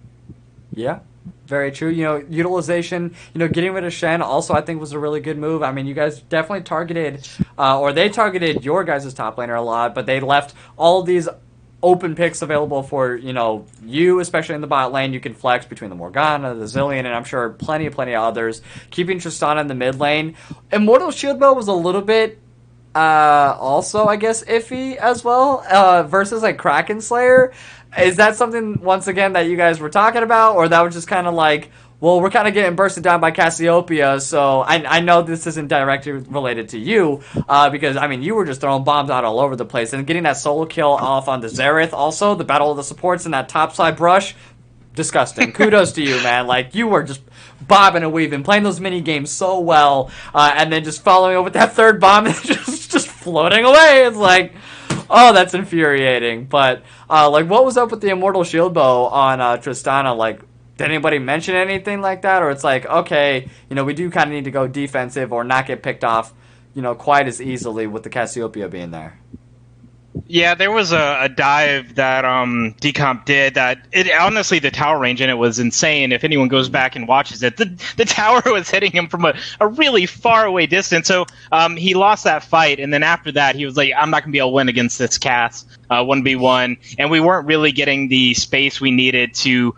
Yeah, very true. Utilization. Getting rid of Shen also I think was a really good move. I mean, you guys definitely targeted, or they targeted your guys' top laner a lot, but they left all these open picks available for, you, especially in the bot lane. You can flex between the Morgana, the Zillion, and I'm sure plenty of others. Keeping Tristana in the mid lane. Immortal Shield Bow was a little bit also, I guess, iffy as well, versus like Kraken Slayer. Is that something, once again, that you guys were talking about, or that was just kind of like, well, we're kind of getting bursted down by Cassiopeia, so I know this isn't directly related to you, because, I mean, you were just throwing bombs out all over the place, and getting that solo kill off on the Xerath also, the Battle of the Supports and that topside brush, disgusting. Kudos to you, man. Like, you were just bobbing and weaving, playing those mini games so well, and then just following up with that third bomb and just floating away. It's like, oh, that's infuriating. But, what was up with the Immortal Shield Bow on Tristana? Like, did anybody mention anything like that? Or it's like, okay, we do kind of need to go defensive or not get picked off, quite as easily with the Cassiopeia being there. Yeah, there was a dive that Decomp did that honestly the tower range in it was insane. If anyone goes back and watches it, the tower was hitting him from a really far away distance. So he lost that fight, and then after that he was like, I'm not gonna be able to win against this Cass 1v1, and we weren't really getting the space we needed to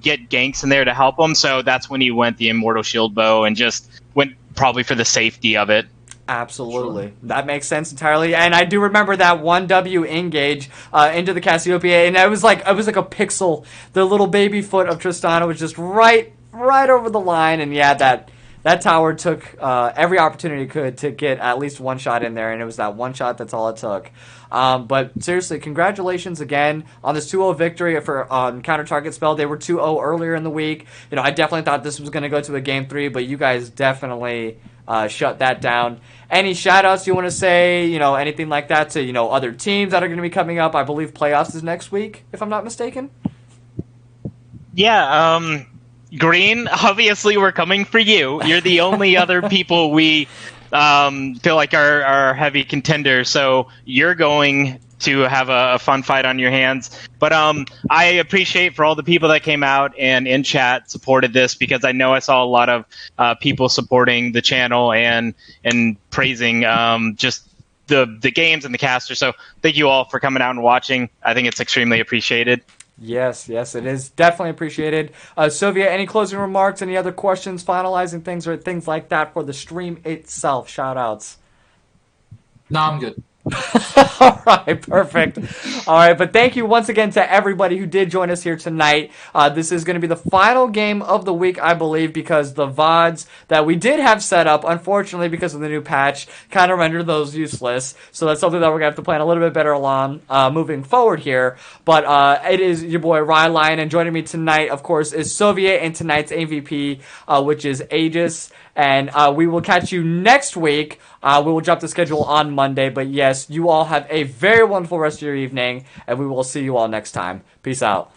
get ganks in there to help him. So that's when he went the Immortal Shield Bow and just went probably for the safety of it. Absolutely. Sure. That makes sense entirely. And I do remember that 1W engage into the Cassiopeia, and it was like a pixel. The little baby foot of Tristana was just right over the line, and yeah, that tower took every opportunity it could to get at least one shot in there, and it was that one shot, that's all it took. But seriously, congratulations again on this 2-0 victory for Counter Target Spell. They were 2-0 earlier in the week. I definitely thought this was going to go to a Game 3, but you guys definitely shut that down. Any shout-outs you want to say, anything like that to, other teams that are going to be coming up? I believe playoffs is next week, if I'm not mistaken. Yeah, Green, obviously we're coming for you. You're the only other people we feel like are heavy contenders, so you're going to have a fun fight on your hands. But I appreciate for all the people that came out and in chat supported this, because I know I saw a lot of people supporting the channel and praising just the games and the caster. So thank you all for coming out and watching. I think it's extremely appreciated. Yes, it is definitely appreciated. Sylvia, any closing remarks, any other questions, finalizing things, or things like that for the stream itself? Shout-outs. No, I'm good. All right, perfect. All right, but thank you once again to everybody who did join us here tonight. This is going to be the final game of the week, I believe, because the VODs that we did have set up, unfortunately, because of the new patch, kind of rendered those useless. So that's something that we're going to have to plan a little bit better along moving forward here. But it is your boy Rylionn, and joining me tonight, of course, is Soviet and tonight's MVP, which is Aegis. And we will catch you next week. We will drop the schedule on Monday. But yes, you all have a very wonderful rest of your evening. And we will see you all next time. Peace out.